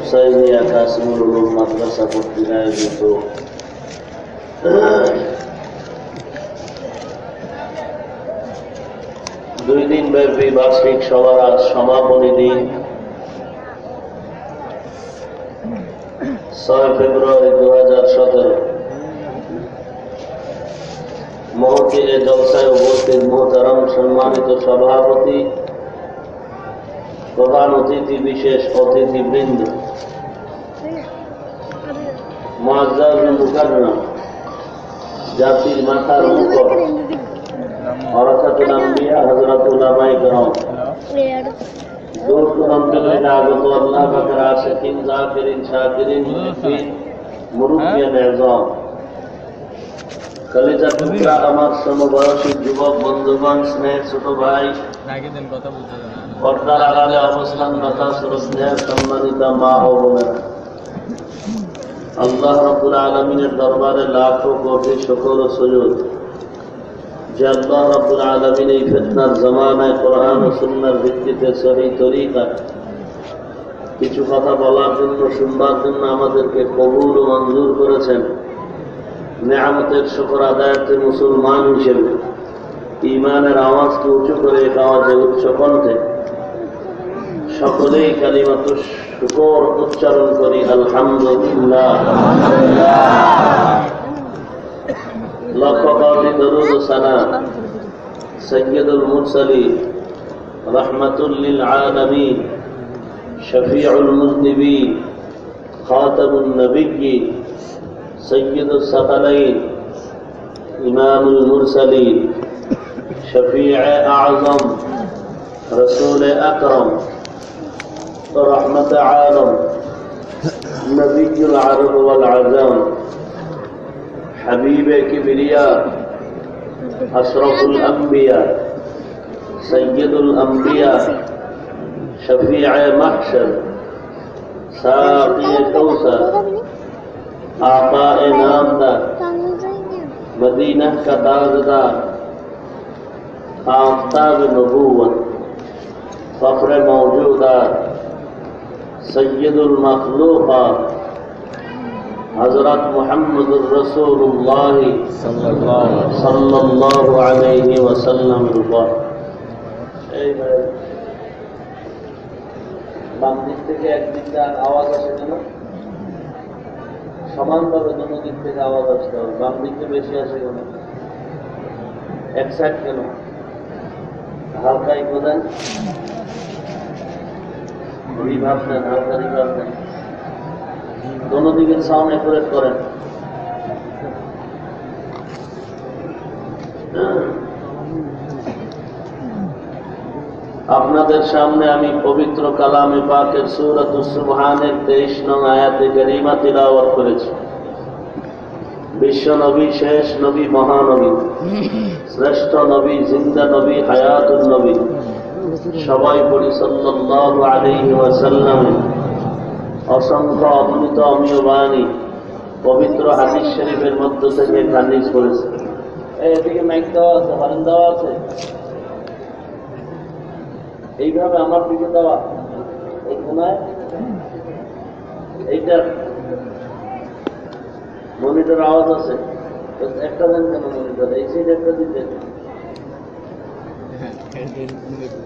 হুসাইনি কাসিমুল উলুম মাদ্রাসা কর্তৃক আয়োজিত দুই দিন ব্যাপী বার্ষিক সভার আজ সমাপনী দিন 6 ফেব্রুয়ারি 2017। মহফিলে জলসায় উপস্থিত মোহতারাম সম্মানিত সভাপতি, প্রধান অতিথি, বিশেষ অতিথিবৃন্দ, মুআজ্জাজুল মুকাররম, জাতির মাথার মুকুট, ওয়ারাসাতুল আম্বিয়া, হযরতুল উলামায়ে কেরাম, দূর দূরান্ত থেকে আগত আল্লাহ পাকের আশিকিন, জাকিরিন, শাকিরিন, মুহিব্বিন, মুরব্বিয়ান আযম, কলিজা টুকরা আমার সমবয়সী যুবক বন্ধুগণ, স্নেহের ছোট ভাই, পর্দার আড়ালে অবস্থানরত শ্রদ্ধেয় সম্মানিত মা ও বোনেরা, আল্লাহ রাব্বুল আলামিনের দরবারে লাখো কোটি শুকর ও সুজুদ যে আল্লাহ রাব্বুল আলামিন এই ফিতনার জামানায় কোরআন ও সুন্নাহর ভিত্তিতে সহি তরিকা কিছু কথা বলার জন্য, শুনবার জন্য আমাদেরকে কবুল ও মঞ্জুর করেছেন। নেয়ামতের শুকর আদায়ার্থে মুসলমান হিসেবে ঈমানের আওয়াজকে উঁচু করে এক আওয়াজে উচ্চ কণ্ঠে সকলেই কালিমাতুশ শুকর উচ্চারণ করি, আলহামদুলিল্লাহ। লক্ষ কোটি দরুদ ও সালাম সাইয়্যিদুল মুরসালিন, রাহমাতুল লিল আলামিন, শফিউল মুযনিবিন, খাতামুন নবিয়্যিন, সৈয়দুস সাকালাইন, ইমামুল মুরসালিন, শফিয়ে আযম, রসুল আকরম, রহমত আলম, নবিয়ুল আরব ওয়াল আজম, হাবিবে কিবরিয়া, আশরাফুল আম্বিয়া, সৈয়দুল আম্বিয়া, শফিয়ে মাহশর, সাকিয়ে কৌসর, आक़ाए नामदार, मदीना का ताजदार, आफ़ताब नबूवत, फ़ख्र मौजूदात, सय्यदुल मखलूक़ात, हज़रत मुहम्मदुर रसूलुल्लाह सल्लल्लाहु अलैहि वसल्लम। বাম দিক থেকে একদিকটা আওয়াজ আসে কেন? সমানভাবে দুটো দিক থেকে আওয়াজ আসতে হবে। বাম দিকে বেশি আসে কেন? এক সাইড কেন? হালকাই প্রদান, রিভার্ব দেন, হালকা রিভার্ব দেন, দোনো দিকের সাউন্ড অ্যাকুরেট করেন। আপনাদের সামনে আমি পবিত্র কালামে পাকের সূরাতুস সুবহানের 23 নং আয়াতে কারিমা তিলাওয়াত করেছি। বিশ্ব নবী, শেষ নবী, মহানবী, শ্রেষ্ঠ নবী, জিন্দা নবী, হায়াতুন নবী, সবাই পড়ি সাল্লাল্লাহু আলাইহি ওয়াসাল্লাম অসংখ্য অগণিত অমীয় বাণী পবিত্র হাদিস শরীফের মধ্য থেকে খারিজ করেছে। এদিকে মাইক দেওয়া আছে, হরেন দেওয়া আছে, এইভাবে আমার দিকে দেওয়া, এই কোনায় এইটা মনিটর আওয়াজ আছে, একটা দেন কেন মনিটর? এই সাইড একটা দিতে,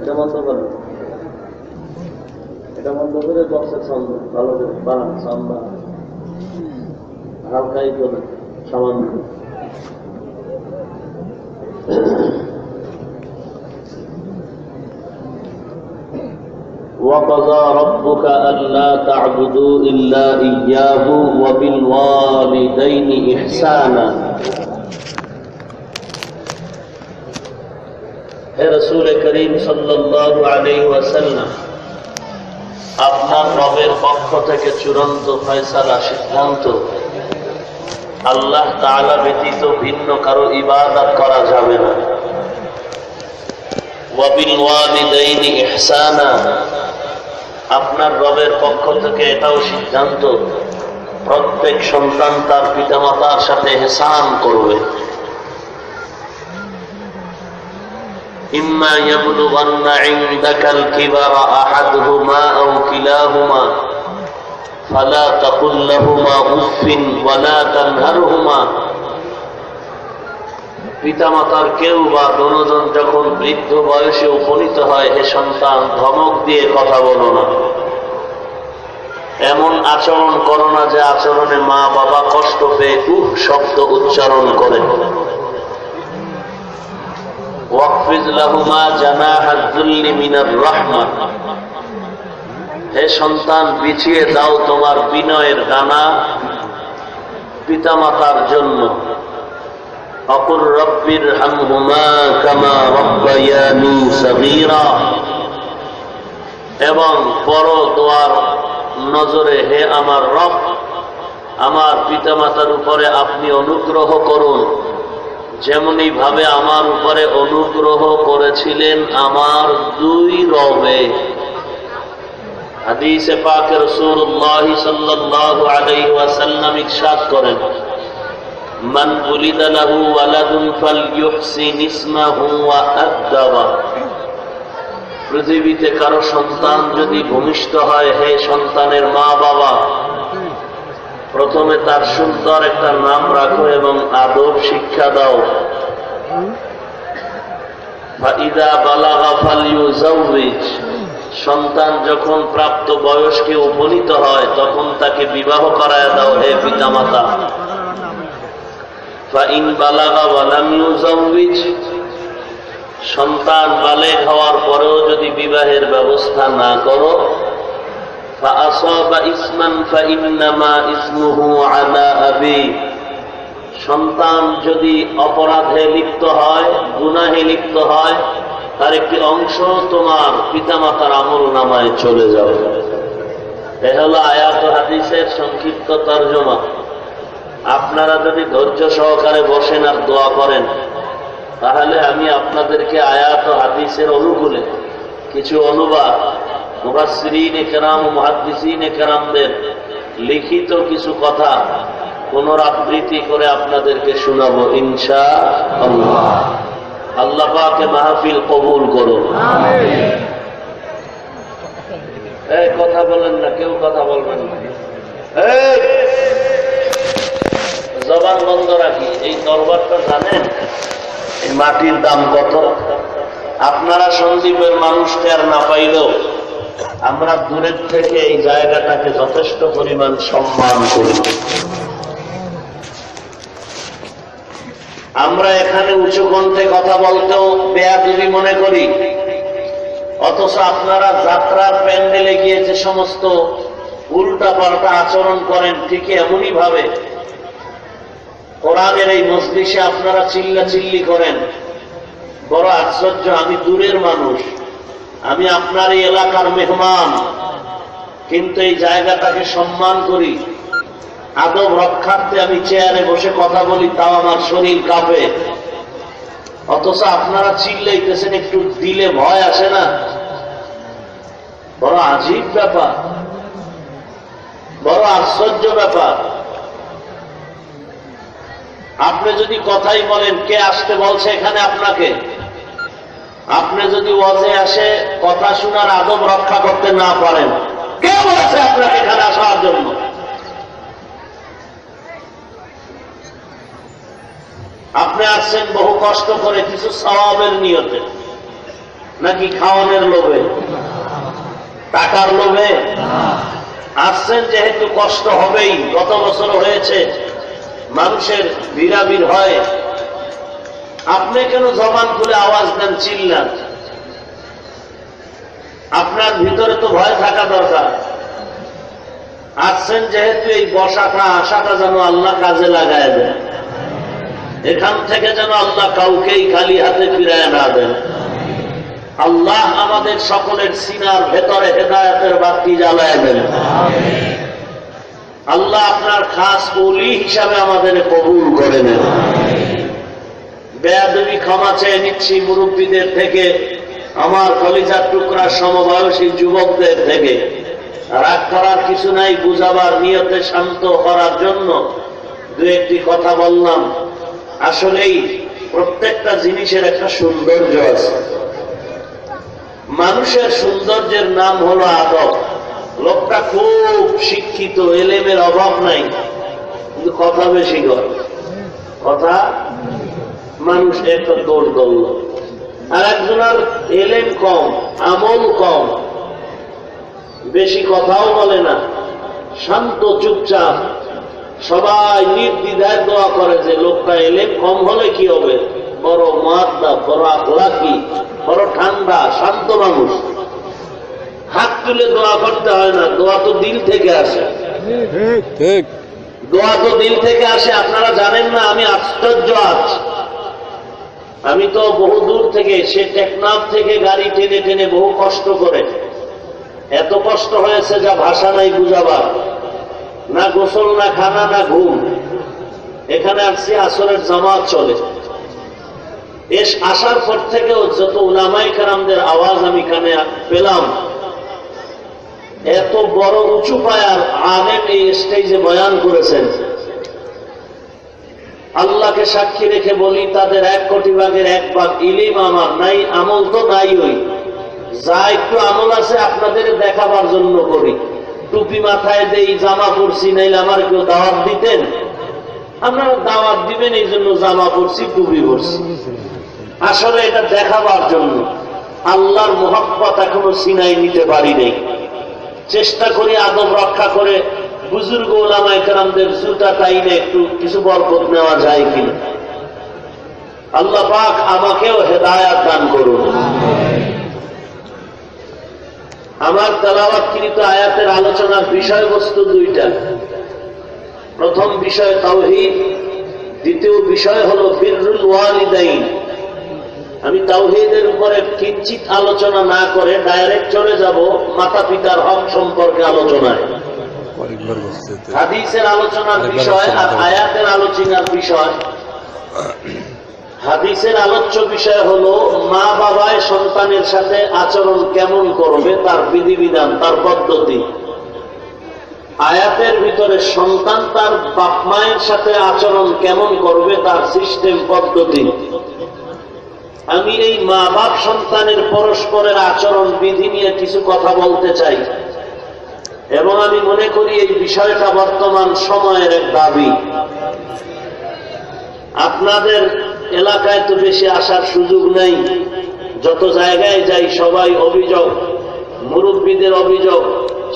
এটা বন্ধ করেন, এটা বন্ধ করে বক্সের সাউন্ড ভালো করে বানান, সাউন্ড বানান, হালকাই করে সামান্য। وَقَضَى رَبُّكَ أَلَّا تَعْبُدُوا إِلَّا إِيَّاهُ وَبِالْوَالِدَيْنِ إِحْسَانًا। হে রাসূল করিম সাল্লাল্লাহু আলাইহি ওয়াসাল্লাম, আপনার রবের পক্ষ থেকে চূড়ান্ত ফয়সালা, সিদ্ধান্ত, আল্লাহ তাআলা ব্যতীত ভিন্ন কারো ইবাদত করা যাবে না। وَبِالْوَالِدَيْنِ إِحْسَانًا, আপনার রবের পক্ষ থেকে এটাও সিদ্ধান্ত, প্রত্যেক সন্তান তার পিতামাতার সাথে ইহসান করবে। إما يبلغن عندك الكبر أحدهما أو كلاهما ফালা তাকুল লাহুমা উফিন ওয়ালা তানহারহুমা। পিতামাতার কেউ বা দোনোজন যখন বৃদ্ধ বয়সে উপনীত হয়, হে সন্তান, ধমক দিয়ে কথা বলো না, এমন আচরণ করো না যে আচরণে মা বাবা কষ্ট পেয়ে শব্দ উচ্চারণ করে। ওয়াকফিজ লাহুমা জানাহাদ যুল্লি মিনার রাহমাহ। হে সন্তান, বিছিয়ে দাও তোমার বিনয়ের ডানা পিতামাতার জন্য। অকুর রব্বির হামহুমা কামা রাব্বায়ানি সগীরা। এবং বড় দোয়ার নজরে, হে আমার রব, আমার পিতামাতার উপরে আপনি অনুগ্রহ করুন, যেমনি ভাবে আমার উপরে অনুগ্রহ করেছিলেন আমার দুই রবে। হাদিসে পাকে রাসূলুল্লাহ সাল্লাল্লাহু আলাইহি ওয়াসাল্লাম ইরশাদ করেন, মান উলিদা লাহু ওয়ালাদুন ফালইউহসিন ইসমাহু ওয়া আদবা। পৃথিবীতে কারো সন্তান যদি ভূমিষ্ঠ হয়, হে সন্তানের মা বাবা, প্রথমে তার সুন্দর একটা নাম রাখো এবং আদব শিক্ষা দাও। ফাইদা বালাগা ফালইউযাওবিজ। সন্তান যখন প্রাপ্ত বয়সকে উপনীত হয়, তখন তাকে বিবাহ করায় দাও, হে পিতামাতা। ফাইন বালাগা ওয়ালাম ইউযাওবিজ। সন্তান বালেগ হওয়ার পরেও যদি বিবাহের ব্যবস্থা না করো, ফাআসাবা ইসমান ফাইন্নামা ইসমুহু আলা আবি। সন্তান যদি অপরাধে লিপ্ত হয়, গুনাহে লিপ্ত হয়, তার একটি অংশ তোমার পিতামাতার আমলনামায় চলে যাবে। এ হলো আয়াত ও হাদিসের সংক্ষিপ্ত তর্জমা। আপনারা যদি ধৈর্য সহকারে বসেন আর দোয়া করেন, তাহলে আমি আপনাদেরকে আয়াত ও হাদিসের অনুকূলে কিছু অনুবাদ মুফাসসিরিন কেরাম ও মুহাদ্দিসিন কেরামদের লিখিত কিছু কথা পুনরাবৃত্তি করে আপনাদেরকে শোনাবো ইনশাআল্লাহ। আল্লাহ পাকে মাহফিল কবুল করুন। আমিন। এই কথা বলেন না, কেউ কথা বলবেন না, জবান বন্ধ রাখি। এই দরবারটা জানেন এই মাটির দাম কত? আপনারা সন্দীপের মানুষকে আর না পাইলেও আমরা দূরের থেকে এই জায়গাটাকে যথেষ্ট পরিমাণ সম্মান করি। আমরা এখানে উঁচু কণ্ঠে কথা বলতেও বেয়াদবি মনে করি, অথচ আপনারা যাত্রার প্যান্ডেলে গিয়ে যে সমস্ত উল্টা পাল্টা আচরণ করেন, ঠিক এমনই ভাবে কোরআনের এই মজলিসে আপনারা চিল্লাচিল্লি করেন। বড় আশ্চর্য, আমি দূরের মানুষ, আমি আপনার এই এলাকার মেহমান, কিন্তু এই জায়গাটাকে সম্মান করি। আদব রক্ষার্থে আমি চেয়ারে বসে কথা বলি, তাও আমার শরীর কাঁপে। অথচ আপনারা চিল্লাইতেছেন, একটু দিলে ভয় আসে না? বড় আজীব ব্যাপার, বড় আশ্চর্য ব্যাপার। আপনি যদি কথাই বলেন, কে আসতে বলছে এখানে আপনাকে? আপনি যদি ওয়াজে আসে কথা শোনার আদব রক্ষা করতে না পারেন, কে বলেছে আপনাকে এখানে আসার জন্য? আপনি আসছেন বহু কষ্ট করে, কিছু সওয়াবের নিয়তে, নাকি খাওয়ানোর লোভে, টাকার লোভে? আসছেন যেহেতু কষ্ট হবেই। গত বছর হয়েছে, মানুষের ভিড়াভিড় হয়, আপনি কেন জবান খুলে আওয়াজ দেন, চিল্লান? আপনার ভিতরে তো ভয় থাকা দরকার। আসছেন যেহেতু, এই বসাটা আশাটা যেন আল্লাহ কাজে লাগায় দেন, এখান থেকে যেন আল্লাহ কাউকেই খালি হাতে ফিরায় না দেন। আল্লাহ আমাদের সকলের সিনার ভেতরে হেদায়েতের বাতি জ্বালায় দেন। আল্লাহ আপনার খাস ওলি হিসাবে আমাদের কবুল করে নেন। বেয়াদবি ক্ষমা চেয়ে নিচ্ছি মুরব্বীদের থেকে, আমার কলিজার টুকরা সমবয়সী যুবকদের থেকে। রাগ করার কিছু নাই, বুঝাবার নিয়তে শান্ত করার জন্য দু একটি কথা বললাম। আসলেই প্রত্যেকটা জিনিসের একটা সৌন্দর্য আছে। মানুষের সৌন্দর্যের নাম হলো আদব। লোকটা খুব শিক্ষিত, এলেমের অভাব নাই, কিন্তু কথা বেশি করে, কথা মানুষ একটা দৌড় দৌড়। আর একজনের এলেম কম, আমল কম, বেশি কথাও বলে না, শান্ত চুপচাপ, সবাই নির্দ্বিধায় দোয়া করে যে লোকটা এলেম কম হলে কি হবে, বড় মুআদ্দাব, বড় আখলাকি, বড় ঠান্ডা শান্ত মানুষ। হাত তুলে দোয়া করতে হয় না, দোয়া তো দিল থেকে আসে, দোয়া তো দিল থেকে আসে। আপনারা জানেন না, আমি আশ্চর্য আছি, আমি তো বহু দূর থেকে, সে টেকনাফ থেকে গাড়ি টেনে টেনে বহু কষ্ট করে, এত কষ্ট হয়েছে যা ভাষা নাই বুঝাবার, না গোসল, না খানা, না ঘুম। এখানে আসছি, আসরের জামাত চলে। আসার পর থেকেও যত উলামায়ে কেরামদের আওয়াজ আমি কানে পেলাম, এত বড় উঁচু পায়ার আলেম এই স্টেজে বয়ান করেছেন। আল্লাহকে সাক্ষী রেখে বলি, তাদের 1 কোটি ভাগের 1 ভাগ ইলিম আমার নাই, আমল তো নাই। ওই যা একটু আমল আছে আপনাদের দেখাবার জন্য করি। টুপি মাথায় দেই, জামা পরছি, নাইলে আমার কেউ দাওয়াত দিতেন? আপনারা দাওয়াত দিবেন এই জন্য জামা পরছি, টুপি পরছি, আসলে এটা দেখাবার জন্য। আল্লাহর মুহাব্বত এখনো সিনাই নিতে পারি নাই। চেষ্টা করি আদব রক্ষা করে বুজুর্গ উলামায়ে কেরামদের জুতা টাইনে একটু কিছু বরকত নেওয়া যায় কিনা। আল্লাহ পাক আমাকেও হেদায়াত দান করুন। আমার তেলাওয়াতকৃত আয়াতের আলোচনার বিষয়বস্তু 2টা। প্রথম বিষয় তাওহীদ, দ্বিতীয় বিষয় হলো বিররুল ওয়ালিদাইন। আমি তাওহীদের উপরে কিঞ্চিত আলোচনা না করে ডাইরেক্ট চলে যাব মাতা পিতার হক সম্পর্কে আলোচনায়। হাদিসের আলোচনার বিষয় আর আয়াতের আলোচনার বিষয়। হাদিসের আলোচ্য বিষয় হলো মা বাবায় সন্তানের সাথে আচরণ কেমন করবে, তার বিধিবিধান, তার পদ্ধতি। আয়াতের ভিতরে সন্তান তার বাপ মায়ের সাথে আচরণ কেমন করবে, তার সিস্টেম, পদ্ধতি। আমি এই মা বাপ সন্তানের পরস্পরের আচরণ বিধি নিয়ে কিছু কথা বলতে চাই, এবং আমি মনে করি এই বিষয়টা বর্তমান সময়ের এক দাবি। আপনাদের এলাকায় তো বেশি আসার সুযোগ নেই, যত জায়গায় যাই সবাই অভিযোগ, মুরব্বীদের অভিযোগ,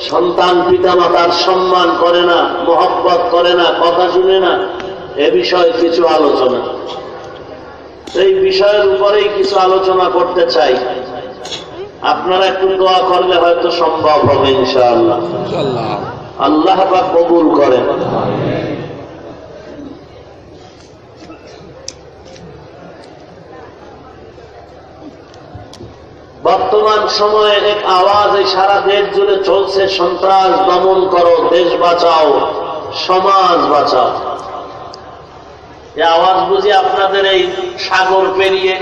সন্তান পিতামাতার সম্মান করে না, মহব্বত করে না, কথা শুনে না। এ বিষয়ে কিছু আলোচনা, এই বিষয়ের উপরেই কিছু আলোচনা করতে চাই। আপনারা একটু দোয়া করলে হয়তো সম্ভব হবে ইনশাআল্লাহ। আল্লাহ পাক কবুল করেন। বর্তমান সময়ে এক আওয়াজ এই সারা দেশ জুড়ে চলছে, সন্ত্রাস দমন করো, দেশ বাঁচাও, সমাজ বাঁচাও। এই আওয়াজ বুঝি আপনাদের এই সাগর পেরিয়ে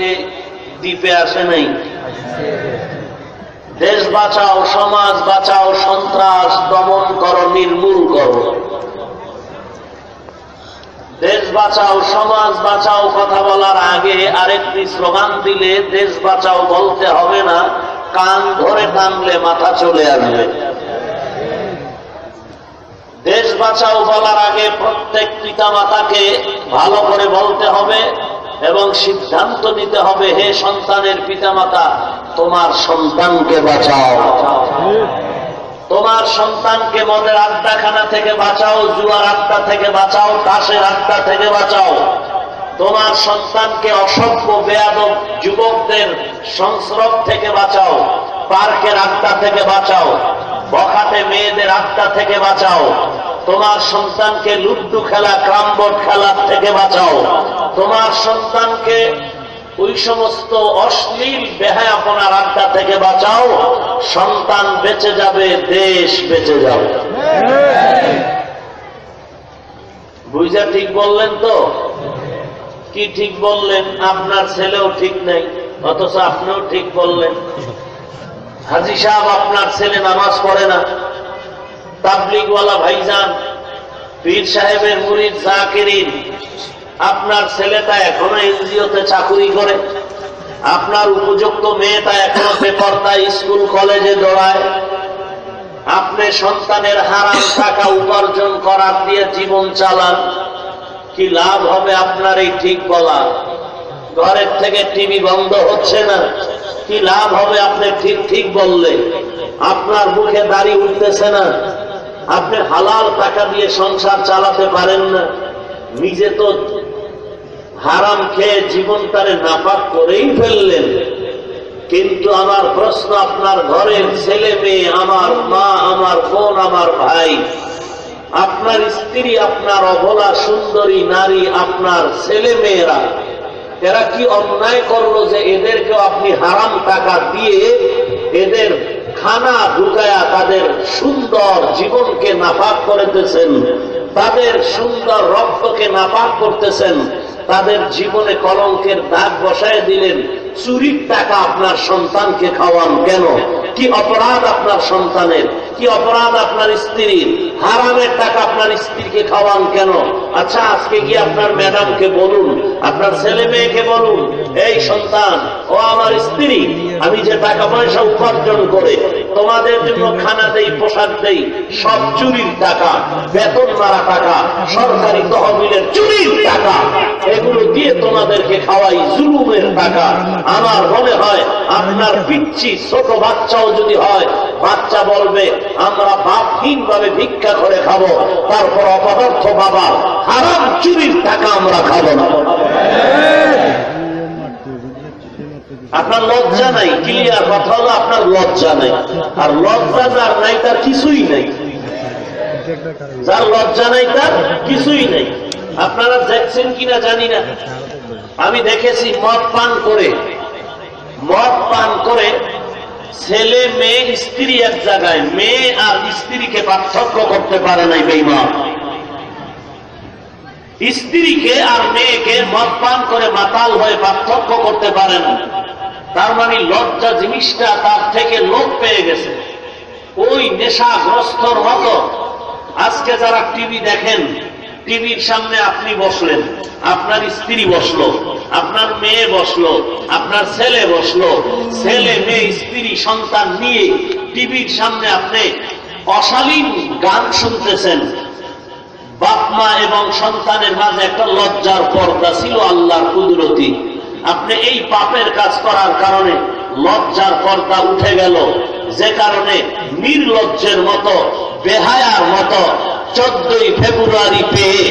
দ্বীপে আসে নাই? দেশ বাঁচাও, সমাজ বাঁচাও, সন্ত্রাস দমন করো, নির্মূল করো। দেশ বাঁচাও, সমাজ বাঁচাও কথা বলার আগে আরেকটি স্লোগান দিলে দেশ বাঁচাও বলতে হবে না, কান ধরে টানলে মাথা চলে আসবে। দেশ বাঁচাও বলার আগে প্রত্যেক পিতা মাতাকে ভালো করে বলতে হবে এবং সিদ্ধান্ত নিতে হবে, হে সন্তানের পিতামাতা, তোমার সন্তানকে বাঁচাও। তোমার সন্তানকে মদের আড্ডাখানা থেকে বাঁচাও, জুয়ার আড্ডা থেকে বাঁচাও, তাসের আড্ডা থেকে বাঁচাও। তোমার সন্তানকে অসভ্য বেয়াদব যুবকদের সংস্রব থেকে বাঁচাও, পার্কের আড্ডা থেকে বাঁচাও, বখাটে মেয়েদের আড্ডা থেকে বাঁচাও। তোমার সন্তানকে লুড্ডু খেলা, ক্রামবোর্ড খেলা থেকে বাঁচাও। তোমার সন্তানকে ওই সমস্ত অশ্লীল বেহায়াপনার আড্ডা থেকে বাঁচাও। সন্তান বেঁচে যাবে, দেশ বেঁচে যাবে। বুঝা ঠিক বললেন তো? কি ঠিক বললেন? আপনার ছেলেও ঠিক নেই, অথচ আপনিও ঠিক বললেন। হাজী সাহেব, আপনার ছেলে নামাজ পড়ে না। তাবলীগওয়ালা ভাইজান, পীর সাহেবের মুরিদ জাকিরিন, আপনার ছেলেটা এখনো এনজিওতে চাকরি করে। আপনার উপযুক্ত মেয়েটা এখনো বেপরদায় স্কুল কলেজে দৌড়ায়। আপনি সন্তানের হারাম টাকা উপার্জন করার দিয়ে জীবন চালান, কি লাভ হবে আপনার এই ঠিক বলা? ঘরের থেকে টিভি বন্ধ হচ্ছে না, কি লাভ হবে আপনি ঠিক ঠিক বললে? আপনার মুখে দাড়ি উঠতেছে না, আপনি হালাল টাকা দিয়ে সংসার চালাতে পারেন না, নিজে তো হারাম খেয়ে জীবনটারে নাপাক করেই ফেললেন। কিন্তু আমার প্রশ্ন, আপনার ঘরের ছেলে মেয়ে, আমার মা, আমার বোন, আমার ভাই, আপনার স্ত্রী, আপনার অবলা সুন্দরী নারী, আপনার ছেলে মেয়েরা, এরা কি অন্যায় করলো যে এদেরকেও আপনি হারাম টাকা দিয়ে এদের খানা ঢুকায়া তাদের সুন্দর জীবনকে নাপাক করতেছেন, তাদের সুন্দর রক্তকে নাপাক করতেছেন, তাদের জীবনে কলঙ্কের দাগ বসায় দিলেন? চুরির টাকা আপনার সন্তানকে খাওয়ান কেন? কি অপরাধ আপনার সন্তানের? কি অপরাধ আপনার স্ত্রীর? হারামের টাকা আপনার স্ত্রীকে খাওয়ান কেন? আচ্ছা, আজকে গিয়ে আপনার ম্যাডামকে বলুন, আপনার ছেলে মেয়েকে বলুন, এই সন্তান ও আমার স্ত্রী, আমি যে টাকা পয়সা উপার্জন করে তোমাদের জন্য খানা দেই, পোশাক দেই, সব চুরির টাকা, বেতন মারা টাকা, সরকারি তহবিলের চুরির টাকা, এগুলো দিয়ে তোমাদেরকে খাওয়াই, জুলুমের টাকা। আমার মনে হয় আপনার পিচ্ছি ছোট বাচ্চাও যদি হয়, বাচ্চা বলবে আমরা বাপহীন ভাবে ভিক্ষা করে খাবো, তারপর অপদার্থ বাবা হারাম চুরির টাকা আমরা খাবো না। আপনার লজ্জা নাই? ক্লিয়ার কথা হলো আপনার লজ্জা নাই। আর লজ্জা যার নাই তার কিছুই নেই, যার লজ্জা নাই তার কিছুই নেই। আপনারা দেখছেন কিনা জানি না, আমি দেখেছি মদ পান করে ছেলে মেয়ে স্ত্রী এক জায়গায়, মেয়ে আর স্ত্রীকে পার্থক্য করতে পারে নাই বেঈমান। স্ত্রীকে আর মেয়েকে মদ পান করে মাতাল হয়ে পার্থক্য করতে পারে না। তার মানে লজ্জা জিনিসটা তার থেকে লোপ পেয়ে গেছে। ওই নেশাগ্রস্তর মতো আজকে যারা টিভি দেখেন, টিভির সামনে আপনি বসলেন, আপনার স্ত্রী বসলো, আপনার মেয়ে বসলো, আপনার ছেলে বসলো, ছেলে মেয়ে স্ত্রী সন্তান নিয়ে টিভির সামনে আপনি অশালীন গান শুনতেছেন। বাপ মা এবং সন্তানের মাঝে একটা লজ্জার পর্দা ছিল আল্লাহর কুদরতি। আপনি এই পাপের কাজ করার কারণে লজ্জার পর্দা উঠে গেল, যে কারণে নির্লজ্জের মতো, বেহায়ার মতো 14ই ফেব্রুয়ারি পেয়ে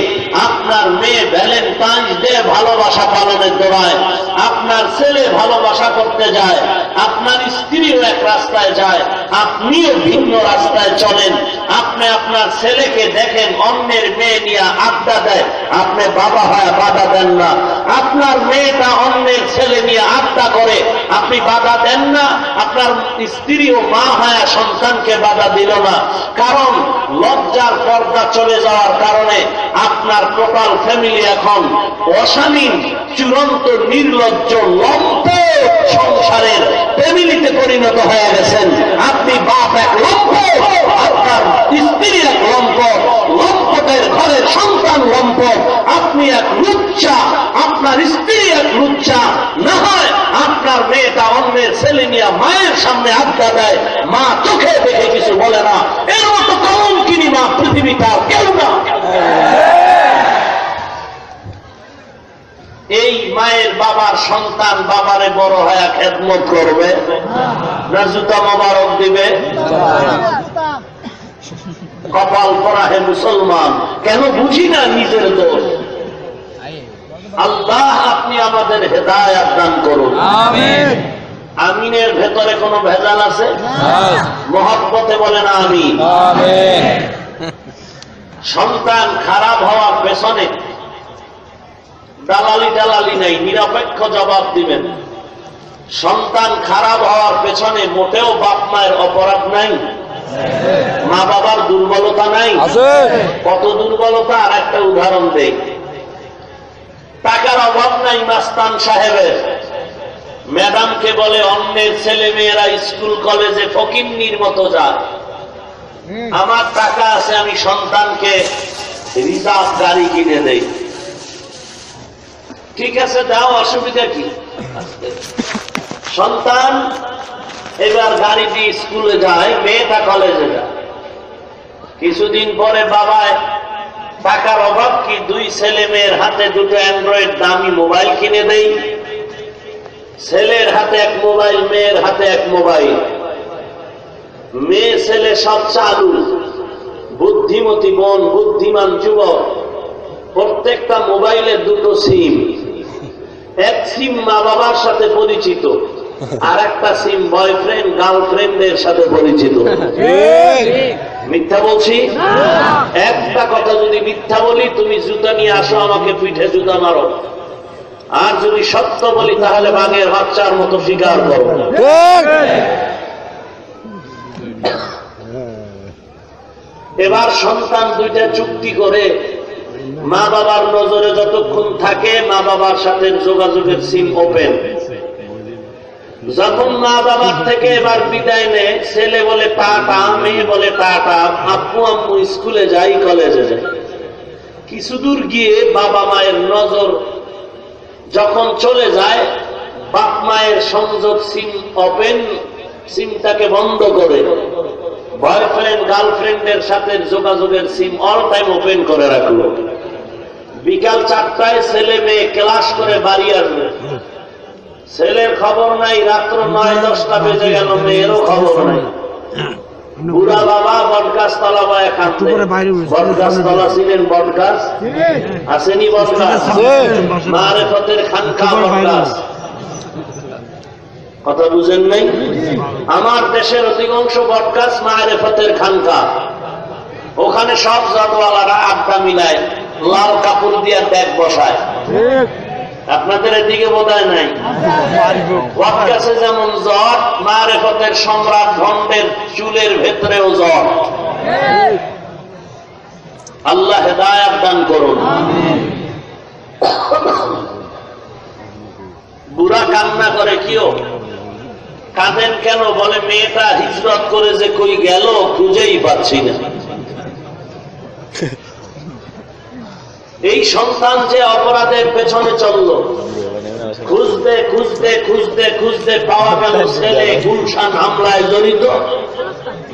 আপনার মেয়ে ভ্যালেন্টাইন্স ডে ভালোবাসা পালনের দৌড়ায়, আপনার ছেলে ভালোবাসা করতে যায়, আপনার স্ত্রীও এক রাস্তায় যায়, আপনিও ভিন্ন রাস্তায় চলেন। আপনি আপনার ছেলেকে দেখেন অন্যের মেয়ে নিয়ে আড্ডা দেয়, আপনি বাবা হয় বাধা দেন না। আপনার মেয়েটা অন্যের ছেলে নিয়ে আড্ডা করে, আপনি বাধা দেন না। আপনার স্ত্রীও মা হয় সন্তানকে বাধা দিল না। কারণ লজ্জার পর্দা চলে যাওয়ার কারণে আপনার টোটাল ফ্যামিলি এখন অশালীন, চূড়ান্ত নির্লজ্জ, লম্প সংসারের ফ্যামিলিতে পরিণত হয়ে গেছেন। আপনি বাপ এক লম্প, আপনার স্ত্রী এক লম্প, লম্পটের ঘরের সন্তান লম্প, আপনি এক লুচ্চা, আপনার স্ত্রী এক লুচ্চা। না হয় আপনার মেয়েটা অন্যের ছেলে নিয়ে মায়ের সামনে আড্ডা দেয়, মা চোখে দেখে কিছু বলে না। এর মতো কলম কিনি মা পৃথিবীটা কেউ না। এই মায়ের বাবার সন্তান বাবারে বড় হয়ে খেদমত করবে না জুতা মোবারক দিবে? কপাল পরা হে মুসলমান, কেন বুঝি না নিজের দোষ। আল্লাহ আপনি আমাদের হেদায়েত দান করুন। আমিন। আমিনের ভেতরে কোনো ভেজাল আছে? মহব্বতে বলেন আমিন। আমিন। সন্তান খারাপ হওয়ার পেছনে দালালি নাই, নিরপেক্ষ জবাব দিবেন। সন্তান খারাপ হওয়ার পেছনে মোটেও বাপ মায়ের অপরাধ নাই, মা বাবার দুর্বলতা নাই। কত দুর্বলতা! আর একটা উদাহরণ দেই। টাকার অভাব নাই মাস্তান সাহেবের, ম্যাডামকে বলে অন্যের ছেলে মেয়েরা স্কুল কলেজে ফকিন্নির মতো যায়, আমার টাকা আছে, আমি সন্তানকে রিজার্ভ গাড়ি কিনে দেই। ঠিক আছে, দাও, অসুবিধা কি? সন্তান এবার গাড়ি দিয়ে স্কুলে যায়, মেয়েটা কলেজে যায়। কিছুদিন পরে বাবায় টাকার অভাব কি 2 ছেলে মেয়ের হাতে 2টো অ্যান্ড্রয়েড দামি মোবাইল কিনে দেই। ছেলের হাতে 1 মোবাইল, মেয়ের হাতে 1 মোবাইল। মেয়ে ছেলে সব চালু, বুদ্ধিমতী বোন, বুদ্ধিমান যুবক। প্রত্যেকটা মোবাইলে 2টো সিম। 1 সিম মা বাবার সাথে পরিচিত, আর একটা সিম বয়ফ্রেন্ড গার্লফ্রেন্ডের সাথে পরিচিত। মিথ্যা বলছি? একটা কথা যদি মিথ্যা বলি, তুমি জুতা নিয়ে আসো, আমাকে পিঠে জুতা মারো। আর যদি সত্য বলি, তাহলে বাঘের বাচ্চার মতো স্বীকার করো। এবার সন্তান 2টা চুক্তি করে মা বাবার নজরে যতক্ষণ থাকে মা বাবার সাথে যোগাযোগের সিম ওপেন। যখন মা বাবার থেকে এবার বিদায় নেয়, ছেলে বলে টাটা, মেয়ে বলে টাটা, আব্বু আম্মু স্কুলে যাই, কলেজে যাই। কিছু দূর গিয়ে বাবা মায়ের নজর যখন চলে যায়, বাপ মায়ের সংযোগ সিম ওপেন, সিমটাকে বন্ধ করে বয়ফ্রেন্ড গার্লফ্রেন্ডের সাথে যোগাযোগের সিম অল টাইম ওপেন করে রাখলো। বিকাল 4টায় ছেলে মেয়ে ক্লাস করে বাড়ি আসবে, ছেলের খবর নাই। রাত্র 9-10টা বেজে গেল, মেয়েরও খবর নাই। বুড়া বাবা বটগাছতলা বা একান্তে, বটগাছতলা ছিলেন, বটগাছ আসেনি, বটগাছ মারেফতের খানকা বটগাছ। কথা বুঝেন নাই? আমার দেশের অধিকাংশ বটগাছ মারেফতের খানকা। ওখানে সব জটওয়ালারা আড্ডা মিলায়, লাল কাপড় দিয়ে ব্যাগ বসায়। আপনাদের এদিকে বোধহয় নাই? বটগাছে যেমন জট, মারেফতের সম্রাট ভণ্ডের চুলের ভেতরেও জট। আল্লাহ হেদায়েত দান করুন। বুড়া কান্না করে, কিও কাঁদেন কেন? বলে মেয়েটা হিজরত করে যে কই গেল খুঁজেই পাচ্ছি না। এই সন্তান যে অপরাধের পেছনে চলল, খুঁজতে খুঁজতে খুঁজতে খুঁজতে পাওয়া গেল ছেলে গুলশান হামলায় জড়িত।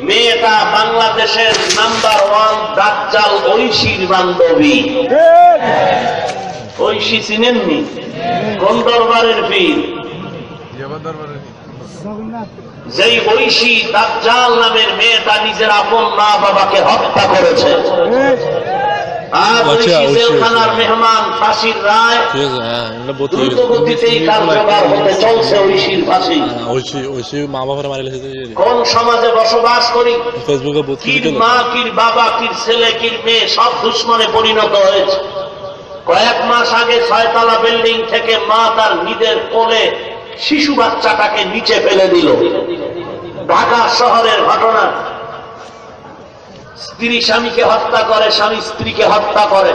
মেয়েটা বাংলাদেশের নাম্বার 1 দাজ্জাল ঐশীর বান্ধবী। ঐশী চিনেননি? কোন দরবারের পীর? যেই ঐশী দাজ্জাল নামের মেয়েটা নিজের আপন মা বাবাকে হত্যা করেছে। জেলখানার মেহমান, ফাঁসির রায় দ্রুত গতিতেই কার্যকর হতে চলছে। ঐশীর ফাঁসি। কোন সমাজে বসবাস করি? কির মা, কির বাবা, কির ছেলে, কির মেয়ে সব দুশ্মনে পরিণত হয়েছে। কয়েক মাস আগে 6তলা বিল্ডিং থেকে মা তার নিজের কোলে শিশু বাচ্চাটাকে নিচে ফেলে দিল। ঢাকা শহরের ঘটনা। স্ত্রী স্বামীকে হত্যা করে, স্বামী স্ত্রীকে হত্যা করে।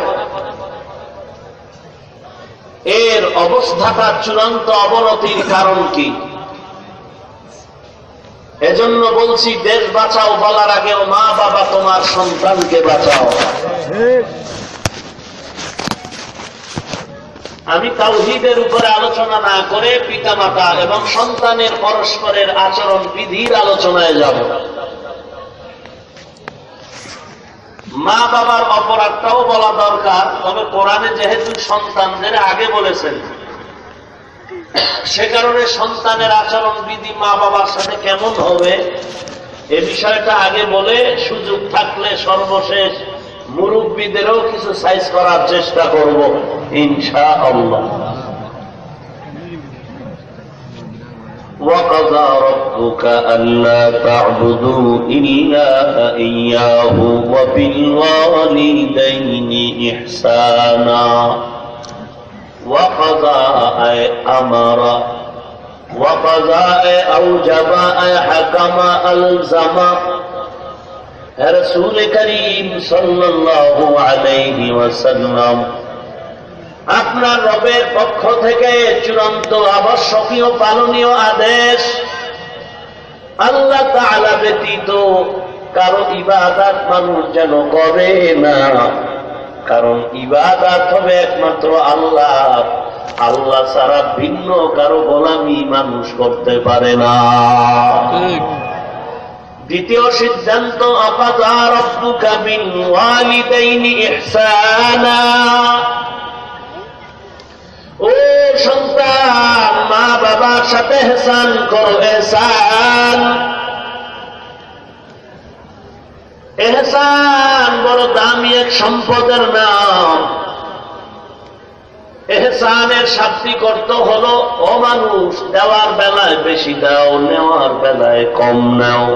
এর অবস্থাটা চূড়ান্ত অবনতির কারণ কি? এজন্য বলছি, দেশ বাঁচাও বলার আগেও মা বাবা তোমার সন্তানকে বাঁচাও। আমি তাওহীদের উপরে আলোচনা না করে পিতামাতা এবং সন্তানের পরস্পরের আচরণ বিধির আলোচনায় যাব। মা বাবার অপরাধটাও বলা দরকার, তবে কোরআনে যেহেতু সন্তানদের আগে বলেছেন, সে কারণে সন্তানের আচরণ বিধি মা বাবার সাথে কেমন হবে এ বিষয়টা আগে বলে, সুযোগ থাকলে সর্বশেষ মুরব্বীদেরও কিছু সাইজ করার চেষ্টা করব ইনশাআল্লাহ। وَقَضَى رَبُّكَ أَلَّا تَعْبُدُوا إِلَّا إِيَّاهُ وَبِالْوَالِدَيْنِ إِحْسَانًا وَقَضَى أَيْ أَمَرَ وَقَضَى أَيْ أَوْجَبَ أَيْ حَكَمَ أَلْزَمَ। রাসূল করিম সাল্লাল্লাহু আলাইহি ওয়াসাল্লাম আপনার রবের পক্ষ থেকে চূড়ান্ত আবশ্যকীয় পালনীয় আদেশ, আল্লাহ তাআলা ব্যতীত কারো ইবাদত মানুষ যেন করে না, কারণ ইবাদত হবে একমাত্র আল্লাহ। আল্লাহ ছাড়া ভিন্ন কারো গোলামি মানুষ করতে পারে না। দ্বিতীয় সিদ্ধান্ত, আকাযা রাব্বুকা বিল ওয়ালিদাইনি ইহসানা। ও সন্তান, মা বাবার সাথে ইহসান করো। ইহসান ইহসান বড় দামি এক সম্পদের নাম। ইহসানের শাব্দিক অর্থ হলো, ও মানুষ, দেওয়ার বেলায় বেশি দাও, নেওয়ার বেলায় কম নাও।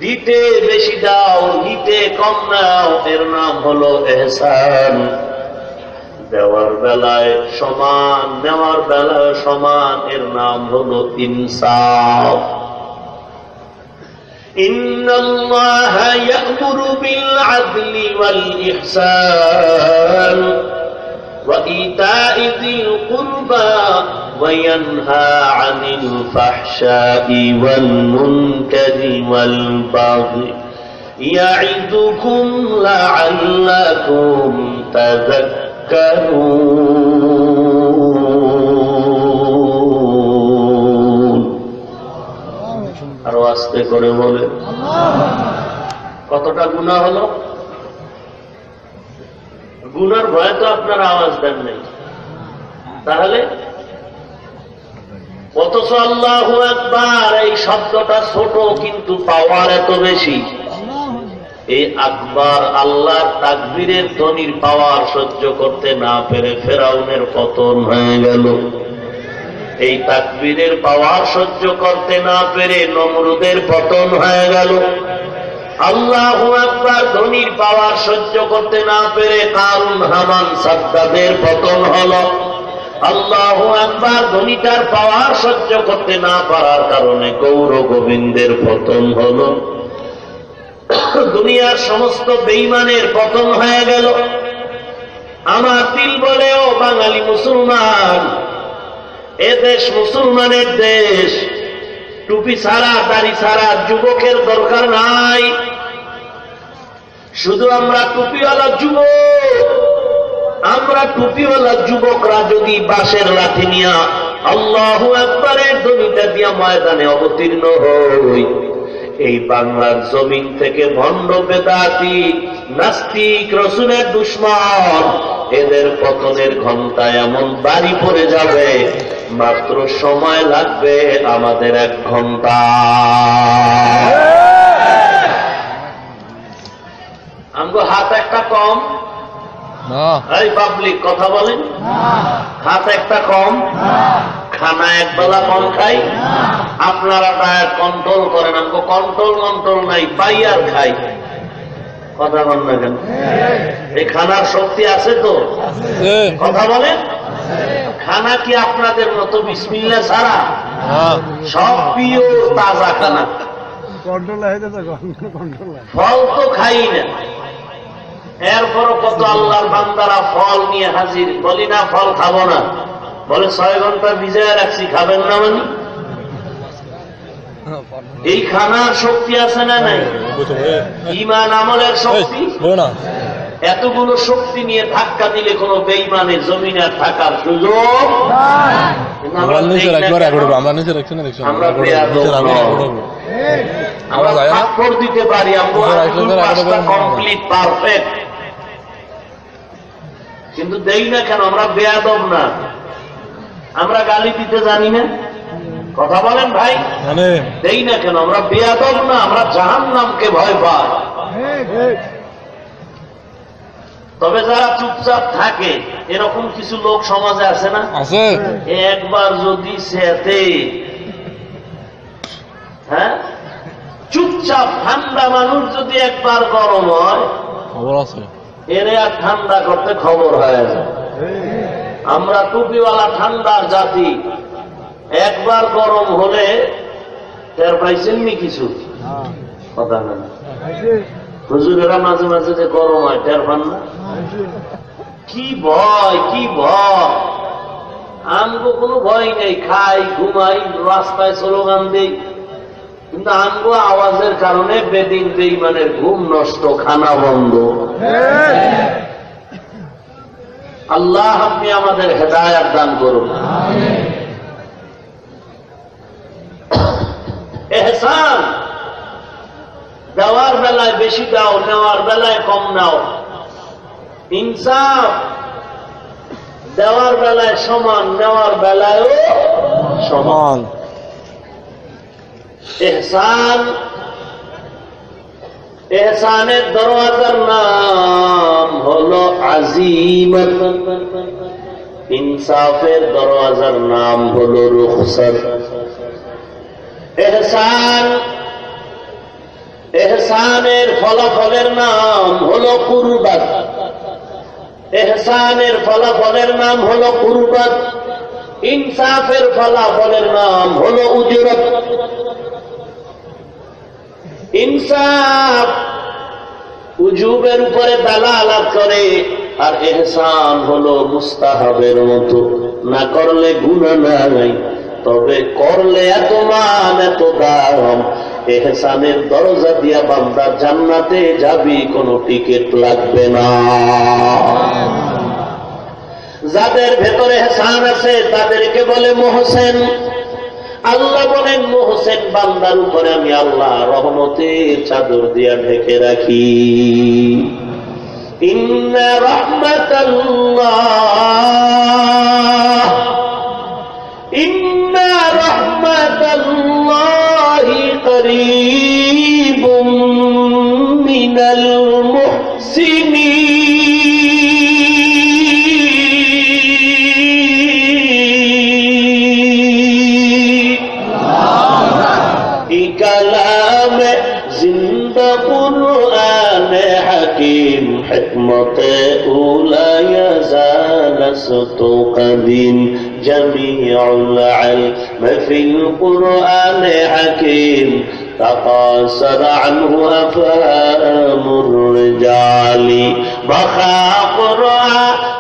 দিতে বেশি দাও, নিতে কম নাও, এর নাম হলো ইহসান। দেওয়ার বেলায় সমান, নেওয়ার বেলায় সমান, এর নাম হলো ইনসাফ। ইন্নাল্লাহা ইয়া'মুরু বিল আদলি ওয়াল ইহসান ওয়া ইতা'i যিল কুরবা ওয়া ইয়ানহা আনিল ফাহশাই ওয়াল মুনকারি ওয়াল বাগই ইয়া'iদুকুম লা'আল্লাকুম তাযাক্কারুন। আরো আস্তে করে বলে। কতটা গুনাহ হলো? গুনার ভয়ে তো আপনার আওয়াজ দেন নাই, তাহলে অথচ আল্লাহু আকবার এই শব্দটা ছোট, কিন্তু পাওয়ার এত বেশি। এই আকবার, আল্লাহর তাকবীরের ধ্বনির পাওয়ার সহ্য করতে না পেরে ফেরাউনের পতন হয়ে গেল। এই তাকবীরের পাওয়ার সহ্য করতে না পেরে নমরুদের পতন হয়ে গেল। আল্লাহু আকবার ধ্বনির পাওয়ার সহ্য করতে না পেরে কারুন, হামান, সাদ্দাদের পতন হলো। আল্লাহু আকবার ধ্বনিটার পাওয়ার সহ্য করতে না পারার কারণে গৌর গোবিন্দের পতন হলো। দুনিয়ার সমস্ত বেঈমানের পতন হয়ে গেল। আমার দিল বলে, ও বাঙালি মুসলমান, এ দেশ মুসলমানের দেশ। টুপি ছাড়া, দাড়ি ছাড়া যুবকের দরকার নাই। শুধু আমরা টুপিওয়ালা যুবক, আমরা টুপিওয়ালা যুবকরা যদি বাঁশের লাঠি নিয়া আল্লাহু আকবারের ধ্বনিটা দিয়া ময়দানে অবতীর্ণ হই, এই বাংলার জমিন থেকে ভণ্ড, বেদাতি, নাস্তিক, রসুলের দুশমন, এদের পতনের ঘন্টা এমন বাড়ি পড়ে যাবে, মাত্র সময় লাগবে আমাদের 1 ঘন্টা। আমগো হাত একটা কম। এই পাবলিক কথা বলেন, হাত একটা কম, খানা একবেলা কম খাই। আপনারা ডায়েট কন্ট্রোল করেন, আমগো কন্ট্রোল নাই, পাই আর খাই। কথা বল না কেন? এই খানার শক্তি আছে তো? কথা বলেন। খানা কি আপনাদের মতো বিসমিল্লাহ ছাড়া? সব পিও তাজা খানা। ফল তো খাই না, এরপরও কত আল্লাহর বান্দারা ফল নিয়ে হাজির। বলি না ফল খাবো না, বলে 6 ঘন্টা ভিজায় রাখছি, খাবেন না মানে? এই খানার শক্তি আছে না নাই? ঈমান আমলের শক্তি। এতগুলো শক্তি নিয়ে ধাক্কা দিলে কোন বেঈমানের জমিনে থাকার সুযোগ। আমরা থাপ্পড় দিতে পারি, কমপ্লিট পারফেক্ট, কিন্তু দেই না কেন? আমরা বেয়াদব না, আমরা গালি দিতে জানি না। কথা বলেন ভাই, দেই না কেন? আমরা বেয়াদব না, আমরা জাহান্নামকে ভয় পাই। তবে যারা চুপচাপ থাকে, এরকম কিছু লোক সমাজে আছে না? একবার যদি সেতে, হ্যাঁ, চুপচাপ ঠান্ডা মানুষ যদি একবার গরম হয়, এরে আর ঠান্ডা করতে খবর হয়ে যায়। আমরা টুপিওয়ালা ঠান্ডার জাতি, একবার গরম হলে টের পাইছেননি কিছু? কথা না, হুজুরেরা মাঝে মাঝে যে গরম হয় টের পান না? কি ভয়, কি ভয়! আমগো কোনো ভয় নেই, খাই, ঘুমাই, রাস্তায় স্লোগান দেই, কিন্তু আমগো আওয়াজের কারণে বেদিন বেঈমানের ঘুম নষ্ট, খানা বন্ধ। আল্লাহ আপনি আমাদের হেদায়েত দান করুন। এহসান দেওয়ার বেলায় বেশি দাও, নেওয়ার বেলায় কম নাও। ইনসাফ দেওয়ার বেলায় সমান, নেওয়ার বেলায়ও সমান। এহসান, এহসানের দরওয়াজার নাম হলো আজিমত, ইনসাফের দরওয়াজার নাম হলো রুখসত। এহসান, এহসানের ফলাফলের নাম হলো কুরবাত, এহসানের ফলাফলের নাম হলো কুরবাত। ইনসাফের ফলাফলের নাম হলো উজরত। ইনসাফ উজুবের উপরে দালালাত করে, আর এহসান হলো মুস্তাহাবের মতো, না করলে গুনাহ নাই, তবে করলে এত মান এত দাম। এহসানের দরজা দিয়া বান্দা জান্নাতে যাবি, কোনো টিকিট লাগবে না। যাদের ভেতরে এহসান আছে তাদেরকে বলে মুহসিন। আল্লাহ বলেন মুহসিন বান্দার উপরে আমি আল্লাহ রহমতের চাদর দিয়া ঢেকে রাখি। ইন্না রাহমাতাল্লাহ, ইন্না রাহমাতাল্লাহি করিবুম মিনাল মুহসিনিন। কালামে জিন্দা কুরআনে হাকিম, হিকমতে উলা ইয়াজালাসতু কাদিম, জামিউল ইলম ফিল কুরআনে হাকিম, তাকাসার আনহু আফহামুর রিজালি, বাখা কুরআন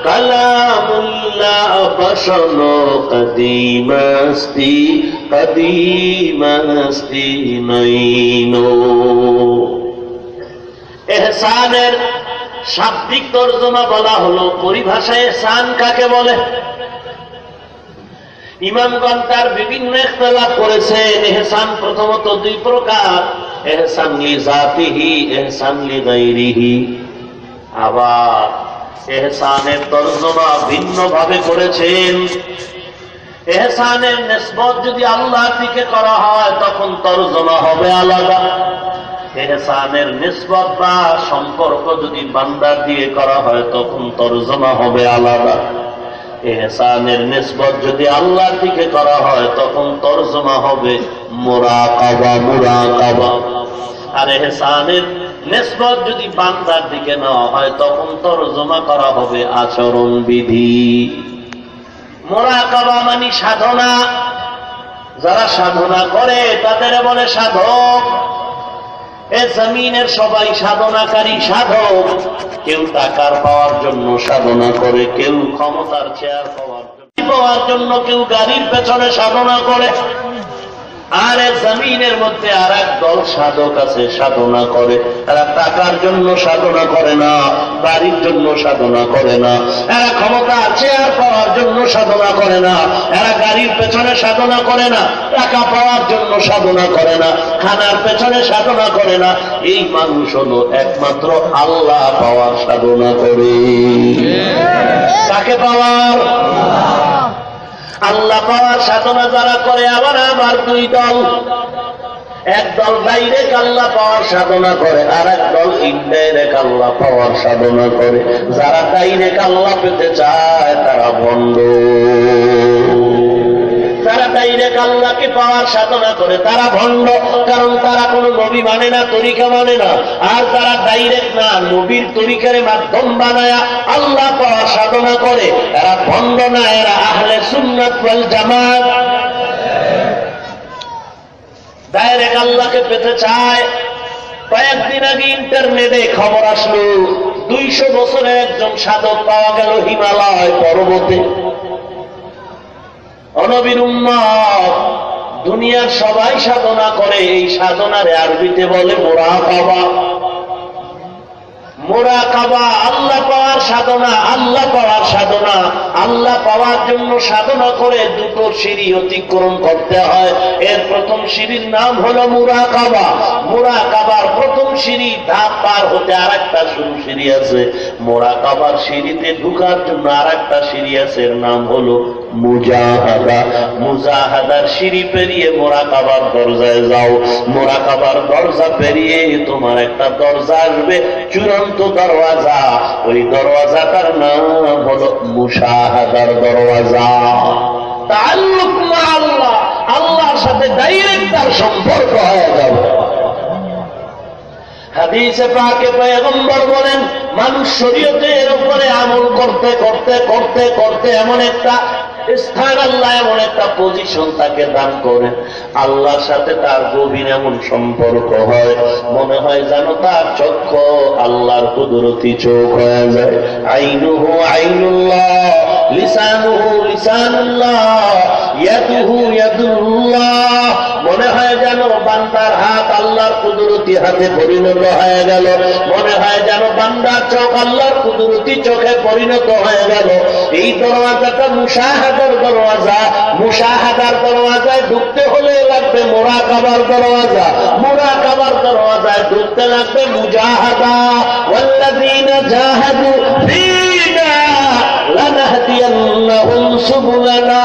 কালামুল্লাহ বশনো কদিমাস্তি কদিমাস্তি নইনো। এহসানের শাব্দিক তর্জমা বলা হলো, পরিভাষায় এহসান কাকে বলে? ইমামগণ তার বিভিন্ন ইখতিলাফ করেছেন। এহসান প্রথমত দুই প্রকার, এহসান লি জাতিহি, এহসান লি গায়রিহি। আবার এহসানের তর্জমা ভিন্ন ভাবে করেছেন। এহসানের নিসবত যদি আল্লাহর দিকে করা হয় তখন তর্জমা হবে আলাদা। এহসানের নিসবত বা সম্পর্ক যদি বান্দার দিয়ে করা হয় তখন তর্জমা হবে আলাদা। এহসানের নিসবত যদি আল্লাহর দিকে করা হয় তখন তর্জমা হবে মুরাকাবা, মুরাকাবা। আর এহসানের নিসবত যদি বান্দার দিকে নেওয়া হয় তখন তর্জমা করা হবে আচরণ বিধি। মুরাকাবা মানে সাধনা। যারা সাধনা করে তাদের বলে সাধক। এ জমিনের সবাই সাধনাকারী সাধক। কেউ টাকার পাওয়ার জন্য সাধনা করে, কেউ ক্ষমতার চেয়ার পাওয়ার জন্য, কেউ গাড়ির পেছনে সাধনা করে। আর এ জমিনের মধ্যে আর এক দল সাধক আছে, সাধনা করে। এরা টাকার জন্য সাধনা করে না, বাড়ির জন্য সাধনা করে না, এরা ক্ষমতা চেয়ার পাওয়ার জন্য সাধনা করে না, এরা গাড়ির পেছনে সাধনা করে না, টাকা পাওয়ার জন্য সাধনা করে না, খানার পেছনে সাধনা করে না। এই মানুষ হলো একমাত্র আল্লাহ পাওয়ার সাধনা করে। কাকে পাওয়ার? আল্লাহ পাওয়ার সাধনা যারা করে। আবার দুই দল, এক দল ডাইরেক্ট আল্লাহ পাওয়ার সাধনা করে, আর এক দল ইনডাইরেক্ট আল্লাহ পাওয়ার সাধনা করে। যারা ডাইরেক্ট আল্লাহ পেতে চায় তারা ভণ্ড। যারা ডাইরেক্ট আল্লাহকে পাওয়ার সাধনা করে তারা ভণ্ড, কারণ তারা কোনো নবী মানে না, তরিকা মানে না। আর যারা ডাইরেক্ট না, নবীর তরিকার মাধ্যম বানায়া আল্লাহ পাওয়ার সাধনা করে, এরা ভণ্ড না, এরা আহলে সুন্নাত ওয়াল জামাত। ডাইরেক্ট আল্লাহকে পেতে চায়। কয়েকদিন আগে ইন্টারনেটে খবর আসলো, 200 বছরের একজন সাধক পাওয়া গেল হিমালয় পর্বতে। নবীর উম্মত, দুনিয়ার সবাই সাধনা করে, এই সাধনারে আরবিতে বলে মুরাকাবা। মুরাকাবা আল্লাহ পাওয়ার সাধনা, আল্লাহ পাওয়ার সাধনা। আল্লাহ পাওয়ার জন্য সাধনা করে দুটো সিঁড়ি অতিক্রম করতে হয়। এর প্রথম সিঁড়ির নাম হলো মুরাকাবা। মুরাকাবার প্রথম সিঁড়ি ধাপ পার হতে আর একটা সিঁড়ি আছে। মুরাকাবার সিঁড়িতে ঢুকার জন্য আর একটা সিঁড়ি আছে, এর নাম হলো মুজাহাদা। মুজাহাদার সিঁড়ি পেরিয়ে মুরাকাবার দরজায় যাও। মুরাকাবার দরজা পেরিয়ে তোমার একটা দরজা আসবে, চূড়ান্ত দরওয়াজা। ওই দরওয়াজাটার নাম হলো মুশাহাদার দরওয়াজা। তাআল্লুক মা আল্লাহ, আল্লাহর সাথে ডাইরেক্ট তার সম্পর্ক হয়ে যাবে। হাদিসে পাকে পয়গম্বর বলেন, মানুষ শরীয়তের উপরে আমল করতে করতে করতে করতে এমন একটা স্থান, আল্লাহ এমন একটা পজিশন তাকে দান করে, আল্লাহর সাথে তার গভীর এমন সম্পর্ক হয়, মনে হয় যেন তার চক্ষু আল্লাহর কুদরতি চোখ হয়ে যায়। আইনুহু আইনুল্লাহ, লিসানুহু লিসানুল্লাহ, ইয়াদুহু ইয়াদুল্লাহ। মনে হয় যেন বান্দার হাত আল্লাহর কুদরতি হাতে পরিণত হয়ে গেল। মনে হয় যেন বান্দার চোখ আল্লাহর কুদরতি চোখে পরিণত হয়ে গেল। এই দরওয়াজাটা মুশাহাদার দরওয়াজা। মুশাহাদার দরওয়াজায় ঢুকতে হলে লাগবে মুরাকাবার দরওয়াজা। মুরাকাবার দরওয়াজায় ঢুকতে লাগবে মুজাহাদা। ওয়াল্লাযীনা জাহাদু ফীনা লানাহদিয়ান্নাহুম সুবুলানা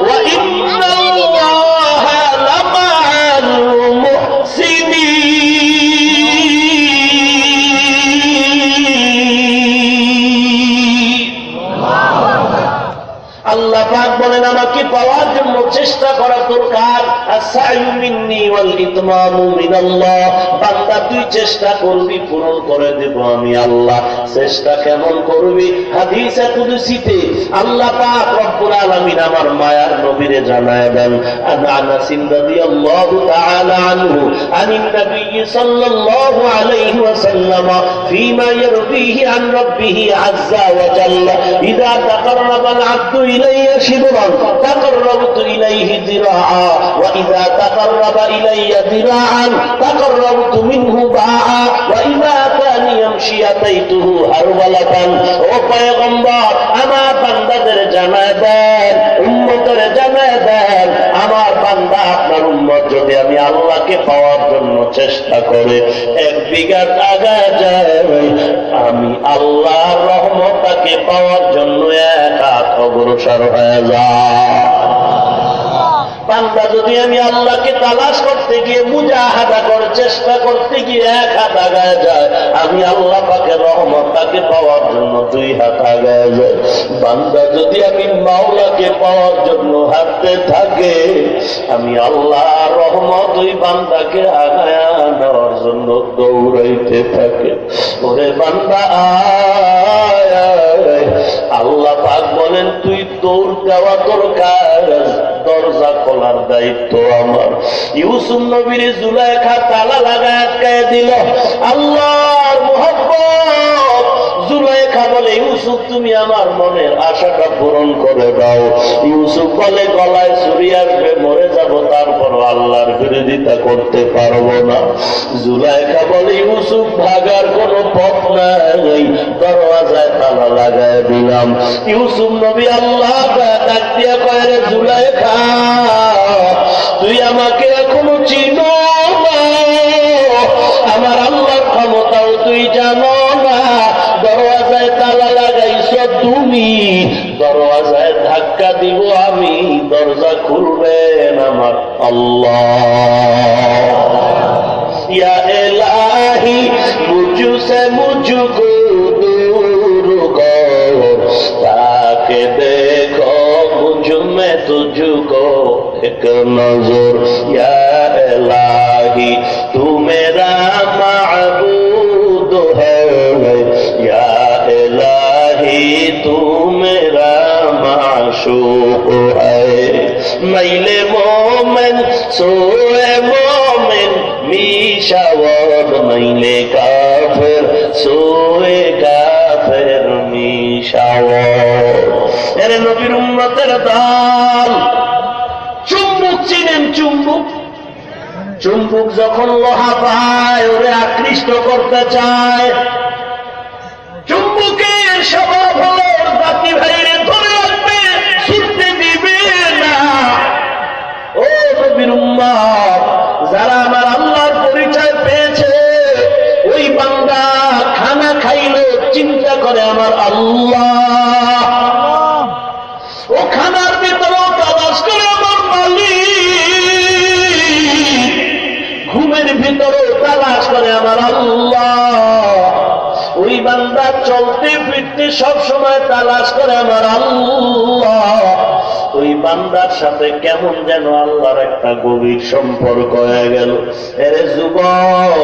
ওয়া ইন্নাল্লাহা লামা'আল মুহসিনিন। আল্লাহ পাক বলেন, আমাকে পাওয়ার জন্য চেষ্টা করা দরকার। আস-সা'য়ু মিন্নি ওয়াল ইতমামু মিনাল্লাহ। বান্দা তুই চেষ্টা করবি, পূরণ করে দেব আমি আল্লাহ। চেষ্টা কেমন করবি? হাদিসে কুদসিতে আল্লাহ পাক রব্বুল আলামিন আমার মায়ার নবীরে জানায় দেন, আনাস রাদিয়াল্লাহু তাআলা আনহু আনিন নবী সাল্লাল্লাহু আলাইহি ওয়াসাল্লাম ফীমা ইয়ারদিহি আন রাব্বিহি আযজা ওয়া জাল্লা ইযা তাকাররাবা আল-আবদু ইলাইয়া শিবরান তাকাররাবতু ইলাইহি যিরাআ ওয়া ইযা তাকাররাবা ইলাইয়া যিরাআন তাকাররাবতু মিনহু বাআ ওয়া ইযা কানা ইয়ামশি আতাইতুহু হারওয়ালাতান। ও পয়গম্বর, আমার বান্দাদের জানায় দেন, উম্মতের জানায় দেন, আমার বান্দা আপনার উম্মত যদি আমি আল্লাহকে পাওয়ার জন্য চেষ্টা করে এক বিঘা আগায় যায়, আমি আল্লাহর রহমতকে পাওয়ার জন্য এক হাত অগ্রসর হয়ে যায়। বান্দা যদি আমি আল্লাহকে তালাশ করতে গিয়ে মুজাহাদা করে চেষ্টা করতে গিয়ে এক হাত আগায় যায়, আমি আল্লাহ পাকের রহমত তাকে পাওয়ার জন্য দুই হাত আগায় যায়। বান্দা যদি আমি মাওলাকে পাওয়ার জন্য হাঁটতে থাকে, আমি আল্লাহর রহমত ওই বান্দাকে আগায় নেওয়ার জন্য দৌড়াইতে থাকে। ওরে বান্দা আয় আয়, আল্লাহ পাক বলেন তুই দৌড় দেওয়া দরকার, দরজা খোলার দায়িত্ব আমার। ইউসুফ নবীর জুলাইখা তালা লাগায় আটকায় দিল। আল্লাহর মুহাব্বত। জুলাইখা বলে, ইউসুফ তুমি আমার মনের আশাটা পূরণ করে দাও। ইউসুফ বলে, গলায় ছুরি আসবে, মরে যাব, তারপর আল্লাহর বিরোধিতা করতে পারবো না। জুলাইখা বলে, ইউসুফ ভাগার কোনো পথ নাই, দরওয়াজায় তালা লাগায় দিলাম। ইউসুফ নবী আল্লাহ ডাক দিয়া কয়, রে জুলাইখা, তুই আমাকে এখনো চিনো না, আমার আল্লাহর ক্ষমতাও তুই জানো না। দরওয়াজায় তালা লাগাইছ তুমি, দরওয়াজায় ধাক্কা দিব আমি, দরজা খুলবেন আমার আল্লাহ। ইয়া ইলাহি মুঝসে মুঝকো দূর কর, তাকে দেখো মুঝ মে তুঝকো এক নজর। ইয়া ইলাহি তু মেরা মাবুদ হ্যায়, ইয়া ইলাহি তু মেরা মাশূক হ্যায়। মাইলে মোমেন সোয়ে মোমেন মিশাওয়ার, মাইলে কাফের সোয়ে কাফের মিশাওয়ার। এরে নবীর উম্মতের দল, চুম্বুক চিনেন? চুম্বুক, চুম্বুক যখন লোহা পায় ওরে আকৃষ্ট করতে চায়, চুম্বুকের বান্দা চলতে ফিরতে সব সময় তালাশ করে আমার আল্লাহ। ওই বান্দার সাথে কেমন যেন আল্লাহর একটা গভীর সম্পর্ক হয়ে গেল। এরে যুবক,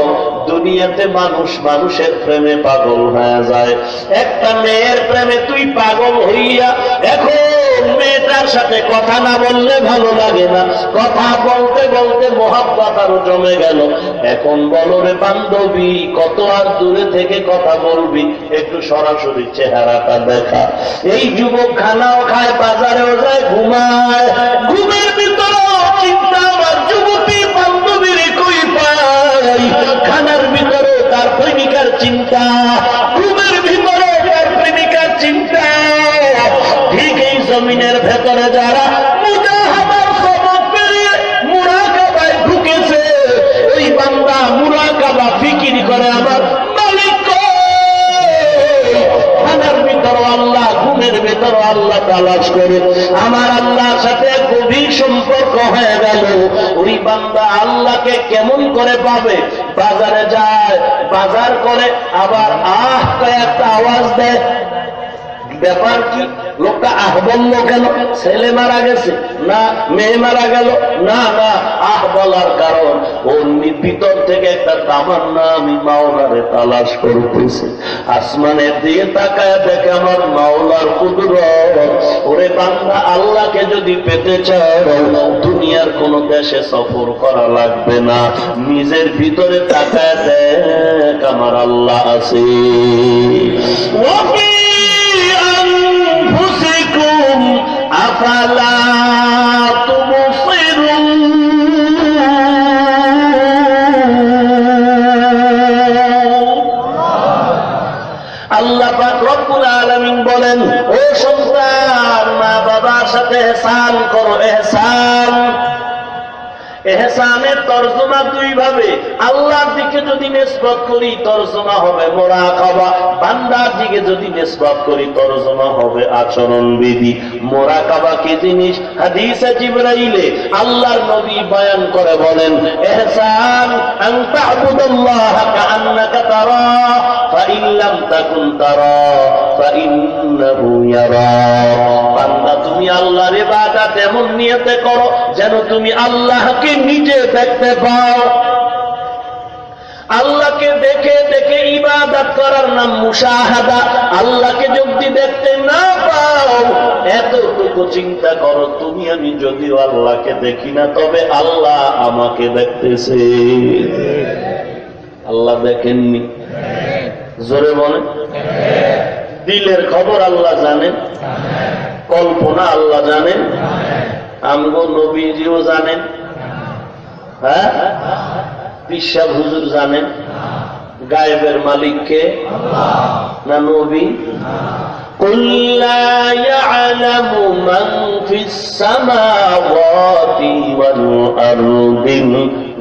দুনিয়াতে মানুষ মানুষের প্রেমে পাগল হয়ে যায়। একটা মেয়ের প্রেমে তুই পাগল হইয়া এখন মেয়েটার সাথে কথা না বললে ভালো লাগে না, কথা বলতে বলতে মহাব্বত আরো জমে গেল। এখন বলো রে বান্ধবী, কত আর দূরে থেকে কথা বলবি, একটু সরাসরি চেহারাটা দেখা। এই যুবক খানাও খায়, বাজারেও যায়, ঘুমায়, ঘুমের ভিতরে চিন্তা আমার যুবতী বান্ধবীর কই পাই। খানার ভিতরে তার প্রেমিকার চিন্তা, ঘুমের ভিতরে তার প্রেমিকার চিন্তা। ঠিক এই জমিনের ভেতরে যারা মুজাহাদার সবক পেরিয়ে মুরাকাবায় ঢুকেছে, ওই বান্দা মুরাকাবা ফিকির করে আমার মালিক খানার ভিতর আল্লাহ, ঘুমের ভেতর আল্লাহ তালাশ করে আমার আল্লাহর সাথে গভীর সম্পর্ক হয়ে গেল। ওই বান্দা আল্লাহকে কেমন করে পাবে? বাজারে যায়, বাজার করে, আবার আহ একটা আওয়াজ দেয়। ব্যাপার কি? লোকটা আহ বলল কেন? ছেলে মারা গেছে না মেয়ে মারা গেল? না না, আহ বলার কারণ ওর ভিতর থেকে একটা তামান্না, আমি মাওলারে তালাশ করতেছি। আসমানের দিকে তাকায় দেখে আমার মাওলার কুদরত। ওরে বান্দা, আল্লাহকে যদি পেতে চাও দুনিয়ার কোন দেশে সফর করা লাগবে না, নিজের ভিতরে তাকায় দেখ আমার আল্লাহ আছে। আফালা তুবসিরুন, আল্লাহ পাক রব্বুল আলামিন বলেন, ও সন্তান, মা বাবার সাথে ইহসান করো। ইহসান, এহসানের তরজমা দুই ভাবে। আল্লাহর দিকে যদি নিসবত করি তরজমা হবে মুরাকাবা, বান্দার দিকে যদি নিসবত করি তরজমা হবে আচরণবিধি। মুরাকাবা কি জিনিস? হাদিসে জিবরাইলে আল্লাহর নবী বয়ান করে বলেন, ইহসান আন তা'বুদাল্লাহ কাআন্নাকা তারা ফাইন লাম তাকুন তারা ফাইন্নাহু ইয়ারা। বান্দা, তুমি আল্লাহর ইবাদত এমন নিয়তে করো যেন তুমি আল্লাহকে নিজে দেখতে পাও। আল্লাহকে দেখে দেখে ইবাদত করার নাম মুশাহাদা। আল্লাহকে যদি দেখতে না পাও, এতটুকু চিন্তা করো, তুমি আমি যদিও আল্লাহকে দেখি না, তবে আল্লাহ আমাকে দেখতেছে। আল্লাহ দেখেননি? জোরে বলেন। দিলের খবর আল্লাহ জানেন, কল্পনা আল্লাহ জানেন, আমগো নবীজিও জানেন, হ্যাঁ, পিসা হুজুর জানেন। গায়েবের মালিককে না নবী? কুল লা ইয়ালামু মান ফিস সামাওয়াতি ওয়াল আরদিল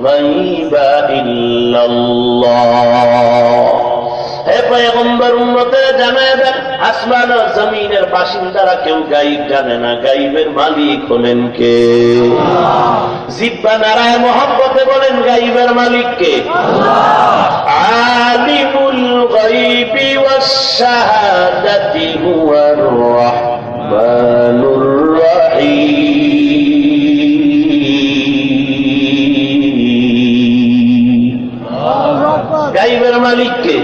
গায়বা ইল্লাল্লাহ। হে পয়গম্বর, উম্মতের জানায় দেন, আসমান ও জমিনের বাসিন্দারা কেউ গায়ব জানে না। গায়বের মালিক হলেন কে? জিব্বা নারায় মহব্বতে বলেন, গায়বের মালিক কে? আলিমুল গায়বি ওয়াস শাহাদাতি হুয়ার রাহমানুর রাহিম। গায়বের মালিক কে?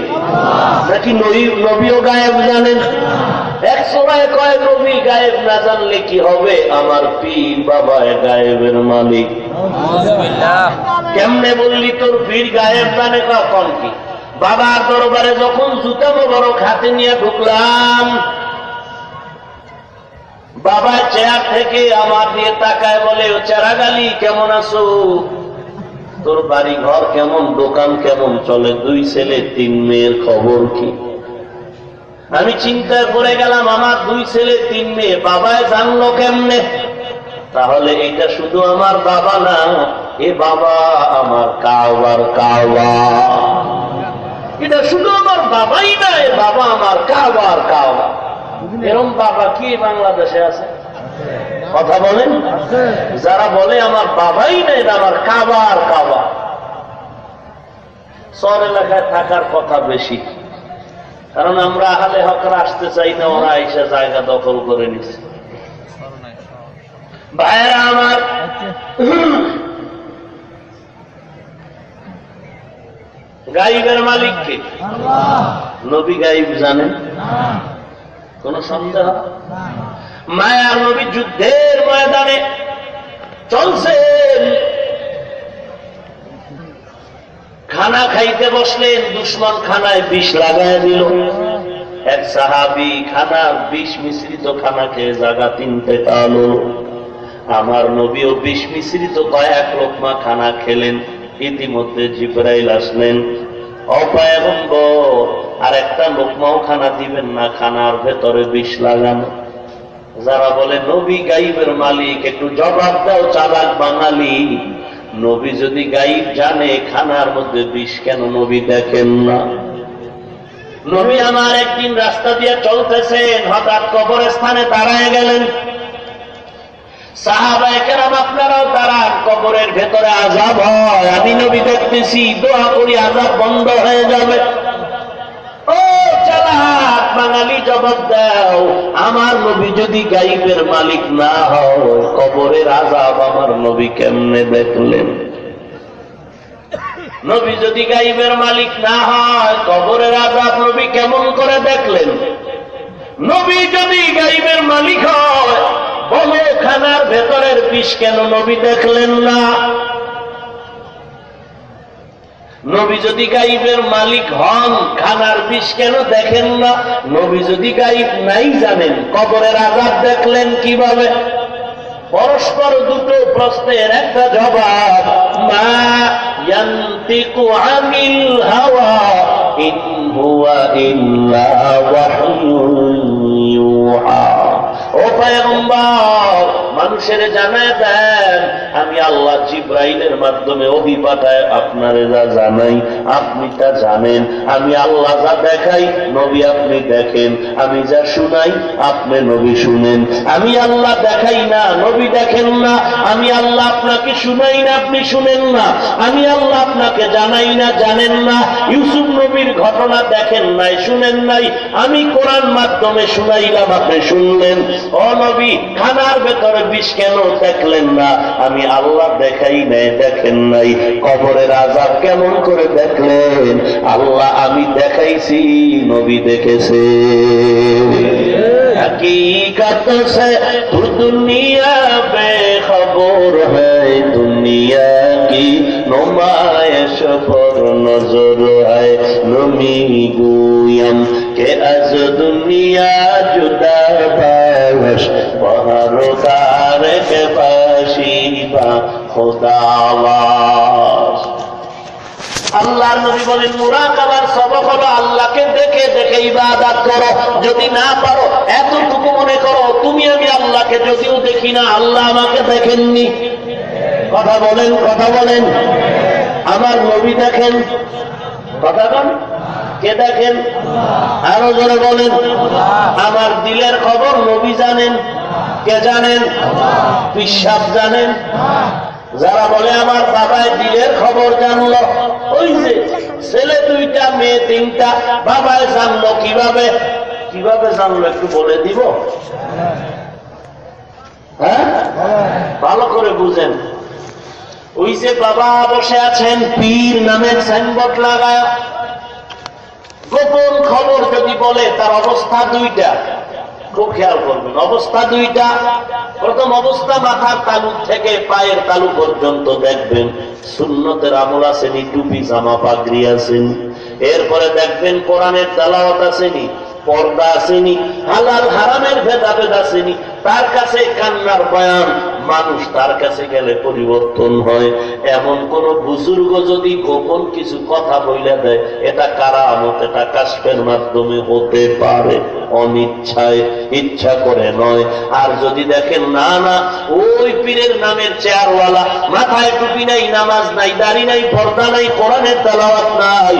নাকি নবীও গায়েব জানেন? এক সময় কয় নবী গায়েব না জানলে কি হবে? আমার পীর বাবা গায়েবের মালিক। কেমনে বললি তোর পীর গায়েব জানে? কখন কি? বাবার দরবারে যখন জুতা মোবারক হাতে নিয়ে ঢুকলাম, বাবা চেয়ার থেকে আমার দিয়ে তাকায় বলে, ও চেরাগালি কেমন আছো? তোর বাড়ি ঘর কেমন, দোকান কেমন চলে, 2 ছেলে 3 মেয়ের খবর কি? আমি চিন্তায় পড়ে গেলাম, আমার 2 ছেলে 3 মেয়ে, বাবায় জানলো কেমনে? তাহলে এটা শুধু আমার বাবা না, এ বাবা আমার কাওয়ার কাওয়া। এটা শুধু আমার বাবাই না, এ বাবা আমার কাওয়ার কাওয়া। এরকম বাবা কি বাংলাদেশে আছে? কথা বলেন। যারা বলে আমার বাবাই না, এটা আমার কাবার কাবা। শহর এলাকায় থাকার কথা বেশি, কারণ আমরা আহলে হকরা আসতে চাই না, ওরা এসে জায়গা দখল করে নিচ্ছে। ভাইয়েরা আমার, গাইবের মালিক কে? নবী গাইব জানেন? কোন সন্দেহ? মায়ার নবী যুদ্ধের ময়দানে চলছেন, খানা খাইতে বসলেন, দুশ্মন খানায় বিষ লাগায় দিল। এক সাহাবী খানার বিষ মিশ্রিত খানা খেয়ে জায়গা 3টে কালো। আমার নবীও বিষ মিশ্রিত কয়েক লোকমা খানা খেলেন। ইতিমধ্যে জিবরাইল আসলেন, ও পয়গম্বর, আর একটা লোকমাও খানা দিবেন না, খানার ভেতরে বিষ লাগানো। যারা বলে নবী গাইবের মালিক, একটু জবাব দাও চালাক বাঙালি। নবী যদি গাইব জানে, খানার মধ্যে বিষ কেন নবী দেখেন না? নবী আমার একদিন রাস্তা দিয়ে চলতেছেন, হঠাৎ কবরস্থানে দাঁড়ায় গেলেন। সাহাবায়ে কেরাম আপনারাও দাঁড়ান, কবরের ভেতরে আযাব হয়, আমি নবী দেখতেছি, দোয়া করি আযাব বন্ধ হয়ে যাবে। ও চালাক বাঙালি, জবাব দাও, আমার নবী যদি গাইবের মালিক না হয়, কবরের আযাব আমার নবী কেমনে দেখলেন? নবী যদি গাইবের মালিক না হয়, কবরের আযাব নবী কেমন করে দেখলেন? নবী যদি গাইবের মালিক হয়, বলে খানার ভেতরের বিষ কেন নবী দেখলেন না? নবী যদি গাইবের মালিক হন, খানার বিষ কেন দেখেন না? নবী যদি গাইব নাই জানেন, কবরের আযাব দেখলেন কিভাবে? পরস্পর দুটো প্রশ্নের একটা জবাব, মা ইয়ান্তিকু আনিল হাওয়া ইন হুয়া ইল্লা ওয়াহয়ুন ইউহা। ও পয়গম্বর, মানুষের জানায় দেন, আমি আল্লাহ জিবরাইলের মাধ্যমে ওহী পাঠায় আপনারে যা জানাই আপনি তা জানেন। আমি আল্লাহ যা দেখাই নবী আপনি দেখেন, আমি যা শুনাই আপনি নবী শুনেন। আমি আল্লাহ দেখাই না, নবী দেখেন না। আমি আল্লাহ আপনাকে শুনাই না, আপনি শুনেন না। আমি আল্লাহ আপনাকে জানাই না, জানেন না। ইউসুফ নবীর ঘটনা দেখেন নাই, শুনেন নাই। আমি কোরআন মাধ্যমে শুনাইলাম, আপনি শুনলেন। ও নবী, খানার ভেতরে বিষ কেন দেখলেন না? আমি আল্লাহ দেখাই নাই, দেখেন নাই। কবরের আযাব কেমন করে দেখলেন? আল্লাহ আমি দেখাইছি, নবী দেখেছে। हकीकत से तू दुनिया बेखबर है, दुनिया की नुमाइश पर नजर है। नमी गुयम के अज दुनिया जुदा बाश, बहरदार के बाशिबा खुदावास। আল্লাহর নবী বলেন, মুরাকাবার সবক হলো আল্লাহকে দেখে দেখে ইবাদত করো। যদি না পারো, এতটুকু মনে করো, তুমি আমি আল্লাহকে যদিও দেখি না, আল্লাহ আমাকে দেখেননি। কথা বলেন, কথা বলেন। আমার নবী দেখেন, কথা বলেন, কে দেখেন? আরো জোরে বলেন। আমার দিলের খবর নবী জানেন, কে জানেন? পিশাব জানেন। যারা বলে আমার বাবায় দিলের খবর জানলো, ওই যে ছেলে 2টা মেয়ে 3টা, বাবায় জানলো কিভাবে? কিভাবে জানলো একটু বলে দিব? হ্যাঁ, ভালো করে বুঝেন। ওই যে বাবা বসে আছেন, পীর নামের সাইনবোর্ড লাগায়, গোপন খবর যদি বলে, তার অবস্থা 2টা। খুব খেয়াল করবেন, অবস্থা 2টা। প্রথম অবস্থা, মাথার তালু থেকে পায়ের তালু পর্যন্ত দেখবেন সুন্নতের আমল আসেনি, টুপি জামা পাগড়ি আসেনি। এরপরে দেখবেন কোরআনের তেলাওয়াত আসেনি, পর্দা আসেনি, হালাল হারামের ভেদাভেদ আসেনি। তার কাছে কান্নার বয়ান, মানুষ তার কাছে গেলে পরিবর্তন হয়। এমন কোন বুজুর্গ যদি গোপন কিছু কথা বইলে দেয়, এটা কারামত, এটা কাশফের মাধ্যমে হতে পারে, অনিচ্ছায়, ইচ্ছা করে নয়। আর যদি দেখেন না না, ওই পীরের নামের চেয়ারওয়ালা, মাথায় টুপি নাই, নামাজ নাই, দাড়ি নাই, পর্দা নাই, কোরআনের তেলাওয়াত নাই,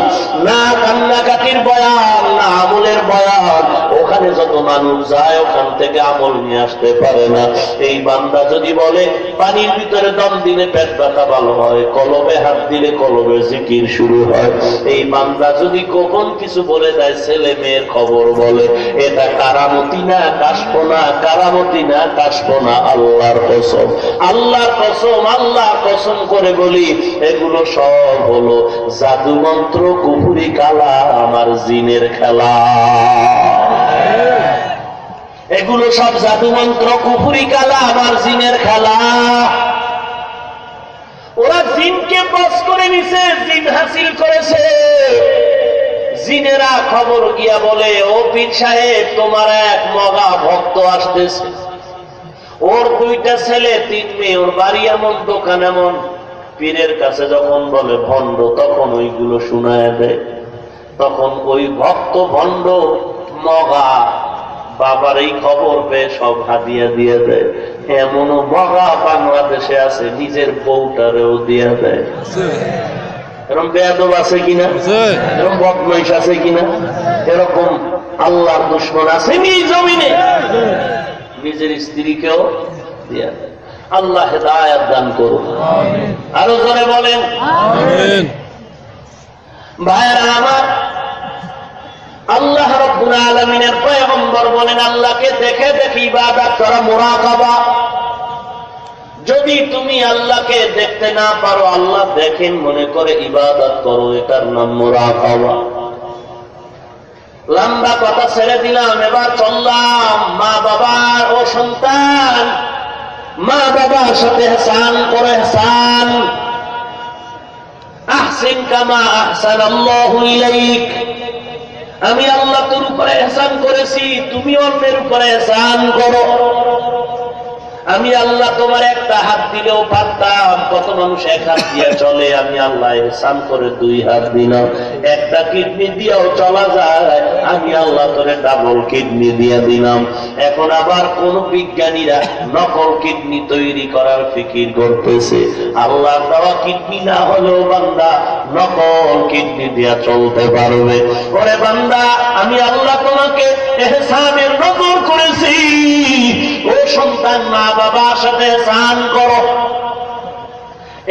না কান্নাকাটির বয়ান, না আমলের বয়ান, ওখানে যত মানুষ যায় ওখান থেকে আমল নিয়ে আসতে পারে না। এই বান্দা যদি বলে পানির ভিতরে দম দিলে পেট ব্যথা ভালো হয়, কলবে হাত দিলে কলবে জিকির শুরু হয়, এই বান্দা যদি গোপন কিছু বলে দেয়, ছেলে মেয়ের খবর বলে, এটা কারামতি না কাশপনা, কারামতি না কাশপনা, আল্লাহর কসম, আল্লাহর কসম, আল্লাহর কসম করে বলি, এগুলো সব হলো জাদু মন্ত্র, কুফরি কালা, আমার জিনের খেলা। এগুলো সব জাদু মন্ত্র, কুফরি কালা, আমার জিনের খেলা। ওরা জিনকে বশ করে নিছে, জিন হাসিল করেছে। জিনেরা খবর গিয়া বলে, ও পীর সাহেব, তোমার এক মগা ভক্ত আসতেছে, ওর 2টা ছেলে 3 মেয়ে, ওর বাড়ি এমন, দোকান এমন। পীরের কাছে যখন বলে ভণ্ড, তখন ওইগুলো শুনায় দেয়। তখন ওই ভক্ত ভণ্ড মগা বাবার এই খবর পেয়ে সব হাদিয়া দিয়ে দেয়। এমনও মগা বাংলাদেশে আছে, নিজের বউটারেও দিয়ে দেয়। এরকম বেয়াদব আছে কিনা? এরকম বদমাইশ আছে কিনা? এরকম আল্লাহর দুশমন আছে জমিনে, নিজের স্ত্রীকেও দিয়ে দেয়। আল্লাহ হেদায়েত দান করুন। আরো জোরে বলেন আমিন। ভাইরা আমার, আল্লাহ রাব্বুল আলামিনের পয়গম্বর বলেন, আল্লাহকে দেখে দেখে ইবাদত করা মুরাকাবা। যদি তুমি আল্লাহকে দেখতে না পারো, আল্লাহ দেখেন মনে করে ইবাদত করো, এটার নাম মুরাকাবা। লম্বা কথা ছেড়ে দিলাম, এবার চললাম মা বাবা ও সন্তান। মা বাবার সাথে ইহসান করে, ইহসান আহসিন কামা আহসানাল্লাহু ইলাইক। আমি আল্লাহ তোর উপরে ইহসান করেছি, তুমি অন্যের উপরে ইহসান করো। আমি আল্লাহ তোমার একটা হাত দিলেও পারতাম, কত মানুষ 1 হাত দিয়ে চলে, আমি আল্লাহ ইহসান করে 2 হাত দিলাম। একটা কিডনি দিয়েও চলা যায়, আমি আল্লাহ তোরে ডাবল কিডনি দিয়ে দিলাম। এখন আবার কোন বিজ্ঞানীরা নকল কিডনি তৈরি করার ফিকির করতেছে। আল্লাহর দেওয়া কিডনি না হলেও বান্দা নকল কিডনি দিয়া চলতে পারবে। ওরে বান্দা, আমি আল্লাহ তোমাকে ইহসানের নজর করেছি। ও সন্তান, মা বাবার সাথে ইহসান করো।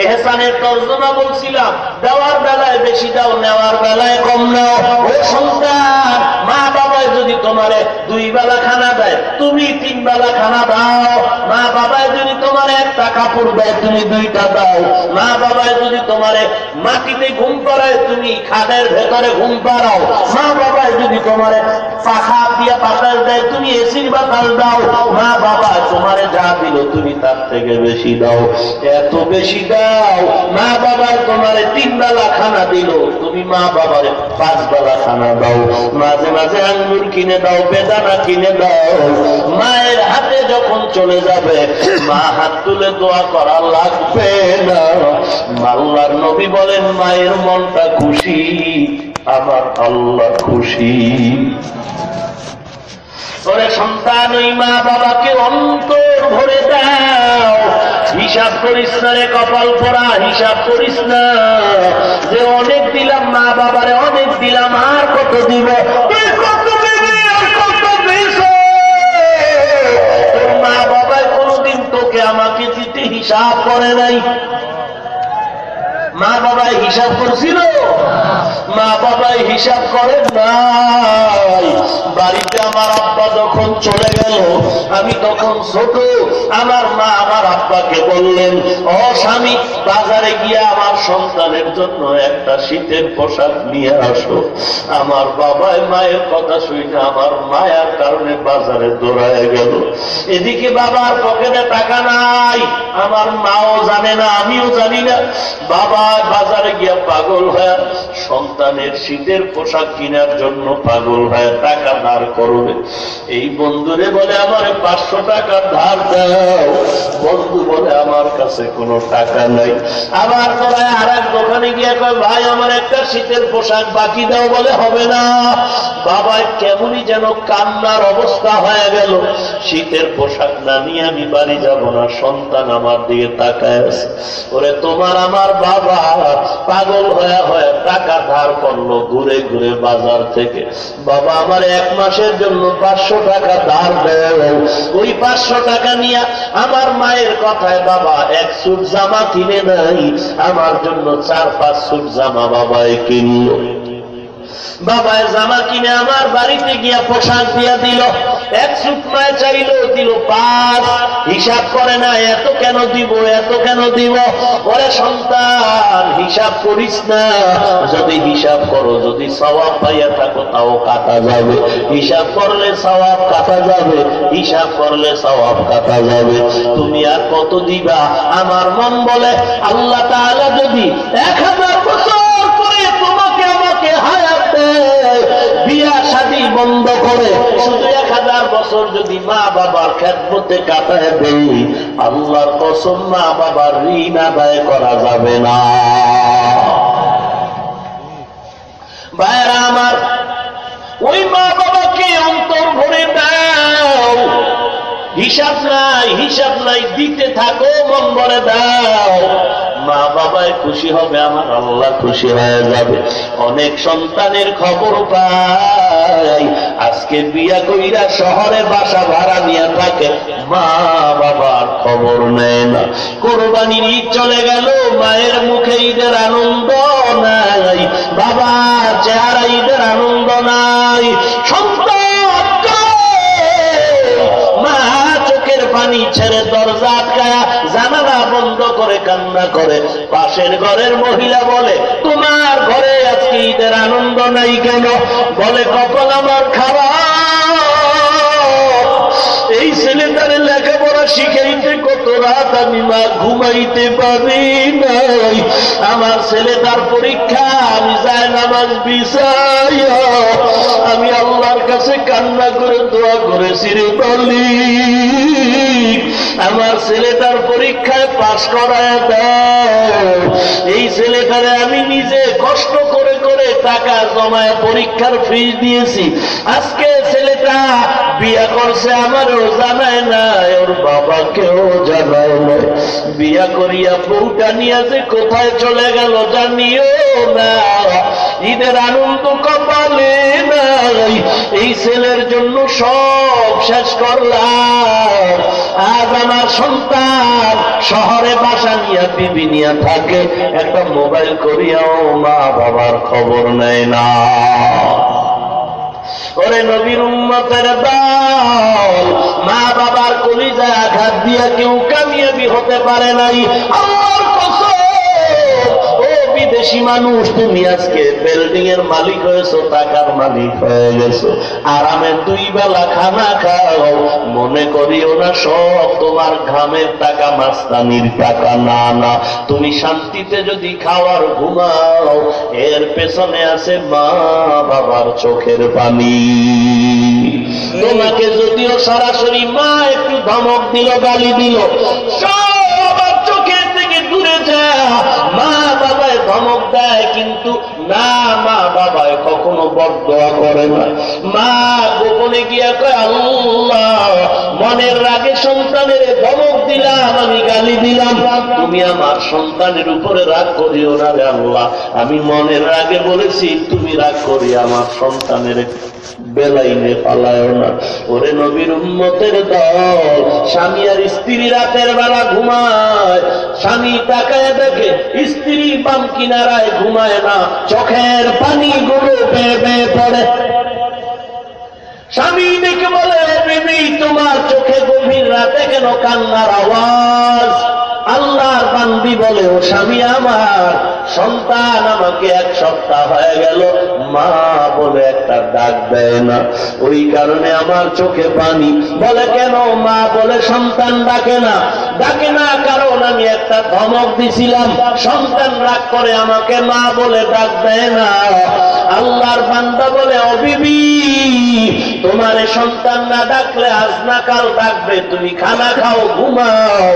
এহসানের তর্জমা বলছিলাম, দেওয়ার বেলায় বেশি দাও, নেওয়ার বেলায় কম নাও। ও সন্তান, মা বাবায় যদি তোমারে 2 বেলা খানা দেয়, তুমি 3 বেলা খানা দাও। মা বাবায় যদি তোমার একটা কাপড় দেয়, তুমি 2টা দাও। মা বাবায় যদি তোমারে মাটিতে ঘুম পাড়ায়, তুমি খাদের ভেতরে ঘুম পাড়াও। মা বাবায় যদি তোমারে পাখা দিয়া বাতাস দেয়, তুমি এসির বাতাস দাও। মা বাবা তোমারে যা দিল, তুমি তার থেকে বেশি দাও। এত বেশি দাও, মা বাবার তোমারে 3 বেলা খানা দিল, তুমি মা বাবারে 5 বেলা খানা দাও। মাঝে মাঝে আঙ্গুর কিনে দাও, বেদানা কিনে দাও। মায়ের হাতে যখন চলে যাবে, মা হাত তুলে দোয়া করা লাগবে না। আল্লাহর নবী বলেন, মায়ের মনটা খুশি, আমার আল্লাহ খুশি। ওরে সন্তান, ওই মা বাবাকে অন্তর ভরে দাও। হিসাব করিস না রে কপাল পোড়া, হিসাব করিস না যে অনেক দিলাম মা বাবারে, অনেক দিলাম, আর কত দিব। তোর মা বাবায় কোনদিন তোকে আমাকে দিতে হিসাব করে নাই। মা বাবাই হিসাব করছিল? মা বাবাই হিসাব করেন নাই। বাড়িতে আমার আব্বা যখন চলে গেল, আমি তখন ছোট, আমার মা আমার আব্বাকে বললেন, ও স্বামী, বাজারে গিয়ে আমার সন্তানের জন্য একটা শীতের পোশাক নিয়ে আসো। আমার বাবাই মায়ের কথা শুনে আমার মায়ার কারণে বাজারে দৌড়ায় গেল। এদিকে বাবার পকেটে টাকা নাই, আমার মাও জানে না, আমিও জানি না। বাবা বাজারে গিয়া পাগল হয়ে সন্তানের শীতের পোশাক কেনার জন্য পাগল হয়ে টাকা ধার করবে। এই বন্ধুরে বলে, বলে আমার 500 টাকা ধার দাও। বন্ধু বলে আমার কাছে কোনো টাকা নাই। আবার তোরা আর এক দোকানে গিয়ে কয় ভাই আমার একটা শীতের পোশাক বাকি দাও, বলে হবে না। বাবা কেমনই যেন কান্নার অবস্থা হয়ে গেল। শীতের পোশাক না নিয়ে আমি বাড়ি যাব না। সন্তান আমার দিকে তাকায় আছে। ওরে তোমার আমার বাবা পাগল হয়ে হয়ে টাকা ধার করলো ঘুরে ঘুরে বাজার থেকে। বাবা আমার 1 মাসের জন্য 500 টাকা ধার দেয়। ওই 500 টাকা নিয়ে আমার মায়ের কথায় বাবা 1 স্যুট জামা কিনে নাই, আমার জন্য 4-5 স্যুট জামা বাবাই কিনল। বাবায় জামা কিনে আমার বাড়িতে গিয়া পোশাক দিয়া দিল। 1 স্যুট মায় চাইল, দিল 5। হিসাব করে না, এত কেন দিব, এত কেন দিব। ওরে সন্তান হিসাব করিস না। যদি হিসাব করো, যদি সওয়াব পাইয়া থাকো তাও কাটা যাবে। হিসাব করলে সওয়াব কাটা যাবে, হিসাব করলে সওয়াব কাটা যাবে। তুমি আর কত দিবা? আমার মন বলে আল্লাহ তাআলা যদি 1000 বছর করে তোমাকে আমাকে হায়াত দেয়, বিয়া শাদী বন্ধ করে শুধু 1000 বছর যদি মা বাবার খেদমতে কাটায় দেই, আল্লাহর কসম মা বাবার ঋণ আদায় করা যাবে না। ভাইরা আমার, ওই মা বাবাকে অন্তর ভরে দাও। হিসাব নাই, হিসাব নাই, দিতে থাকো, মন ভরে দাও। মা বাবায় খুশি হবে, আমার আল্লাহ খুশি হয়ে যাবে। অনেক সন্তানের খবর পাই আজকে বিয়া কইরা শহরে বাসা ভাড়া নিয়ে থাকে, মা বাবার খবর নেয় না। কোরবানির ঈদ চলে গেল, মায়ের মুখে ঈদের আনন্দ নাই, বাবার চেহারা ঈদের আনন্দ নাই। সন্তান মা চোখের পানি ছেড়ে দরজা আটকায়া জানালা বন্ধ করে কান্না করে। পাশের ঘরের মহিলা বলে তোমার ঘরে আজকে ঈদের আনন্দ নাই কেন? বলে কপাল আমার খারাপ, এই ছেলেটারে লেখাপড়া শিখাইতে কত রাত আমি মা ঘুমাইতে পারি নাই। আমার ছেলেটার পরীক্ষা, আমি যায় নামাজ বিছাইয়া আমি আল্লাহর কাছে কান্না করে দোয়া করেছি রে বলি আমার ছেলেটার পরীক্ষায় পাস করায় দাও। এই ছেলেটারে আমি নিজে কষ্ট করে করে টাকা জমায় পরীক্ষার ফিস দিয়েছি। আজকে ছেলেটা বিয়া করছে, আমারও জানায় নাই, ওর বাবাকেও জানায় নাই। বিয়া করিয়া বউটা নিয়ে যে কোথায় চলে গেল জানিও না। ঈদের আনন্দ কপালে নাই, এই ছেলের জন্য সব শেষ করলাম। আজ আমার সন্তান শহরে বাসা নিয়ে বিবি নিয়ে থাকে, একটা মোবাইল করিয়াও মা বাবার খবর নেয় না। ওরে নবীর উম্মতের দল, মা বাবার কলিজায় আঘাত দিয়া কেউ কামিয়াবি হতে পারে নাই। আল্লাহর কসম, ও বিদেশি মানুষ, তুমি আজকে বিল্ডিং এর মালিক হয়েছো, টাকার মালিক হয়ে গেছো, আরামে 2 বেলা খানা খাও, মনে করিও না সব তোমার ঘামের টাকা, মাস্তানির টাকা। না না, তুমি শান্তিতে যদি খাওয়ার ঘুমাও, এর পেছনে আছে মা বাবার চোখের পানি। তোমাকে যদিও সরাসরি মা একটু ধমক দিল, গালি দিল, সবার চোখের থেকে দূরে যা। মা বাবায় ধমক দেয় কিন্তু না, মা বাবায় কখনো বদদোয়া করে না। মা গোপনে গিয়া কয় আল্লাহ, মনের রাগে সন্তানের ধমক দিলাম, আমি গালি দিলাম, তুমি আমার সন্তানের উপরে রাগ করিও না রে আল্লাহ। আমি মনের রাগে বলেছি, তুমি রাগ করি আমার সন্তানের বেলাইনে পালায় না। ওরে নবীর উম্মতের দল, স্বামী আর স্ত্রী রাতের বেলা ঘুমায়, স্বামী তাকায় দেখে স্ত্রী বাম কিনারায় ঘুমায় না, চোখের পানি গুলো বেয়ে বেয়ে পড়ে। স্বামী দেখে বলে বিবি, তোমার চোখে গভীর রাতে কেন কান্নার আওয়াজ? আল্লাহর বান্দি বলে ও স্বামী আমার, সন্তান আমাকে 1 সপ্তাহ হয়ে গেল মা বলে একটা ডাক দেয় না, ওই কারণে আমার চোখে পানি। বলে কেন? মা বলে সন্তান ডাকে না। ডাকে না কারণ আমি একটা ধমক দিছিলাম, সন্তান রাগ করে আমাকে মা বলে ডাক দেয় না। আল্লাহর বান্দা বলে ও বিবি, তোমার সন্তান না ডাকলে আজ না কাল ডাকবে, তুমি খানা খাও, ঘুমাও।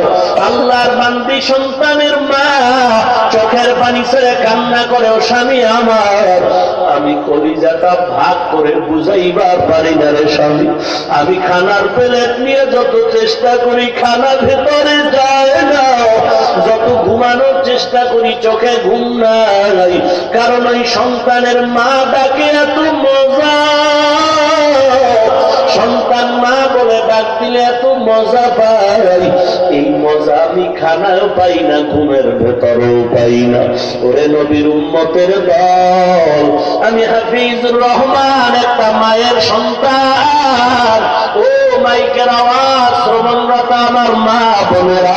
আল্লাহর বান্দি সন্তানের মা চোখের পানি ছেড়ে কান্না করে, ও স্বামী আমার, আমি কলিজাটা ভাগ করে বুঝাইবার পারি না রে স্বামী। আমি খানার প্লেট নিয়ে যত চেষ্টা করি খানা ভেতরে যায় না, যত ঘুমানোর চেষ্টা করি চোখে ঘুম নাই। কারণ ওই সন্তানের মা ডাকে এত মজা, সন্তান মা বলে ডাক দিলে এত মজা পাই, এই মজা আমি খানাও পাই না, ঘুমের ভেতরেও পাই না। ওরে নবীর উম্মতের দল, আমি হাফিজুর রহমান, একটা মায়ের সন্তান। ও মাইকের আওয়াজ শ্রবণরত আমার মা বোনেরা,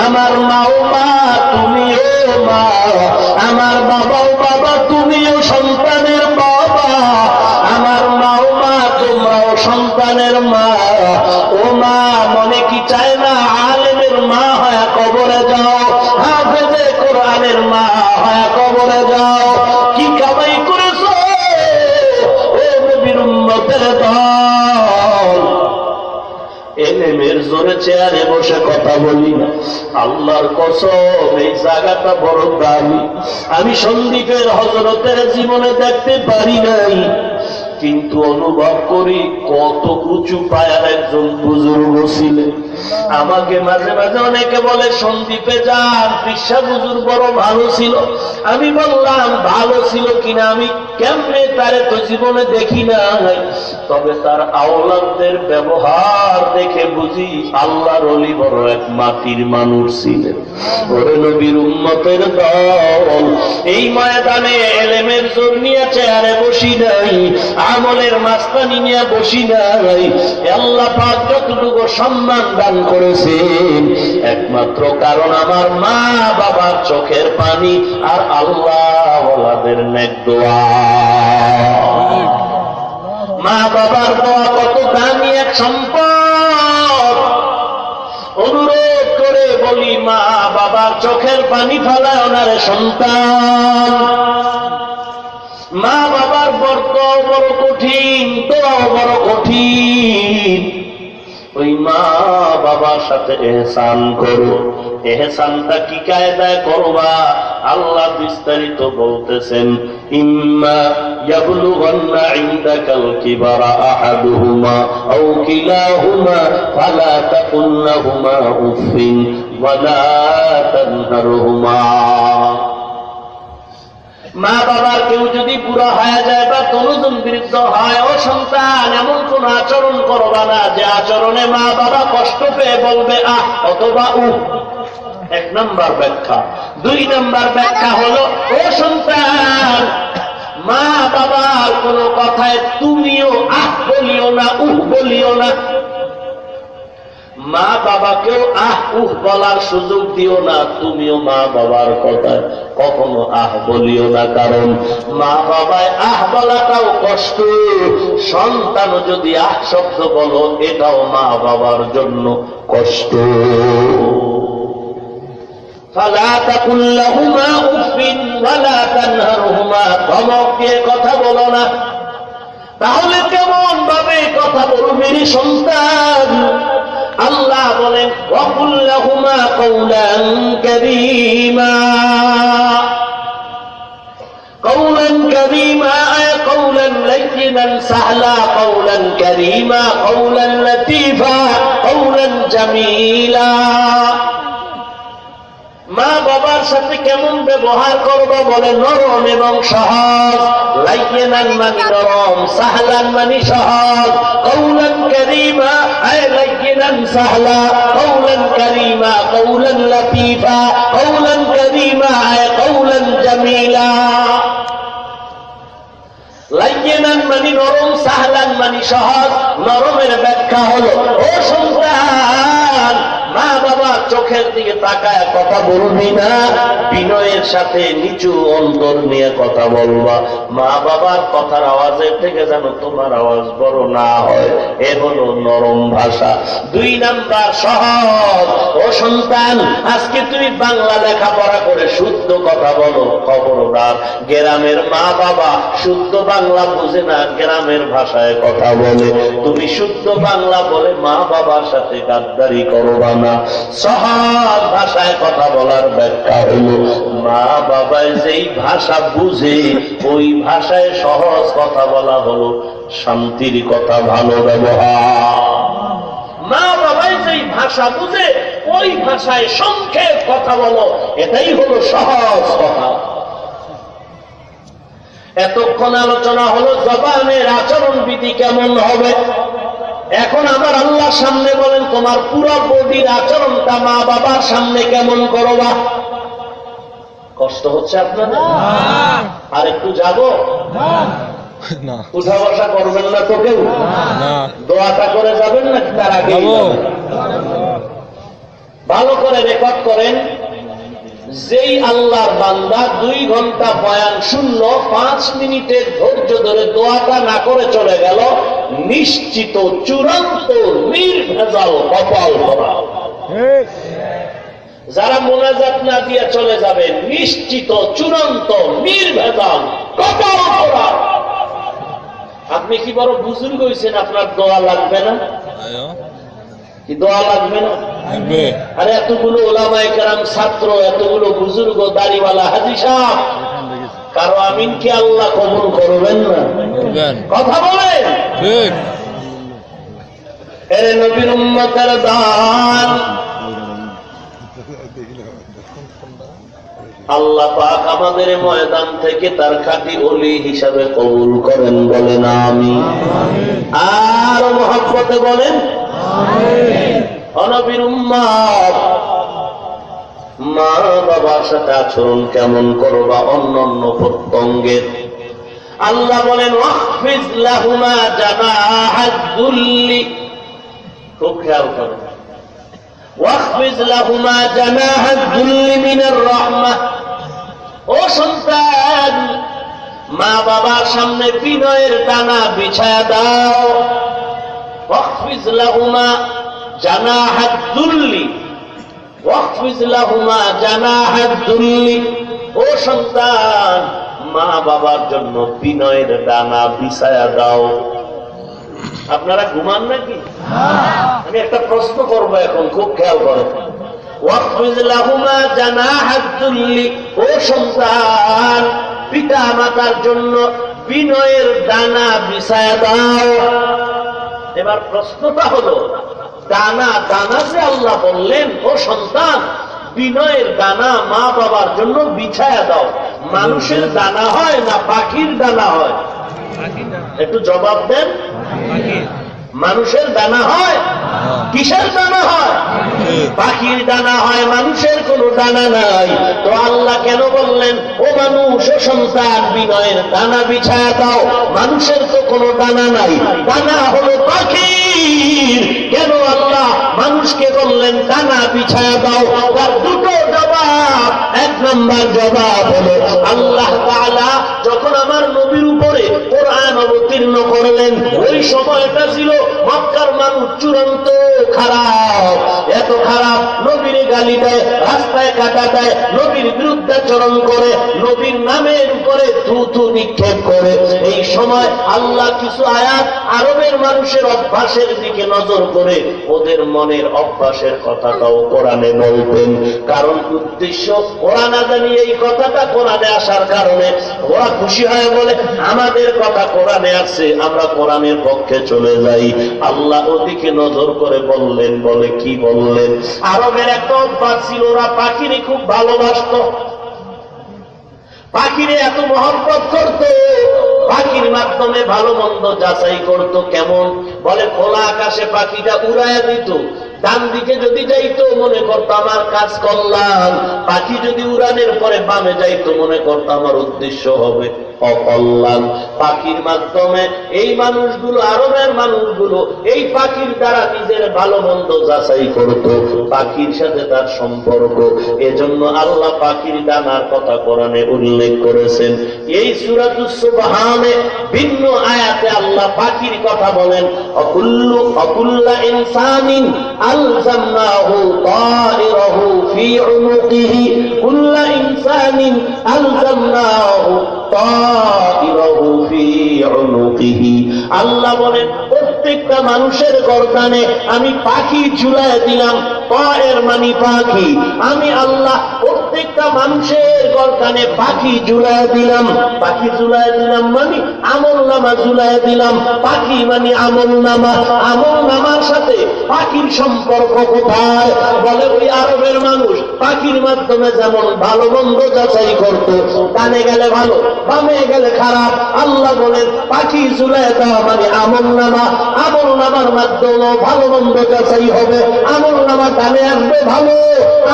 আমার মাও মা, তুমিও মা, আমার বাবাও বাবা, তুমিও সন্তানের বাবা, আমার মাও মা, তোমরাও সন্তানের মা। ও মা, মনে কি চায় না আলেমের মা হয় কবরে যাও, হাফেজে কোরআনের মা হয় কবরে যাও? কি কামাই করেছো ও নবীর উম্মতের দল? এলেমের জোরে চেয়ারে বসে কথা বলি না, আল্লাহর কসম এই জায়গাটা বড় দামি। আমি সন্দীপের হযরতের জীবনে দেখতে পারি নাই, কিন্তু অনুভব করি কত উঁচু পায়ার একজন বুজুর্গ ছিলেন। আমাকে মাঝে মাঝে অনেকে বলে সন্দীপে যান, পিসা বুজুর বড় ভালো ছিল। আমি বললাম ভালো ছিল কিনা আমি কেমনে তারে তো জীবনে দেখি না, তবে তার আওলাদদের ব্যবহার দেখে বুঝি আল্লাহর ওলি বড় এক মাটির মানুষ ছিলেন। ওরে নবীর উম্মতের দল, এই ময়দানে এলেমের জোর নিয়ে চেয়ারে বসি নাই, আমলের মাস্তানি নিয়ে বসি নাই। আল্লাহ পাক যতটুকু সম্মান দান করেছেন একমাত্র কারণ আমার মা বাবার চোখের পানি আর আল্লাহ ওয়ালাদের নেক দোয়া। মা বাবার দোয়া কত দামি এক সম্পদ। অনুরোধ করে বলি, মা বাবার চোখের পানি ফেলায় ওনারে সন্তান। মা বাবার বর্তও বড় কঠিন, দোয়াও বড় কঠিন। ওই মা বাবার সাথে এহসান করো। এহসানটা কি কায়দায় করবা? আল্লাহ বিস্তারিত বলতেছেন, ইম্মা ইয়াবলুগান্না ইনদাকাল কিবারা আহাদুহুমা আও কিলাহুমা ফালা তাকুল লাহুমা উফিন ওয়ালা তানহারহুমা। মা বাবার কেউ যদি বুড়া হয়ে যায় বা তরুণ বৃদ্ধ হয়, ও সন্তান এমন কোন আচরণ করবা না যে আচরণে মা বাবা কষ্ট পেয়ে বলবে আহ অথবা উহ। এক নম্বর ব্যাখ্যা। দুই নম্বর ব্যাখ্যা হলো, ও সন্তান মা বাবার কোন কথায় তুমিও আহ বলিও না, উহ বলিও না। মা বাবাকেও আহ উহ বলার সুযোগ দিও না, তুমিও মা বাবার কথায় কখনো আহ বলিও না। কারণ মা বাবায় আহ বলাটাও কষ্ট, সন্তান যদি আহ শব্দ বলো এটাও মা বাবার জন্য কষ্ট। ফালা তাকুল লাহুমা উফিন ওয়ালা তানহারহুমা, ধমক দিয়ে কথা বলো না। তাহলে কেমন ভাবে কথা বলবে সন্তান? আল্লাহ বলেন, ওয়াকুল লাহুমা কওলান কারীমা। কওলান কারীমা আয় কওলান লাইয়িনান সাহলা, কওলান কারীমা কওলান লতীফা কওলান জামিলা। মা বাবার সাথে কেমন ব্যবহার করবো বলে নরম এবং সহজ। লাইয়িনান মানে নরম, সাহলান মানে সহজ। কওলান কারীমা আয় লাইয়িনান সাহলা, কওলান কারীমা কওলান লতীফা, কওলান কারীমা আয় কওলান জামিলা। লাইয়িনান মানে নরম, সাহলান মানে সহজ। নরমের ব্যাখ্যা হলো, ও সন্তান মা বাবার চোখের দিকে তাকায় কথা বলবি না, বিনয়ের সাথে নিচু অন্তর নিয়ে কথা বলবা। মা বাবার কথার আওয়াজের থেকে যেন তোমার আওয়াজ বড় না হয়, এ হলো নরম ভাষা। 2 নাম্বার সহজ। ও সন্তান, আজকে তুমি বাংলা লেখাপড়া করে শুদ্ধ কথা বলো, খবরদার গ্রামের মা বাবা শুদ্ধ বাংলা বুঝে না, গ্রামের ভাষায় কথা বলে। তুমি শুদ্ধ বাংলা বলে মা বাবার সাথে গাদ্দারি করবা না। সহজ ভাষায় কথা বলার ব্যাখ্যা হলো, মা বাবায় যেই ভাষা বুঝে ওই ভাষায় সহজ কথা বলা হলো শান্তির কথা, ভালো ব্যবহার। মা বাবাই যেই ভাষা বুঝে ওই ভাষায় সংক্ষেপ কথা বলো, এটাই হলো সহজ কথা। এতক্ষণ আলোচনা হলো জবানের আচরণ বিধি কেমন হবে। এখন আমার আল্লাহর সামনে বলেন তোমার পুরো বডির আচরণটা মা বাবার সামনে কেমন করবা। কষ্ট হচ্ছে আপনাদের? আর একটু যাবো? উঠা বসা করবেন না তো কেউ? দোয়াটা করে যাবেন না তার আগে? ভালো করে রেকর্ড করেন। যেই আল্লাহর বান্দা 2 ঘন্টা বয়ান শুনল, 5 মিনিটের ধৈর্য ধরে দোয়াটা না করে চলে গেল, নিশ্চিত চূড়ান্ত নির্ভেজাল কপাল করা। যারা মোনাজাত না দিয়ে চলে যাবে, নিশ্চিত চূড়ান্ত নির্ভেজাল কপাল করা। আপনি কি বড় বুজুর্গ হয়েছেন, আপনার দোয়া লাগবে না? কি দোয়া লাগবে না? আর এতগুলো ওলামায়ে কেরাম ছাত্র, এতগুলো বুজুর্গ, দাড়িওয়ালা হাজী সাহেব, কারো আমিন কি আল্লাহ কবুল করবেন না? কথা বলেন। এরে নবীর উম্মতের দান, আল্লাহ পাক আমাদের ময়দান থেকে তার খাঁটি ওলি হিসাবে কবুল করেন, বলেন আমিন। আর মহব্বতে বলেন নবীর উম্মত, মা বাবার সাথে আচরণ কেমন করবা অন্যান্য প্রত্যঙ্গের। আল্লাহ বলেন ওয়াহফিজ লাহুমা জানাহাদ যুল্লি, খুব খেয়াল করেন, ওয়াহফিজ লাহুমা জানাহাদ যুল্লি মিনার রাহমাহ। ও সন্তান, মা বাবার সামনে বিনয়ের ডানা বিছায়া দাও। ওয়াহফিজ লাহুমা জানাহাদ যুল্লি, ওয়াহফিজ লাহুমা জানাহাদ যুল্লি। ও সন্তান, মা বাবার জন্য বিনয়ের ডানা বিছায়া দাও। আপনারা ঘুমান নাকি? আমি একটা প্রশ্ন করবো এখন, খুব খেয়াল করেন। ওয়াহফিজ লাহুমা জানাহাদ যুল্লি, ও সন্তান, পিতা মাতার জন্য বিনয়ের ডানা বিছায়া দাও। এবার প্রশ্নটা হলো, ডানা ডানা যে আল্লাহ বললেন, ও সন্তান বিনয়ের ডানা মা বাবার জন্য বিছায়া দাও, মানুষের ডানা হয় না পাখির ডানা হয়? একটু জবাব দেন। মানুষের দানা হয়? কিসের দানা হয়? পাখির দানা হয়, মানুষের কোনো দানা নাই। তো আল্লাহ কেন বললেন ও মানুষ, ও সন্তান বিনয়ের দানা বিছায়া দাও? মানুষের তো কোনো দানা নাই, দানা হলো পাখির। কেন আল্লাহ মানুষকে বললেন দানা বিছায়া দাও? তার দুটো জবাব। 1 নম্বর জবাব হলো, আল্লাহ তাআলা যখন আমার নবীর উপরে কোরআন অবতীর্ণ করলেন, ওই সময়টা ছিল মক্কার মানুষ চূড়ান্ত খারাপ, এত খারাপ, নবীরে গালি দেয়, রাস্তায় কাটা দেয়, নবীর বিরুদ্ধাচরণ করে, নবীর নামের উপরে থুথু নিক্ষেপ করে। এই সময় আল্লাহ কিছু আয়াত আরবের মানুষের অভ্যাসের দিকে নজর করে ওদের মনের অভ্যাসের কথাটাও কোরআনে বলতেন। কারণ উদ্দেশ্য, ওরা না জানি এই কথাটা কোরআনে আসার কারণে ওরা খুশি হয় বলে আমাদের কথা কোরআনে আসছে, আমরা কোরআনের পক্ষে চলে যাই। আল্লাহ ওদিকে নজর করে বললেন, বলে কি বললেন? আরবের একটা অভ্যাস ছিল, ওরা পাখিরে খুব ভালোবাসত, পাখিরে এত মহব্বত করত, পাখির মাধ্যমে ভালো মন্দ যাচাই করত। কেমন? বলে খোলা আকাশে পাখিটা উড়াইয়া দিত, ডান দিকে যদি যাইতো মনে করতো আমার কাজ করলাম, পাখি যদি উড়ানের পরে বামে যাইতো মনে করতো আমার উদ্দেশ্য হবে। অকল্যাণ। পাখির মাধ্যমে এই মানুষগুলো, আরবের মানুষগুলো এই পাখির দ্বারা নিজের ভালো মন্দ যাচাই করত, পাখির সাথে তার সম্পর্ক। এজন্য আল্লাহ পাখির ডানার কথা কোরআনে উল্লেখ করেছেন। এই সূরাতুস সুবহানে ভিন্ন আয়াতে আল্লাহ পাখির কথা বলেন, অকুল্লা ইনসানিন আলজামনাহু তাইরাহু ফি উনুকিহি, কুল্লা ইনসানিন আলজামনাহু তাইরাহু ফি উনুকিহি। আল্লাহ বলেন প্রত্যেকটা মানুষের গর্দানে আমি পাখি ঝুলায় দিলাম। তায়ের মানে পাখি। আমি আল্লাহ প্রত্যেকটা মানুষের গর্দানে পাখি ঝুলায় দিলাম। পাখি ঝুলায় দিলাম মানে আমলনামা ঝুলায় দিলাম। পাখি মানে আমলনামা। আমলনামার সাথে পাখির সম্পর্ক কোথায়? বলে ওই আরবের মানুষ পাখির মাধ্যমে যেমন ভালো মন্দ যাচাই করত, ডানে গেলে ভালো, বামে গেলে খারাপ। আল্লাহ বলেন পাখি ঝুলায় দেওয়া মানে আমলনামা। আমলনামার মাধ্যমে ভালো মন্দ যাচাই হবে। আমলনামা ডানে আসবে ভালো,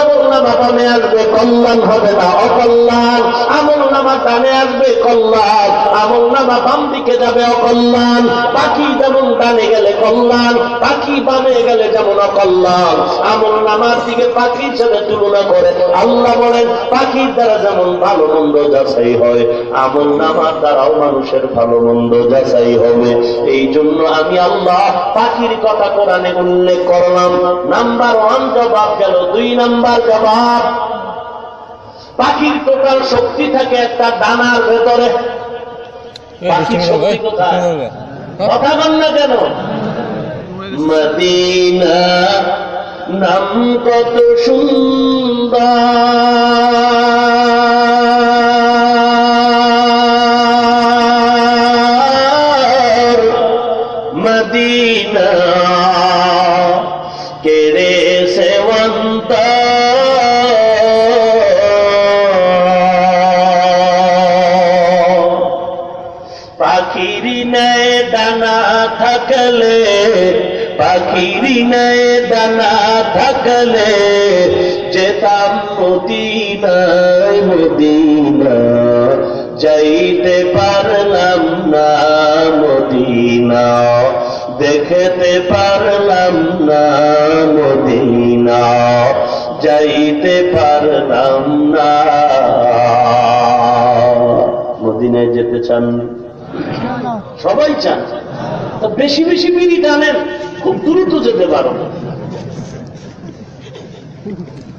আমলনামা বামে আসবে কল্যাণ, হবে না অকল্যাণ। আমলনামা ডানে আসবে কল্যাণ, আমলনামা বাম দিকে যাবে অকল্যাণ। পাখি যেমন ডানে গেলে কল্যাণ, পাখি বামে গেলে যেমন অকল্যাণ। আমলনামার দিকে পাখির সাথে তুলনা করে আল্লাহ বলেন পাখির দ্বারা যেমন ভালো মন্দ যাচাই হয়, আমলনামার দ্বারাও মানুষের ভালো মন্দ যাচাই হবে। এই জন্য আমি আল্লাহ পাখির কথা কোরআনে উল্লেখ করলাম। নাম্বার 1 জবাব গেল। 2 নাম্বার জবাব, পাখির টোটাল শক্তি থাকে একটা ডানার ভেতরে। পাখির শক্তি কোথায়? কথা বল না কেন? মদিনা নাম কত সুন্দর, মদিনা কেড়ে সেবন্ত পাখিরি নেয় ডানা থাকলে, পাখিরি নেয় ডানা থাকলে যেতাম মদিনায়, মদিনা যাইতে পারলাম না, মদিনা দেখতে পারলাম না, মদিনা যাইতে পারলাম না। মদিনায় যেতে চান? সবাই চান। তো বেশি বেশি বিড়ি টানেন, খুব দ্রুত যেতে পারো।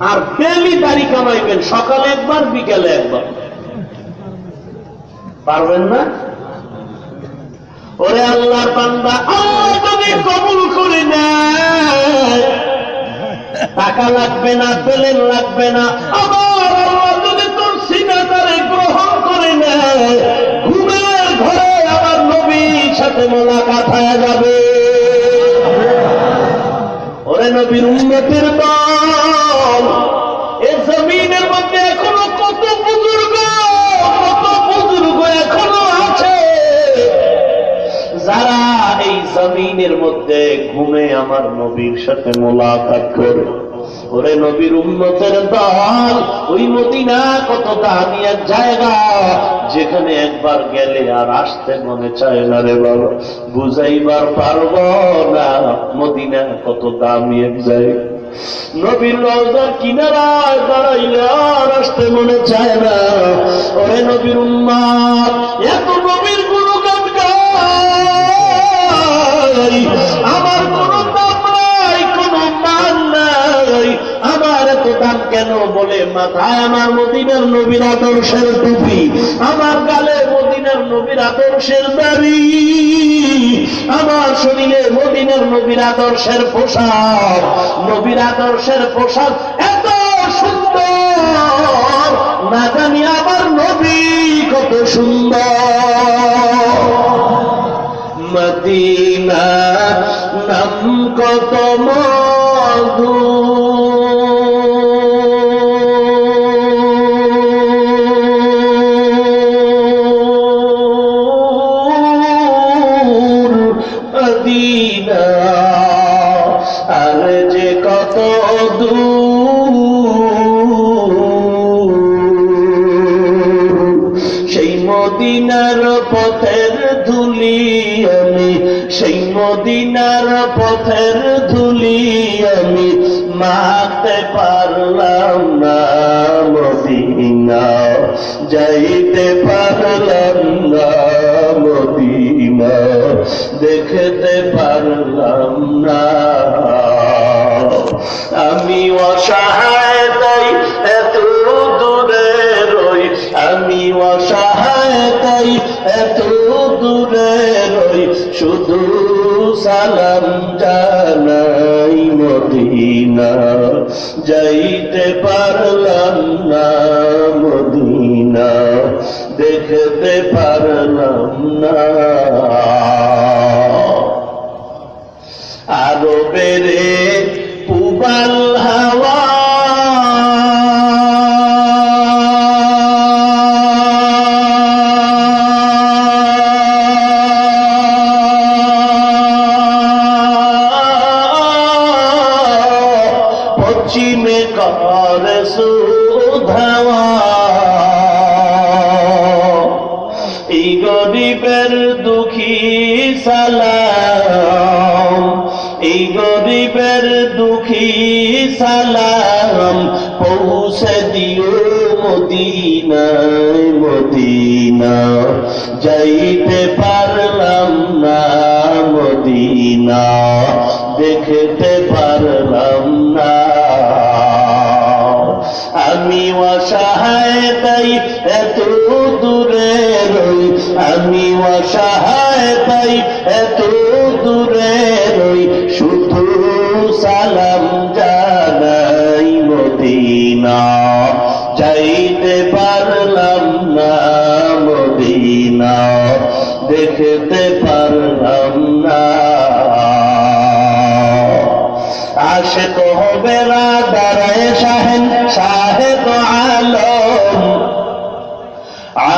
আর ডেলি দাড়ি কামাইবেন, সকালে একবার বিকেলে একবার। পারবেন না? ওরে আল্লাহর বান্দা, আল্লাহ যদি কবুল করে নেয় টাকা লাগবে না, প্লেন লাগবে না। আবার আল্লাহ যদি তোর সিনাটারে গ্রহণ করে নেয়, ঘুমের ঘরে আবার নবীর সাথে মোলাকাত হয়ে যাবে। ওরে নবীর উম্মতের দল, এই জমিনের মধ্যে এখনো কত বুজুর্গ এখনো আছে যারা এই জমিনের মধ্যে ঘুমে আমার নবীর সাথে মোলাকাত করে। ওরে নবীর উম্মতের দল, ওই মদিনা কত দামি এক জায়গা, যেখানে একবার গেলে আর আসতে মনে চায় না রে বাবা, বুঝাইবার পারব না মদিনা কত দামি এক জায়গা। নবীর রওজার কিনারায় দাঁড়াইলে আর আসতে মনে চায় না। ওরে নবীর উম্মত, এত নবীর গুণগান গাই, আমার কোন দাম নাই, কোন মান নাই, আমার এত দাম কেন? বলে মাথায় আমার মদিনার নবীর আদর্শের টুপি, আমার গালে মদিনার নবীর আদর্শের দাড়ি, আমার শরীরে মদিনার নবীর আদর্শের পোশাক। নবীর আদর্শের পোশাক এত সুন্দর, না জানি আমার নবী কত সুন্দর। মদিনা নাম কত মধু, মদিনা আর যে কত দূর, সেই মদিনার পথের ধুলি আমি, সেই মদিনার পথের ধুলি আমি মাখতে পারলাম না মদিনা, যাইতে পারলাম না মদিনা, দেখতে পারলাম না। আমি অসহায় তাই এত দূরে রই, আমি অসহায় তাই এত দূরে রই, শুধু সালাম জানাই মদিনা, যাইতে পারলাম না মদিনা, দেখতে পারলাম না। আরবের পুবাল হাওয়া পশ্চিমে করে সুধাওয়া, এই গরিবের দুঃখী সালাম, এই গরিবের দুঃখী সালাম, পৌঁছে দিও মদিনায় মদিনা, যাইতে পারলাম না মদিনা, দেখতে পারলাম না। আমি অসহায় তাই এত দূরে রই, আমি অসহায় তাই এত দূরে রই, শুধু সালাম জানাই মদিনা, যাইতে পারলাম না মদিনা, দেখতে পারলাম না। আশিক হবে রাদারায় শাহেন শাহেদ আলম,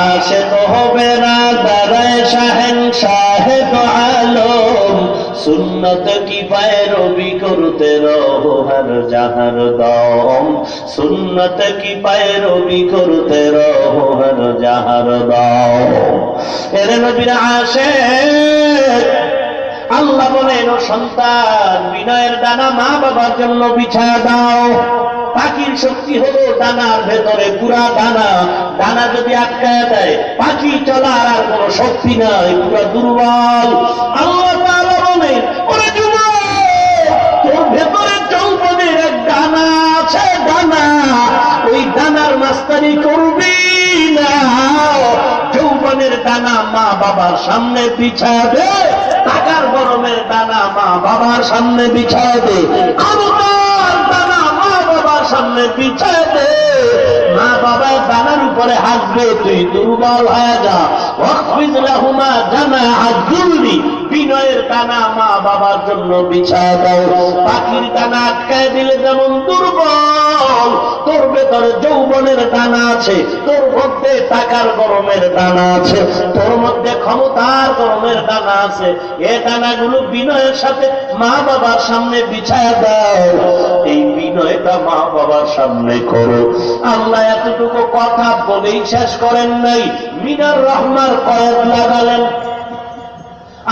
আশিক হবে রাদারায় শাহেন শাহেদ আলম, সুন্নত কি पैरवी করতে রহো হর জাহার দম, সুন্নত কি पैरवी করতে রহো হর জাহার দম। এর নবীর আশিক আল্লাহ বলেন, ও সন্তান, বিনয়ের ডানা মা বাবার জন্য বিছা দাও। পাখির শক্তি হলো ডানার ভেতরে, পুরা ডানা, ডানা যদি আটকায় দেয় পাখি চলার আর কোন শক্তি নাই, পুরা দুর্বল। আল্লাহ তাআলা বলেন, ওরে যুবক, তোর ভেতরে যৌবনের এক ডানা আছে, ডানা, ওই ডানার মাস্তানি করবি না। যৌবনের ডানা মা বাবার সামনে বিছাবে, টাকার গরমের ডানা মা বাবার সামনে বিছাবে, ক্ষমতার ডানা মা বাবার সামনে বিছাবে। মা বাবার ডানার উপরে হাসবে, তুই দুর্বল হয়ে যা। ওয়াকফিদ লাহুমা জানাআ যুল্লি, বিনয়ের ডানা মা বাবার জন্য বিছা দাও। পাখির ডানা আটকায় দিলে যেমন দুর্বল, তোর ভেতরে যৌবনের ডানা আছে, তোর মধ্যে টাকার গরমের ডানা আছে, তোর মধ্যে ক্ষমতার গরমের ডানা আছে। এ ডানাগুলো বিনয়ের সাথে মা বাবার সামনে বিছায়া দাও। এই বিনয়টা মা বাবার সামনে করো। আল্লাহ এতটুকু কথা বলেই শেষ করেন নাই, মিনার রহমার কয়েদ লাগালেন।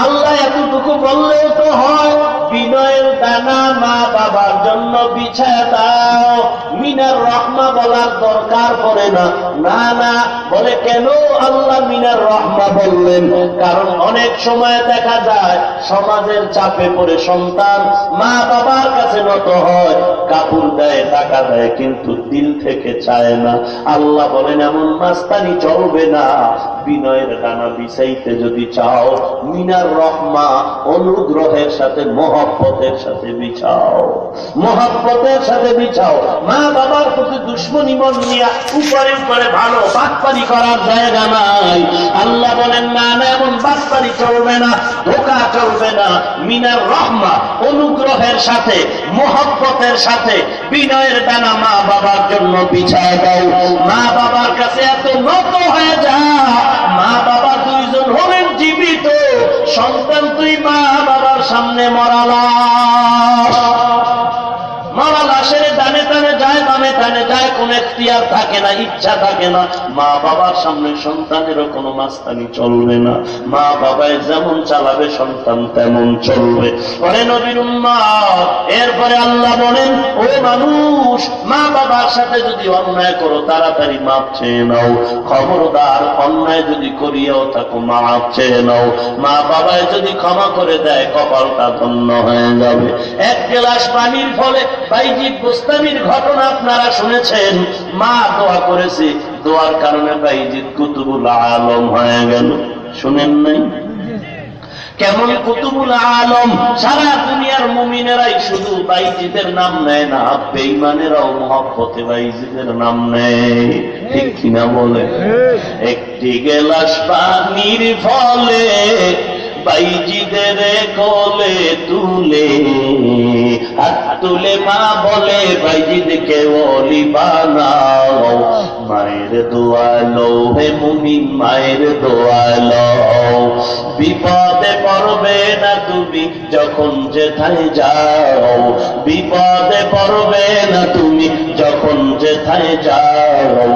আল্লাহ এতটুকু বললেও তো হয়, বিনয়ের দানা মা বাবার জন্য বিছায় দাও। মিনার রহমা বলার দরকার পড়ে না। না না, বলে কেন আল্লাহ মিনার রহমা বললেন? কারণ অনেক সময় দেখা যায় সমাজের চাপে পড়ে সন্তান মা বাবার কাছে নত হয়, কাপড় দেয়, টাকা দেয়, কিন্তু দিল থেকে চায় না। আল্লাহ বলেন এমন মাস্তানি চলবে না। বিনয়ের ডানা বিছাইতে যদি চাও, মিনার রহমা অনুগ্রহের সাথে মহব্বতের সাথে বিছাও, মহব্বতের সাথে বিছাও। মা বাবার প্রতি দুশ্মনী মন নিয়ে উপরে উপরে ভালো বাটপারি করার জায়গা নাই। আল্লাহ বলেন না না, এমন বাটপারি চলবে না, ধোঁকা চলবে না। মিনার রহমা অনুগ্রহের সাথে মহব্বতের সাথে বিনয়ের ডানা মা বাবার জন্য বিছায় দাও। মা বাবার কাছে এত নত হয়ে যা। মা বাবা দুইজন হলেন জীবিত, সন্তান তুই মা বাবার সামনে মরা লাশের ডানে টানে যায়, বামে টানে যায়, কোন কোনো এখতিয়ার থাকে না, ইচ্ছা থাকে না। মা বাবার সামনে সন্তানেরও কোনো মাস্তানি চলবে না। মা বাবায় যেমন চালাবে সন্তান তেমন চলবে। ওরে নবীর উম্মত, এরপরে আল্লাহ বলেন, ও মানুষ, মা বাবার সাথে যদি অন্যায় করো তাড়াতাড়ি মাপ চেয়ে নাও। খবরদার, অন্যায় যদি করিয়াও থাকো মাপ চেয়ে নাও। মা বাবায় যদি ক্ষমা করে দেয় কপালটা ধন্য হয়ে যাবে। এক গ্লাস পানির ফলে বাইজিদ বোস্তামির ঘটনা আপনারা শুনেছেন। মা দোয়া করেছে, দোয়ার কারণে বাইজিদ কুতুবুল আলম হয়ে গেল। শুনেন নাই? কেমন কুতুবুল আলম? সারা দুনিয়ার মুমিনেরাই শুধু বাইজিদের নাম নেয় না, বেঈমানেরাও মহব্বতে বাইজিদের নাম নেয়। ঠিক কিনা বলে? একটি গ্লাস পানির ফলে বাইজিদের কোলে তুলে হাত তুলে মা বলে বাইজিদকে ওলি বানাও। মায়ের দোয়া লও হে মুমিন, মায়ের দোয়া লও। বিপদে পড়বে না তুমি যখন যেথায় যাও, বিপদে পড়বে না তুমি যখন যেথায় যাও।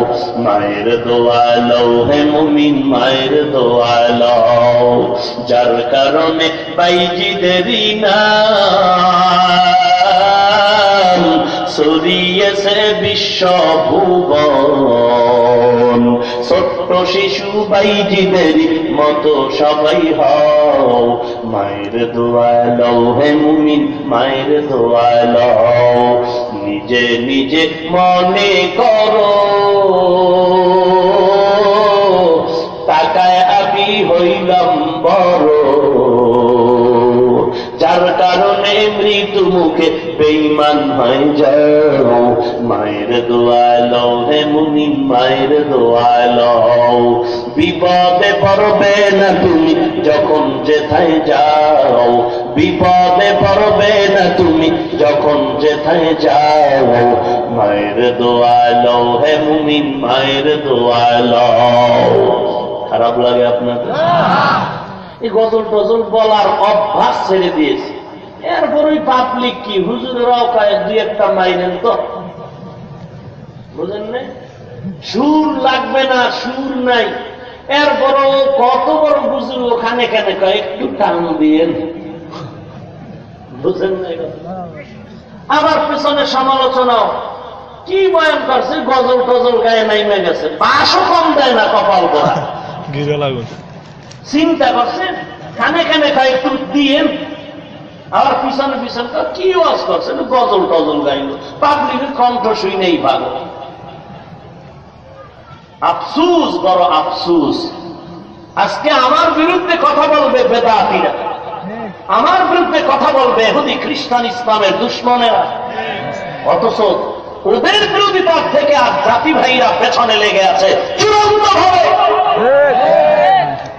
মায়ের দোয়া লও হে মুমিন, মায়ের দোয়া লও। যার কারণে বাইজিদেরই নাম ছড়িয়েছে বিশ্বভুবন। ছোট্ট শিশু বাইজিদেরই মতো সবাই হও। মায়ের দোয়া লও হে মুমিন, মায়ের দোয়া লও। নিজে নিজে মনে করো টাকায় আমি হইলাম বড়, যার কারণে মৃত্যু মুখে বেঈমান হয়ে যাও। মায়ের দোয়া লও হে মুমিন, মায়ের দোয়া লও। বিপদে পড়বে না তুমি যখন যেথায় যাও, বিপদে পড়বে না তুমি যখন যেথায় যাও। মায়ের দোয়া লও হে মুমিন, মায়ের দোয়া লও। খারাপ লাগে আপনাদের? এই গজল টজল বলার অভ্যাস ছেড়ে দিয়েছে। এরপর ওই পাবলিক কি হুজুরেরাও কায় দুই একটা মাইনেন তো, বুঝেন না? সুর লাগবে না, সুর নাই। এরপরও কত বড় হুজুর ওখানে কেন কয় একটু টান দিয়েন, বুঝেন না? আবার পেছনে সমালোচনাও কি বয়ান করছে, গজল টজল গায়ে নাইমে গেছে, বাসও কম দেয় না কপাল করা। চিন্তা করছেন? কানে কানে খায় একটু দিয়েন, আবার পিছনে পিছনে কি ওয়াজ করছেন, গজল টজল গাইল, পাবলিকের কণ্ঠ শুই নেই ভালো। আফসুস, বড় আফসুস। আজকে আমার বিরুদ্ধে কথা বলবে বেদাতীরা, আমার বিরুদ্ধে কথা বলবে ইহুদি খ্রিস্টান ইসলামের দুশ্মনেরা, অথচ ওদের বিরোধিতার থেকে আর জাতি ভাইরা পেছনে লেগে আছে চূড়ান্ত ভাবে।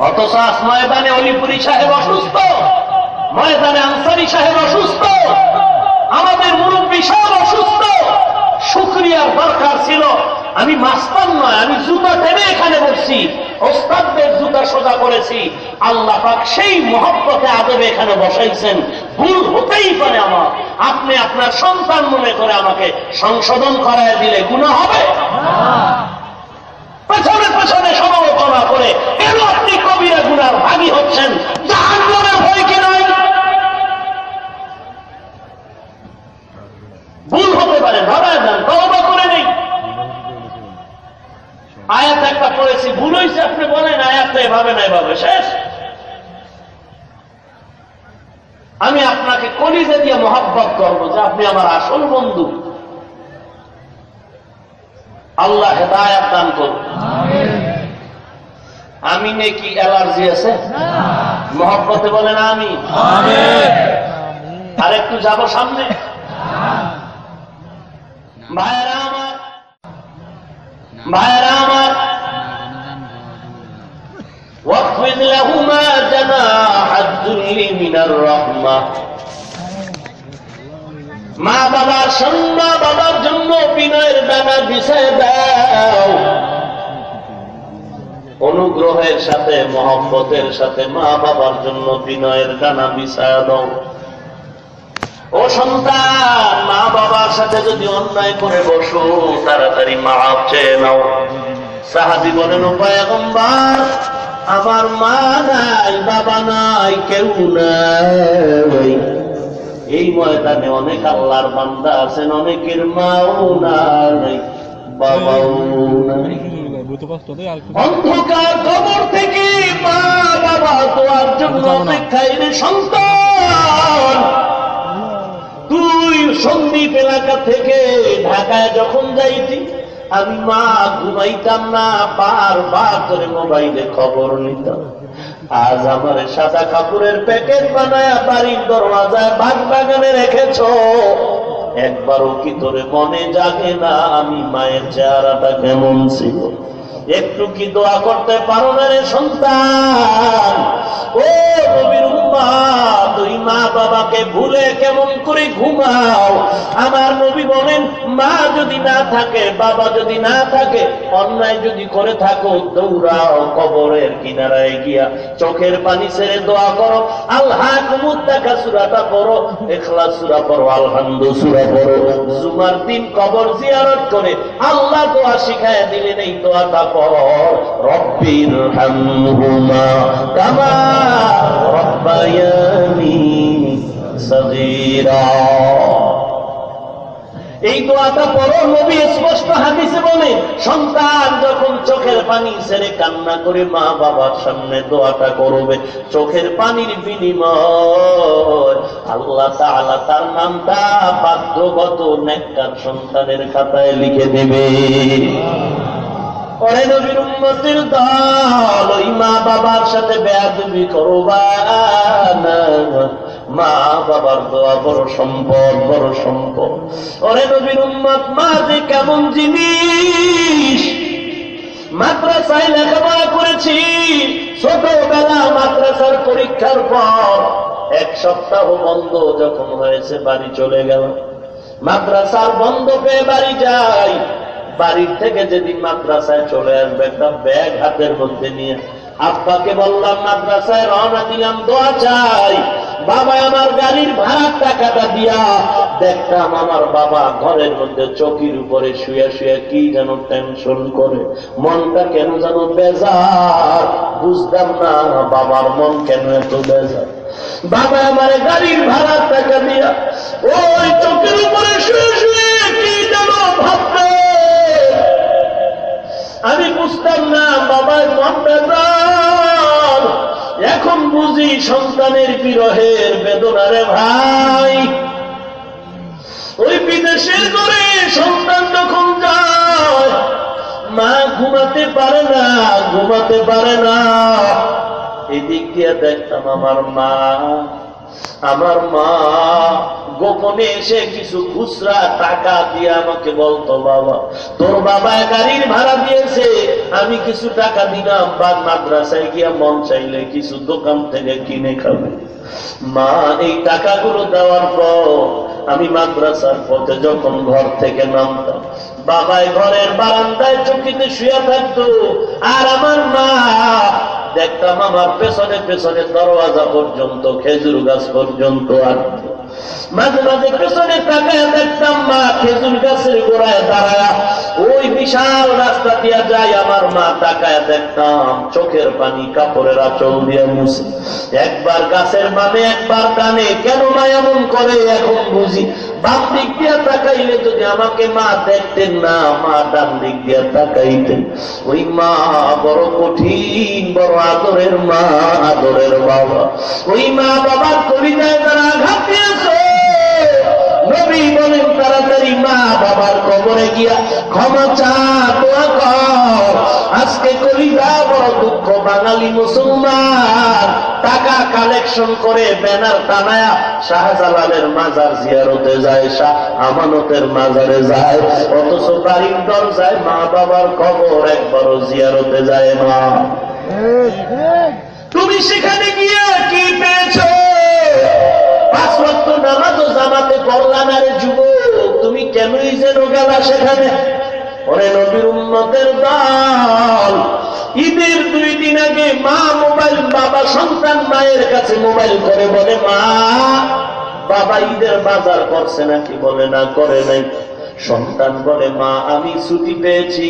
অথচ আজ ময়দানে অলিপুরি সাহেব অসুস্থ, ময়দানে আনসারি সাহেব অসুস্থ, আমাদের মুরব্বী সাহেব অসুস্থ। শুকরিয়ার দরকার ছিল। আমি মাস্টার নয়, আমি জুতা টেনে এখানে বসছি, ওস্তাদদের জুতা সোজা করেছি। আল্লাহ পাক সেই মহব্বতে আদবে এখানে বসাইছেন। ভুল হতেই পারে আমার, আপনি আপনার সন্তান মনে করে আমাকে সংশোধন করায় দিলে গুনাহ হবে? পেছনে পেছনে সমালোচনা করে কেন আপনি কবিরা গুনার ভাগী হচ্ছেন? জাহান্নামের ভয় কি নাই? ভুল হতে পারে, ধরায় দেন, তওবা করে নেই। আয়াত একটা পড়েছি, ভুল হয়েছে আপনি বলেন আয়াতটা এভাবে না এভাবে, শেষ। আমি আপনাকে কলিজা দিয়ে মহব্বত করবো যে আপনি আমার আসল বন্ধু। আল্লাহ হেদায়েত দান করুন। আমি নাকি অ্যালার্জি আছে? মহব্বতে বলেন আমি। আর একটু যাব সামনে। ভাইরা আমার, ভাইরা আমার, ওয়াকফিদ লাহুমা জানাহাদ যুল্লি মিনার রাহমাহ। মা বাবার মা বাবার জন্য বিনয়ের ডানা বিছায় দাও। অনুগ্রহের সাথে মহব্বতের সাথে মা বাবার জন্য বিনয়ের ডানা বিছায় দাও। ও সন্তান, মা বাবার সাথে যদি অন্যায় করে বসো, তাড়াতাড়ি মাফ চেয়ে নাও। সাহাবী বলেন, ও পয়গম্বর, আমার মা নাই, বাবা নাই, কেউ নাই। এই ময়দানে অনেক আল্লাহর বান্দা আছেন, অনেকের মাও নাই, বাবাও নাই। অন্ধকার কবর থেকে মা বাবা তোমার জন্য অপেক্ষায় রে সন্তান। তুই সন্দ্বীপ এলাকা থেকে ঢাকায় যখন যাইতি, আমি মা ঘুমাইতাম না, বারবার করে মোবাইলে খবর নিতাম। আজ আমার সাদা কাপড়ের প্যাকেট বানায় বাড়ির দরওয়াজায় বাগ বাগানে রেখেছ, একবারও কি তোরে মনে জাগে না আমি মায়ের চেহারাটা কেমন ছিল? একটু কি দোয়া করতে পারো না রে সন্তান? ও নবীর উম্মত, তুই মা বাবাকে ভুলে কেমন করে ঘুমাও? আমার নবী বলেন, মা যদি না থাকে, বাবা যদি না থাকে, অন্যায় যদি করে থাকো, দৌড়াও কবরের কিনারায় গিয়া চোখের পানি ছেড়ে দোয়া করো। আল্লাহুম্মা তাকাসুরাটা পড়ো, ইখলাস সূরা পড়ো, আলহামদু সূরা পড়ো। জুমার দিন কবর জিয়ারত করে আল্লাহ দোয়া শিখায় দিলেন, এই দোয়াটা পড়, রব্বির হামহুমা কামা রব্বায়ানি সগীরা। এই দোয়াটা পড়ো। নবী স্পষ্ট হাদিসে বলে, সন্তান যখন চোখের পানি ছেড়ে কান্না করে মা বাবার সামনে দোয়াটা করবে, চোখের পানির বিনিময় আল্লাহ তাআলা তার নামটা বাধ্যগত নেককার সন্তানের খাতায় লিখে দেবে। ওরে নবীর উম্মতের দল, ওই মা বাবার সাথে বেয়াদবি করবা না। মা বাবার দোয়া বড় সম্পদ, বড় সম্পদ। ওরে নবীর উম্মত, মা যে কেমন জিনিস। মাদ্রাসায় লেখাপড়া করেছি, ছোটবেলা মাদ্রাসার পরীক্ষার পর 1 সপ্তাহ বন্ধ যখন হয়েছে, বাড়ি চলে গেল। মাদ্রাসার বন্ধ পেয়ে বাড়ি যাই। বাড়ির থেকে যেদিন মাদ্রাসায় চলে আসবে, একটা ব্যাগ হাতের মধ্যে নিয়ে আব্বাকে বললাম, মাদ্রাসায় রওনা দিলাম, দোয়া চাই। বাবা আমার গাড়ির ভাড়ার টাকাটা দিয়া দেখতাম আমার বাবা ঘরের মধ্যে চৌকির উপরে শুয়ে শুয়ে কি যেন টেনশন করে, মনটা কেন যেন বেজার। বুঝতাম না বাবার মন কেন এত বেজার। বাবা আমার গাড়ির ভাড়ার টাকা দিয়া ওই চৌকির উপরে শুয়ে শুয়ে কি যেন ভাববে, আমি বুঝতাম না বাবার মন বেজার। এখন বুঝি সন্তানের বিরহের বেদনারে ভাই। ওই বিদেশের ঘরে সন্তান যখন যায়, মা ঘুমাতে পারে না, ঘুমাতে পারে না। এদিক দিয়ে দেখতাম আমার মা গোপনে এসে কিছু খুচরা টাকা দিয়ে আমাকে বলতো, বাবা তোর বাবা গাড়ির ভাড়া দিয়েছে, আমি কিছু টাকা দিলাম, বা মাদ্রাসায় গিয়া মন চাইলে কিছু দোকান থেকে কিনে খাবে। মা এই টাকাগুলো দেওয়ার পর আমি মাদ্রাসার পথে যখন ঘর থেকে নামতাম, বাবাই ঘরের বারান্দায় চৌকিতে শুয়ে থাকতো, আর আমার মা দেখতাম আমার পেছনে পেছনে দরওয়াজা পর্যন্ত, খেজুর গাছ পর্যন্ত আসতো। মাঝে মাঝে পেছনে তাকায় দেখতাম মা খেজুর গাছের গোড়ায় দাঁড়ায়, ওই বিশাল রাস্তা দিয়া যায়, আমার মা তাকায় দেখতাম চোখের পানি কাপড়ের আঁচল দিয়ে মুছে, একবার গাছের মানে একবার ডানে। কেন মা এমন করে এখন বুঝি। বাম দিক দিয়া তাকাইলে যদি আমাকে মা দেখতেন না, মা ডান দিক দিয়া তাকাইতেন। ওই মা বড় কঠিন, বড় আদরের মা, আদরের বাবা। ওই মা বাবার কলিজায় যারা আঘাত দিয়েছে, নবী বলেন তাড়াতাড়ি মা বাবার কবরে গিয়া ক্ষমা চা, দোয়া কর। আজকে কলিজা বড় দুঃখ, বাঙালি মুসলমান টাকা কালেকশন করে ব্যানার টানায়া শাহজালালের মাজার জিয়ারতে যায়, শাহ আমানতের মাজারে যায়, অথচ বাড়ির দরজায় মা বাবার কবর একবারও জিয়ারতে যায় না। তুমি সেখানে গিয়ে কি পেয়েছো? 5 ওয়াক্ত নামাজও জামাতে পড়লা না রে যুবক, তুমি কেনই যেন গেলা সেখানে? ওরে নবীর উম্মতের দল, ঈদের 2 দিন আগে মা মোবাইল, বাবা সন্তান মায়ের কাছে মোবাইল করে বলে, মা বাবা ঈদের বাজার করছে নাকি? বলে না, করে নাই। সন্তান বলে মা আমি ছুটি পেয়েছি,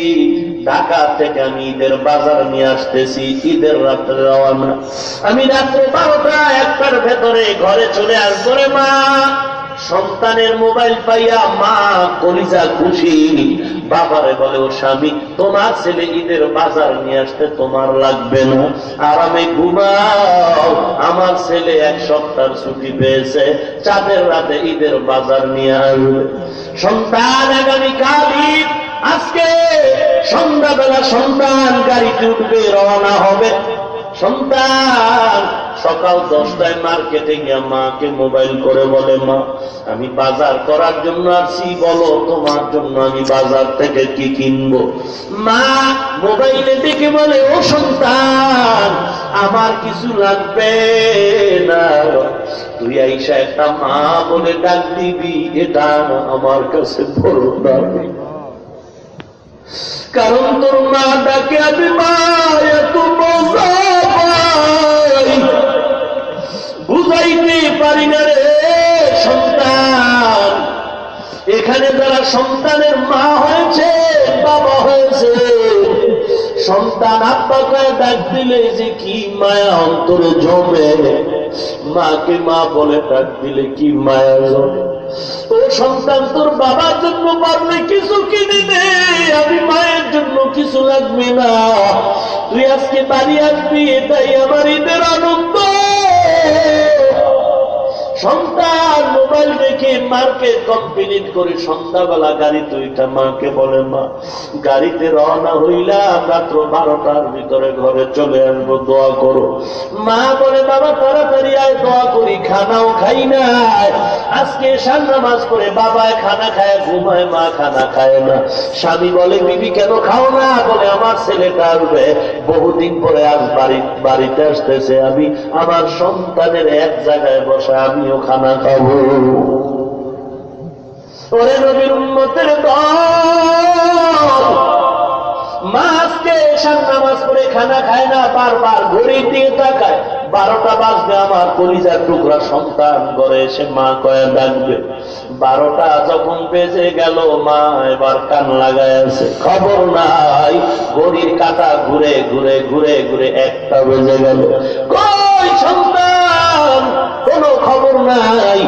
ঢাকা থেকে আমি ঈদের বাজার নিয়ে আসতেছি, ঈদের রাত্রে রওনা, আমি রাত্রে 12টা 1টার ভেতরে ঘরে চলে আসবো রে মা। সন্তানের মোবাইল পাইয়া মা কলিজা খুশি। বাবারে বলে ও স্বামী, তোমার ছেলে ঈদের বাজার নিয়ে আসতে তোমার লাগবে না, আরামে ঘুমাও, আমার ছেলে 1 সপ্তাহ ছুটি পেয়েছে, চাঁদের রাতে ঈদের বাজার নিয়ে আসবে। সন্তান আগামীকাল ঈদ, আজকে সন্ধ্যাবেলা সন্তান গাড়িতে উঠবে, রওনা হবে। সন্তান সকাল 10টায় মার্কেটে গিয়া মাকে মোবাইল করে বলে মা আমি বাজার করার জন্য আসছি, বলো তোমার জন্য আমি বাজার থেকে কি কিনবো। মা মোবাইলে দেখে বলে ও সন্তান আমার কিছু লাগবে না, তুই আইসা একটা মা বলে ডাক দিবি, এটা আমার কাছে বড় দাবি, কারণ তোর মা ডাকে আমি মা এত মজা পাই, বুঝাইতে পারি না রে সন্তান। এখানে যারা সন্তানের মা হয়েছে, বাবা হয়েছে, সন্তান আব্বা করে ডাক দিলে যে কি মায়া অন্তরে জমে, মাকে মা বলে ডাক দিলে কি মায়া জমে। ও সন্তান তোর বাবার জন্য পারলে কিছু কিনে দে, আমি মায়ের জন্য কিছু লাগবে না, তুই আজকে বাড়ি আসবি, এটাই আমার ঈদের আনন্দ। সন্তান মোবাইল দেখে মার্কেট কমপ্লিট করে সন্ধ্যাবেলা গাড়িতে উঠা মাকে বলে মা গাড়িতে রওনা হইলাম, রাত্র 12টার ভিতরে ঘরে চলে আসবো, দোয়া করো। মা বলে বাবা তাড়াতাড়ি আয়, দোয়া করি, খানাও খাই না, আজকে এশার নামাজ করে বাবায় খানা খায় ঘুমায়, মা খানা খায় না। স্বামী বলে বিবি কেন খাও না? বলে আমার ছেলেটা আসবে, বহুদিন পরে আজ বাড়িতে আসতেছে, আমি আমার সন্তানের এক জায়গায় বসে আমিও খানা খাবো। ওরে নবীর উম্মতের দল, মা আজকে এশার নামাজ পড়ে খানা খায় না, বারবার ঘড়ির দিকে তাকায়, 12টা বাজবে, আমার কলিজার টুকরা সন্তান ঘরে এসে মা কয়ে ডাকবে। 12টা যখন বেজে গেল, মা এবার কান লাগায় আছে, খবর নাই, ঘড়ির কাঁটা ঘুরে ঘুরে ঘুরে ঘুরে 1টা বেজে গেল, কই সন্তান, কোনো খবর নাই।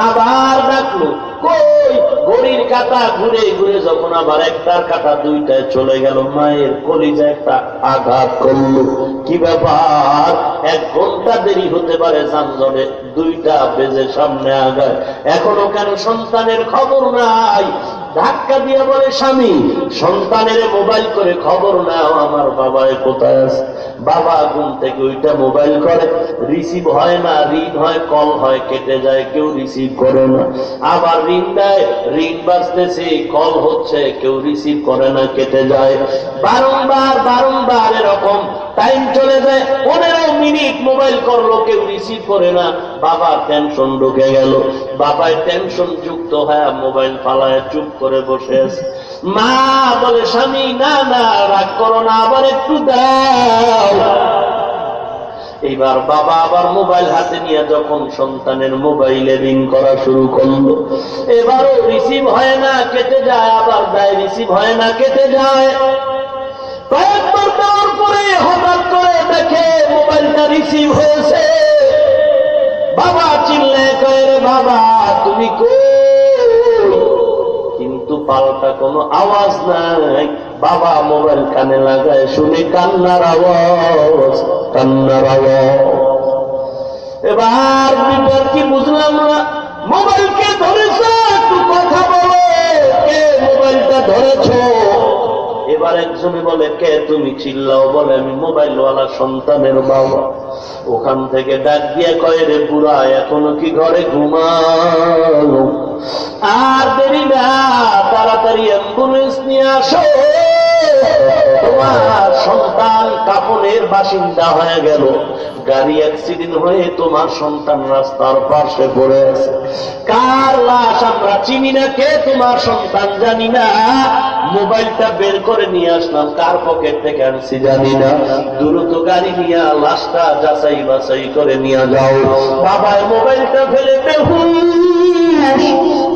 আবার ডাকলো, কই, ঘড়ির কাঁটা ঘুরে ঘুরে যখন আবার 1টার কাঁটা 2টায় চলে গেল, মায়ের কলিজা একটা আঘাত করলো, কি ব্যাপার, 1 ঘন্টা দেরি হতে পারে যানজটে, 2টা বেজে সামনে আগায়, এখনো কেন সন্তানের খবর নাই। ধাক্কা দিয়ে বলে স্বামী সন্তানের মোবাইল করে খবর নাও আমার বাবায় কোথায় আছে। বাবা ঘুম থেকে ওইটা মোবাইল করে, রিসিভ হয় না, রিং হয়, কল হয়, কেটে যায়, কেউ রিসিভ করে না, আবার রিং দেয়, রিং বাজতেছে, কল হচ্ছে, কেউ রিসিভ করে না, কেটে যায়, বারংবার বারংবার এরকম টাইম চলে যায়। 15 মিনিট মোবাইল করলো, কেউ রিসিভ করে না, বাবার টেনশন ঢুকে গেল, বাবার টেনশন যুক্ত হয়ে মোবাইল ফালায় চুপ করে বসে আছে। মা বলে স্বামী না না রাগ করো না, আবার একটু দাও। এইবার বাবা আবার মোবাইল হাতে নিয়ে যখন সন্তানের মোবাইলে রিং করা শুরু করলো, এবারও রিসিভ হয় না, কেটে যায়, আবার দেয়, রিসিভ হয় না, কেটে যায়। কয়েকবার দেওয়ার পরে হঠাৎ করে দেখে মোবাইলটা রিসিভ হয়েছে। বাবা চিল্লায় কয় রে বাবা তুমি কই, কিন্তু পাল্টা কোনো আওয়াজ নাই। বাবা মোবাইল কানে লাগায়, শুনে কান্নার আওয়াজ, কান্নার আওয়াজ। এবার বিপদ কি বুঝলাম না, মোবাইল কে ধরেছ, একটু কথা বলো, কে মোবাইলটা ধরেছ? এবার একজনে বলে কে তুমি? চিল্লাও, বলে আমি মোবাইলওয়ালা সন্তানের বাবা। ওখান থেকে ডাক দিয়ে কয় রে বুড়া এখনো কি ঘরে ঘুমানো? আর দেরি না, তাড়াতাড়ি অ্যাম্বুলেন্স নিয়ে আসো, তোমার সন্তান কাপনের বাসিন্দা হয়ে গেল, গাড়ি অ্যাক্সিডেন্ট হয়ে তোমার সন্তান রাস্তার পাশে পড়ে আছে। কার লাশ আমরা চিনি না, কে তোমার সন্তান জানি না, মোবাইলটা বের করে নিয়ে আসলাম, কার পকেট থেকে আনছি জানি না, দ্রুত গাড়ি নিয়ে লাশটা যাচাই বাছাই করে নিয়ে যাও। বাবায় মোবাইলটা ফেলে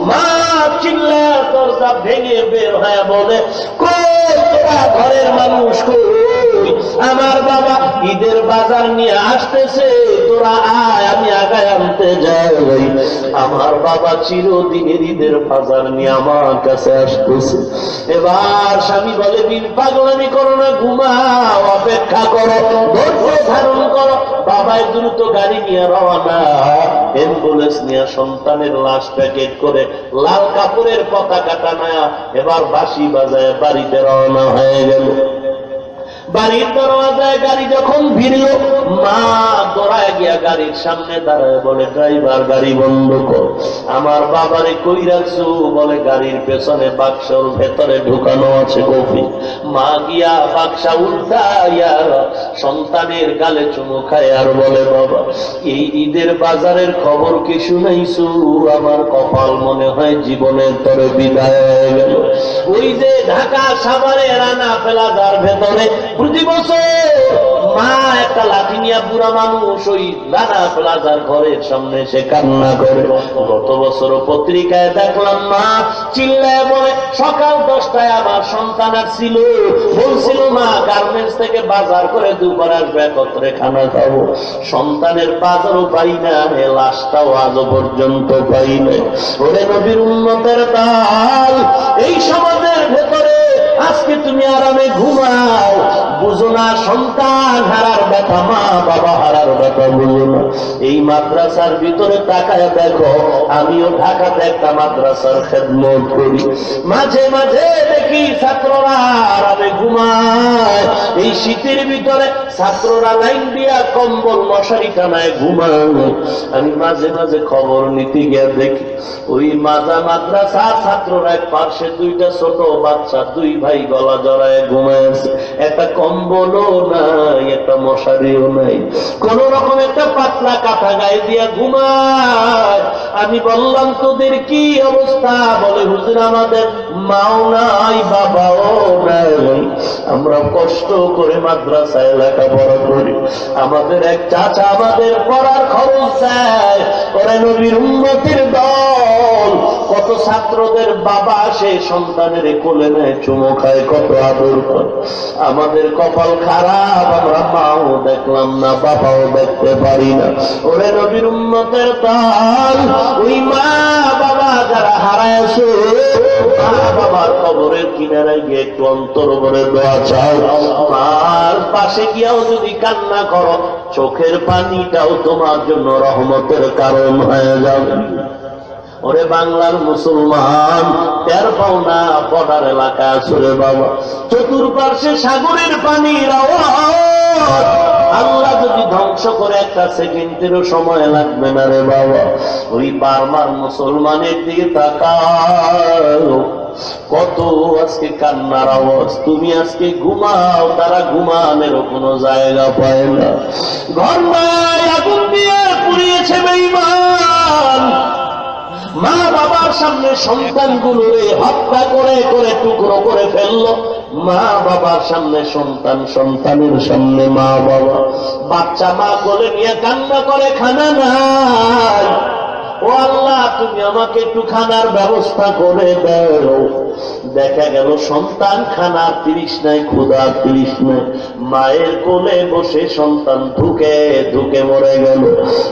মা চিল্লা দরজা ভেঙে বের হয়ে বলে, কই তোরা ঘরের মানুষ কই? আমার বাবা ঈদের বাজার নিয়ে আসতেছে, তোরা আয়, আমি আগায় আনতে যাই। আমার বাবা চিরদিনের ঈদের বাজার নিয়ে আমার কাছে আসতেছে। এবার স্বামী বলে, দিন পাগলামি করো না, ঘুমাও, অপেক্ষা করো, ধৈর্য ধারণ করো। বাবায় দ্রুত গাড়ি নিয়ে রওনা, অ্যাম্বুলেন্স নিয়ে সন্তানের লাশ প্যাকেট করে লাল কাপড়ের পতাকা টানায়া এবার বাঁশি বাজায় বাড়িতে রওনা হয়ে গেল। বাড়ির দরওয়াজায় গাড়ি যখন ভিড়ল, মা দৌড়ায় গিয়া গাড়ির সামনে দাঁড়ায় বলে, ড্রাইভার গাড়ি বন্ধ কর। আমার বাবারে কই রাখছো? বলে, গাড়ির পেছনে বাক্সর ভেতরে ঢুকানো আছে কফি। মা গিয়া বাক্সা উল্টাইয়া সন্তানের গালে চুমু খায় আর বলে, বাবা এই ঈদের বাজারের খবর কি শুনাইছো? আমার কপাল মনে হয় জীবনের তরে বিদায় হয়ে গেল। ওই যে ঢাকা সাভারে রানা প্লাজার ভেতরে প্রতি বছর মা একটা লাঠি নিয়ে বুড়া মানুষ ওই রানা প্লাজার ঘরের সামনে সে কান্না করে। গত বছর পত্রিকায় দেখলাম মা চিল্লায় বলে, সকাল 10টায় আমার সন্তান আসছিল, বলছিল মা গার্মেন্টস থেকে বাজার করে দুপুর আসবে, একত্রে খানা খাবো। সন্তানের বাজারও পাই না, লাশটাও আজও পর্যন্ত পাই না। ওরে নবীর উম্মতের দল, এই সমাজের ভেতরে আজকে তুমি আরামে ঘুমাও, বুঝো না সন্তান হারার ব্যথা, মা বাবা হারার ব্যথা বুঝো না। এই মাদ্রাসার ভিতরে তাকায় দেখো, আমিও ঢাকাতে একটা মাদ্রাসার খেদমত করি, মাঝে মাঝে দেখি ছাত্ররা আরামে ঘুমায়। এই শীতের ভিতরে ছাত্ররা লাইন দিয়া কম্বল মশারি টানায় ঘুমায়। আমি মাঝে মাঝে খবর নিতে গিয়ে দেখি ওই মাজা মাদ্রাসা ছাত্ররা এক পাশে দুইটা ছোট বাচ্চা, দুই ভাই গলা জড়ায় ঘুমায় আছে, একটা কম্বলও নাই, একটা মশারিও নাই, কোন রকম একটা পাতলা কাঁথা গায়ে দিয়া ঘুমায়। আমি বললাম, তোদের কি অবস্থা? বলে, হুজুর আমাদের মাও নাই, বাবাও নাই, আমরা কষ্ট করে মাদ্রাসায় লেখাপড়া করি, আমাদের এক চাচা আমাদের পড়ার খরচ দেয়। ওরে নবীর উম্মতের দল, কত ছাত্রদের বাবা সে সন্তানের কোলে নেয়, চুমো খায়, কত আদর করে। আমাদের কপাল খারাপ, আমরা মাও দেখলাম না, বাবাও দেখতে পারি না। ওরে নবীর উম্মতের দল, ওই মা বাবা যারা হারায়ছে, মা বাবার কবরের কিনারায় গিয়ে একটু অন্তর করে দোয়া চাও। মার পাশে গিয়াও যদি কান্না করো, চোখের পানিটাও তোমার জন্য রহমতের কারণ হয়ে যাবে। ওরে বাংলার মুসলমান, টের পাও না বর্ডার এলাকা আসলে বাবা, চতুর্পার্শ্বে সাগরের পানির আওয়াজ। আল্লাহ যদি ধ্বংস করে একটা সেকেন্ডেরও সময় লাগবে না রে বাবা। ওই বার্মার মুসলমানের দিকে তাকাও, কত আজকে কান্নার আওয়াজ। তুমি আজকে ঘুমাও, তারা ঘুমানেরও কোনো জায়গা পায় না। ঘর নাই, আগুন দিয়ে পুড়িয়েছে বেঈমান। মা বাবার সামনে সন্তানগুলোরে হত্যা করে করে টুকরো করে ফেললো। মা বাবার সামনে সন্তান, সন্তানের সামনে মা বাবা। বাচ্চা মা কোলে নিয়ে কান্না করে, খানা নাই। ও আল্লাহ, তুমি আমাকে একটু খানার ব্যবস্থা করে দাও। দেখা গেল সন্তান খানার তৃষ্ণায়, ক্ষুধার তৃষ্ণায় মায়ের কোলে বসে সন্তান ধুকে ধুকে মরে গেল।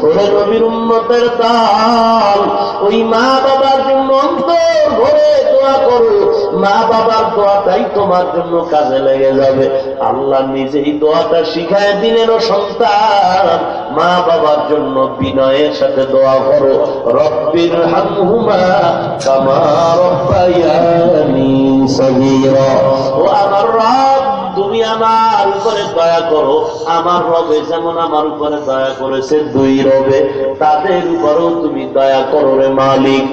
ওরে নবীর উম্মতের দল, ওই মা বাবার জন্য অন্তর ভরে দোয়া করো। মা বাবার দোয়াটাই তোমার জন্য কাজে লেগে যাবে। আল্লাহ নিজেই দোয়াটা শিখায় দিলেন। সন্তান মা বাবার জন্য বিনয়ের সাথে দোয়া করো, রব্বির হামহুমা কামা রব্বায়ানি সগীরা। ও আমার রব, তুমি আমার উপরে দয়া করো, আমার রবে যেমন আমার উপরে দয়া করেছে দুই রবে, তাদের উপরেও তুমি দয়া করো রে মালিক।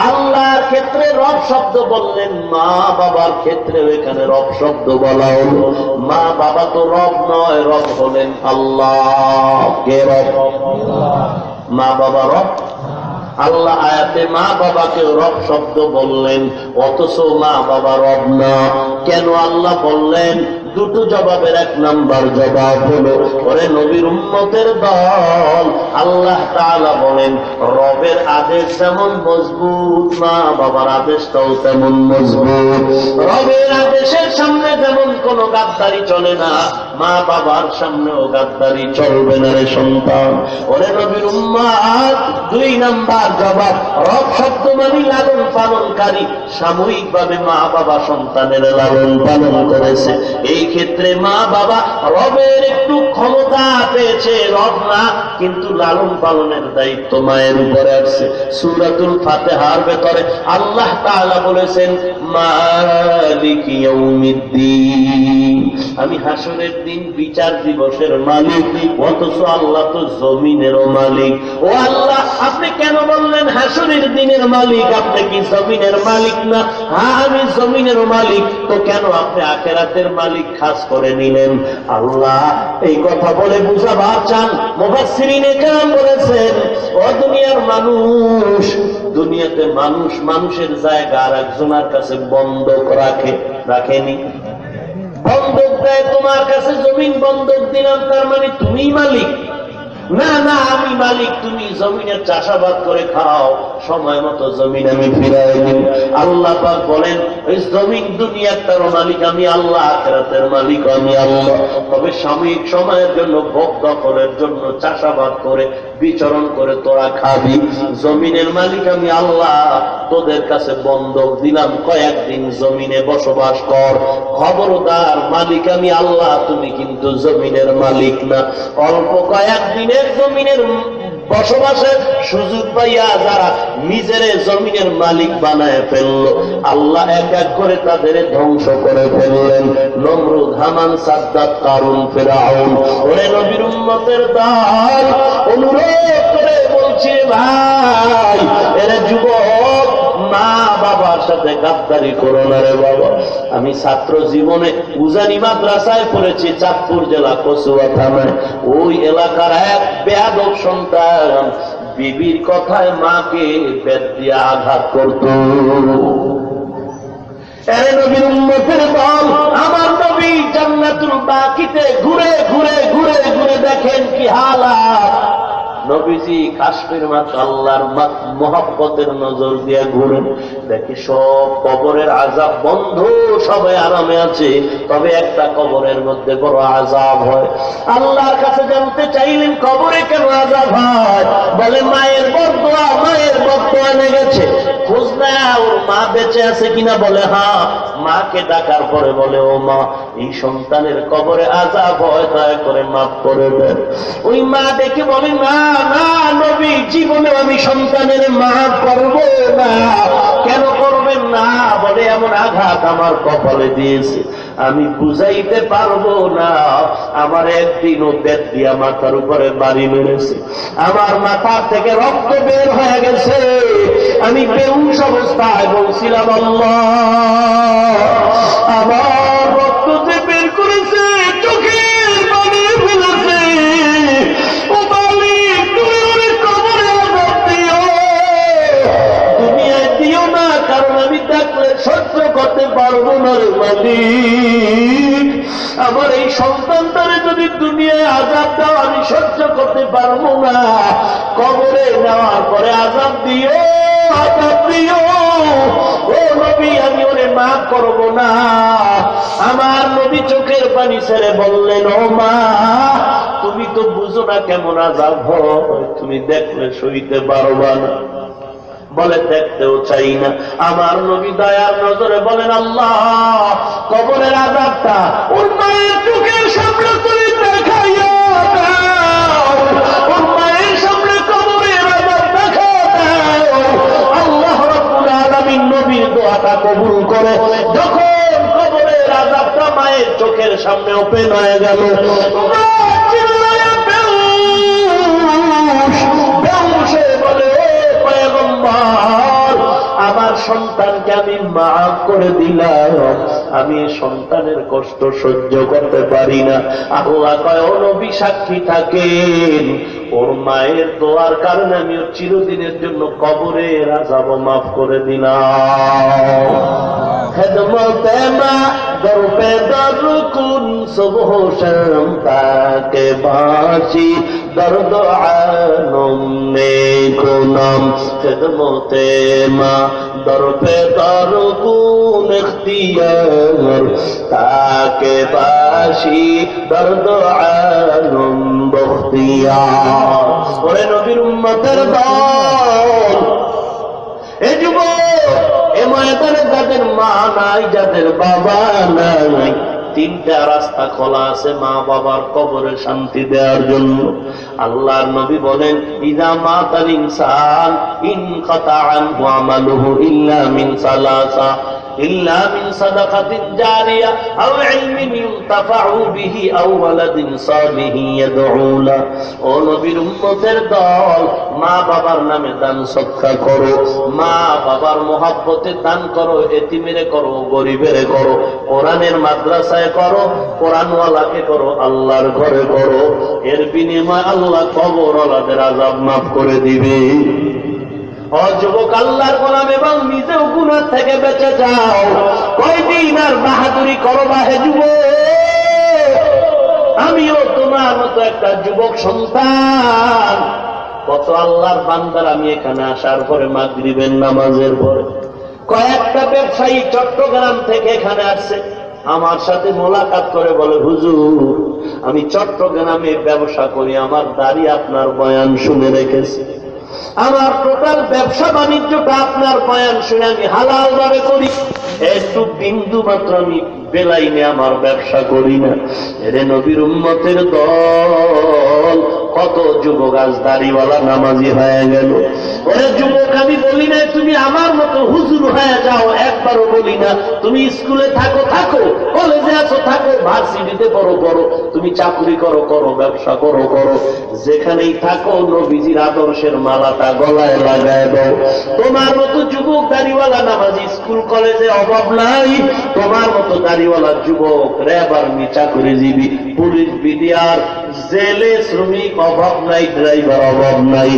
আল্লাহর ক্ষেত্রে রব শব্দ বললেন, মা বাবার ক্ষেত্রেও এখানে রব শব্দ বলা হলো। মা বাবা তো রব নয়, রব হলেন আল্লাহ। কে রব? মা বাবা রব, আল্লাহ আয়াতে মা বাবাকে রব শব্দ বললেন, অথচ মা বাবা রব না। কেন আল্লাহ বললেন? দুটো জবাবের এক নাম্বার জবাব হলো, ওরে নবীর উম্মতের দল, আল্লাহ তাআলা বলেন রবের আদেশ যেমন মজবুত, মা বাবার আদেশটাও তেমন মজবুত। রবের আদেশের সামনে যেমন কোনো গাদ্দারি চলে না, মা বাবার সামনেও গাদ্দারি চলবে না রে সন্তান। ওরে নবীর উম্মত, দুই নাম্বার জবাব, রব শব্দ মানে লালন পালনকারী। সাময়িকভাবে মা বাবা সন্তানের লালন পালন করেছে, এই ক্ষেত্রে মা বাবা রবের একটু ক্ষমতা পেয়েছে, রব না, কিন্তু লালন পালনের দায়িত্ব মায়ের উপরে আছে। সূরাতুল ফাতিহার ভেতরে আল্লাহ তাআলা বলেছেন মালিক ইয়াউমিদ্দিন, আমি হাসরের দিন বিচার দিবসের মালিক, অথচ আল্লাহ তো জমিনেরও মালিক। ও আল্লাহ, আপনি কেন বললেন হাসরের দিনের মালিক? আপনি কি জমিনের মালিক না? হ্যাঁ, আমি জমিনের মালিক। তো কেন আপনি আখিরাতের মালিক খাস করে নিলেন? আল্লাহ এই কথা বলে বুঝাবার চান। মুফাসসিরিনে কেরাম বলেছেন, ও দুনিয়ার মানুষ, দুনিয়াতে মানুষ মানুষের জায়গা আর একজনের কাছে বন্ধক রাখেনি। বন্ধক দেয়, তোমার কাছে জমিন বন্ধক দিলাম, তার মানে তুমি মালিক না? না, আমি মালিক, তুমি জমিনের চাষাবাদ করে খাও, সময় মতো জমিন আমি ফিরাই দিই। আল্লাহ পাক বলেন ওই জমিন দুনিয়ার তার মালিক আমি আল্লাহ, আখিরাতের মালিক আমি আল্লাহ। তবে সাময়িক সময়ের জন্য ভোগ দখলের জন্য চাষাবাদ করে বিচরণ করে তোরা খাবি। জমিনের মালিক আমি আল্লাহ, তোদের কাছে বন্ধক দিলাম, কয়েকদিন জমিনে বসবাস কর। খবরদার, মালিক আমি আল্লাহ, তুমি কিন্তু জমিনের মালিক না। অল্প কয়েকদিনের জমিনের বসবাসের সুযোগ পাইয়া যারা নিজের জমিনের মালিক বানায় ফেললো, আল্লাহ এক এক করে তাদের ধ্বংস করে ফেললেন। নমরুদ, হামান, সাদ্দাত, কারুন, ফিরাউন। ওরে নবীর উম্মতের দল, অনুরোধ করে বলছি ভাই, এরা যুবক, মা বাবার সাথে গাদ্দারি করো না রে বাবা। আমি ছাত্র জীবনে উজানি মাদ্রাসায় পড়েছি, চাঁদপুর জেলা কচুয়া থানায়। ওই এলাকার এক বেয়াদব সন্তান বিবির কথায় মাকে বেত দিয়ে আঘাত করত। এরে নবীর উম্মতের দল, আমার নবী জান্নাতুল বাকিতে ঘুরে ঘুরে ঘুরে ঘুরে দেখেন কি হালাত। নবীজি কাশ্মীর মাত্র আল্লাহর মহব্বতের নজর দিয়ে ঘুরেন, দেখি সব কবরের আযাব বন্ধ, সবাই আরামে আছে, তবে একটা কবরের মধ্যে বড় আযাব হয়। আল্লাহর কাছে জানতে চাইলেন কবরে কেন আযাব হয়? বলে মায়ের বদদোয়া, মায়ের বদদোয়া লেগেছে। খোঁজ নেয় ওর মা বেঁচে আছে কিনা, বলে হ্যাঁ। মাকে ডাকার পরে বলে, ও মা, এই সন্তানের কবরে আযাব হয়, দয়া করে মাফ করে দেন। ওই মা ডেকে বলে, না না নবী, জীবনে আমি সন্তানের মাফ করব না। কেন করবেন না? বলে এমন আঘাত আমার কপালে দিয়েছে, আমি বুঝাইতে পারবো না। আমার একদিনও বেত দিয়া মাথার উপরে বাড়ি মেরেছে, আমার মাথা থেকে রক্ত বের হয়ে গেছে, আমি বেহুশ অবস্থায় বলছিলাম আল্লাহ, আমার রক্ত যে বের করেছে চোখের পানি ফেলেছে। ও মালিক, তুমি ওরে কবরে আযাব দিও, দুনিয়ায় দিও না, কারণ আমি দেখলে সহ্য করতে পারবো না রে মালিক। আমার এই সন্তানটারে যদি দুনিয়ায় আযাব দাও, আমি সহ্য করতে পারবো না। কবরে নেওয়ার পরে আযাব দিও, আযাব দিও। ও নবী, আমি ওরে মাফ করব না। আমার নবী চোখের পানি ছেড়ে বললেন, ও মা, তুমি তো বুঝো না কেমন আযাব হয়, তুমি দেখলে সইতে পারবা না। বলে দেখতেও চাই না। আমার নবী দয়ার নজরে বলেন, আল্লাহ, কবরের আযাবটা ওর মায়ের চোখের সামনে তুমি দেখাইয়া দাও, ওর মায়ের সামনে কবরের আযাব দেখা দাও। আল্লাহ রাব্বুল আলামিন নবীর দোয়াটা কবুল করে যখন কবরের আযাবটা মায়ের চোখের সামনে ওপেন হয়ে গেল, আমার সন্তানকে আমি মাফ করে দিলাম, আমি সন্তানের কষ্ট সহ্য করতে পারি না। আল্লাহ কয়, ও নবী সাক্ষী থাকেন, ওর মায়ের দোয়ার কারণে আমি ওর চিরদিনের জন্য কবরের আযাব মাফ করে দিলাম। খেদমতে মা দর পে দর কুন সুবহ শাম তাকে বাঁচি দর্দ আলম নেকুনম। খেদমতে মা দর পে দর কুন ইখতিয়ার তাকে বাঁচি দর্দ আলম বখতিয়ার। ওরে নবীর উম্মতের দল, এ যুবক, এ ময়দানে যাদের মা নাই, যাদের বাবা নাই, তিনটা রাস্তা খোলা আছে মা বাবার কবরে শান্তি দেওয়ার জন্য। আল্লাহর নবী বলেন, ইযা মাতাল ইনসান ইনকাতা আনহু আমালুহু ইল্লা মিন সালাসা ইল্লা মিন সাদাকাতিন জারিয়া আও ইলমিন ইউনতাফাউ বিহি আও ওয়ালাদিন সালিহিন ইয়াদউ লা। ও নবীর উম্মতের দল, মা বাবার নামে দান সদকা করো, মা বাবার মহব্বতে দান করো, এতিমেরে করো, গরিবেরে করো, কোরআনের মাদ্রাসায় করো, কোরআনওয়ালাকে করো, আল্লাহর ঘরে করো। এর বিনিময়ে আল্লাহ কবরওয়ালাদের আযাব মাফ করে দিবে। ও যুবক, আল্লাহর গোলাম এবং নিজেও গুনাহ থেকে বেঁচে যাও। কয়দিন আর বাহাদুরি করো বা হে যুবক? আমিও তোমার মতো একটা যুবক সন্তান। কত আল্লাহর বান্দার আমি এখানে আসার পরে মাগরিবের নামাজের পরে কয়েকটা ব্যবসায়ী চট্টগ্রাম থেকে এখানে আসছে, আমার সাথে মোলাকাত করে বলে, হুজুর আমি চট্টগ্রামে ব্যবসা করি, আমার দাড়ি আপনার বয়ান শুনে রেখেছি, আমার টোটাল ব্যবসা বাণিজ্যটা আপনার বয়ান শুনে আমি হালাল ভাবে করি, একটু বিন্দু মাত্র আমি বেলাইনে আমার ব্যবসা করি না। এরে নবীর উম্মতের দল, কত যুবক আজ দাড়িওয়ালা নামাজি হয়ে গেল। ওরে যুবক, আমি বলি না তুমি আমার মতো হুজুর হয়ে যাও, একবারও বলি না। তুমি স্কুলে থাকো থাকো, কলেজে আছো থাকো, ভার্সিটিতে পড়ো পড়ো, তুমি চাকরি করো করো, ব্যবসা করো করো, যেখানেই থাকো নবীজির আদর্শের মালাটা গলায় লাগায় দাও। তোমার মতো যুবক দাড়িওয়ালা নামাজি স্কুল কলেজে অভাব নাই, তোমার মতো দাড়িওয়ালা যুবক র্যাব আর্মি চাকরিজীবী পুলিশ বিডিআর জেলে শ্রমিক অভাব নাই, ড্রাইভার অভাব নাই।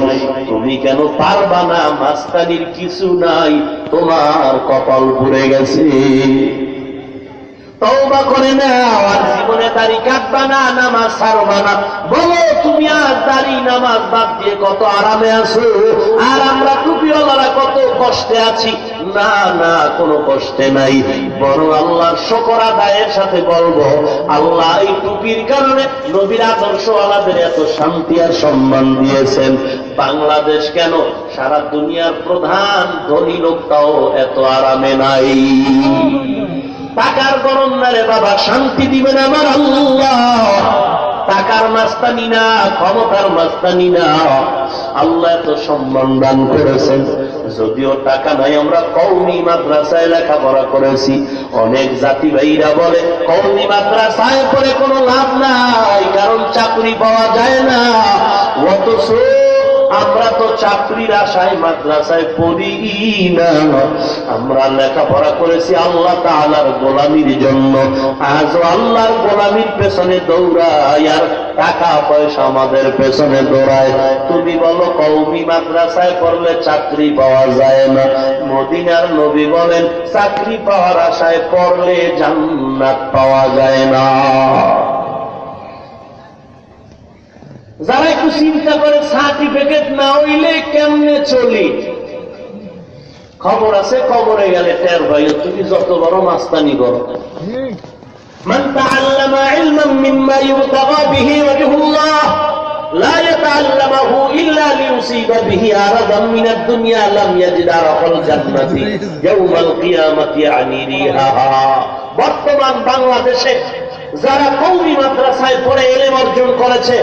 তুমি কেন পারবা না? মাস্তানির কিছু নাই, তোমার কপাল পুড়ে গেছে। তওবা করে নাও, আর জীবনে দাড়ি কাটবা না, নামাজ ছাড়বা না। বলো তুমি আজ দাড়ি নামাজ বাদ দিয়ে কত আরামে আছো, আর আমরা টুপিওয়ালারা কত কষ্টে আছি। না না, কোনো কষ্টে নাই, বরং আল্লাহর শুকর আদায়ের সাথে বলবো, আল্লাহ এই টুপির কারণে নবীর আদর্শওয়ালাদের এত শান্তি আর সম্মান দিয়েছেন। বাংলাদেশ কেন, সারা দুনিয়ার প্রধান ধনী লোকটাও এত আরামে নাই। টাকার গরম না রে বাবা, শান্তি দিবেন আমার আল্লাহ। টাকার মাস্তানি না, ক্ষমতার মাস্তানি না, আল্লাহ এত সম্মান দান করেছেন। যদিও টাকা নাই, আমরা কওমি মাদ্রাসায় লেখাপড়া করেছি। অনেক জাতি ভাইরা বলে কওমি মাদ্রাসায় পড়ে কোনো লাভ নাই, কারণ চাকরি পাওয়া যায় না। অথচ আমরা তো চাকরির আশায় মাদ্রাসায় পড়ি না, আমরা লেখাপড়া করেছি আল্লাহ তাআলার গোলামির জন্য। আজও আল্লাহর গোলামির পেছনে দৌড়ায়, আর টাকা পয়সা আমাদের পেছনে দৌড়ায়। তুমি বলো কওমি মাদ্রাসায় পড়লে চাকরি পাওয়া যায় না, মদিনার নবী বলেন চাকরি পাওয়ার আশায় পড়লে জান্নাত পাওয়া যায় না। যারা একটু চিন্তা করে সার্টিফিকেট না হইলে কেমনে চলি, খবর আছে কবরে গেলে টের ভাই, তুমি যত বড় মাস্তানি করো। মান তাআল্লামা ইলমান মিম্মা ইউতাগা বিহি ওয়াজহুল্লাহ লা ইয়াতাআল্লামুহু ইল্লা লিয়ুসিবা বিহি আরাদাম মিনাদ দুনিয়া লাম ইয়াজিদ আরাফাল জান্নাতি ইয়াউমাল কিয়ামাতি আনিরিহা। বর্তমান বাংলাদেশে যারা কওমি মাদ্রাসায় পড়ে ইলম অর্জন করেছে,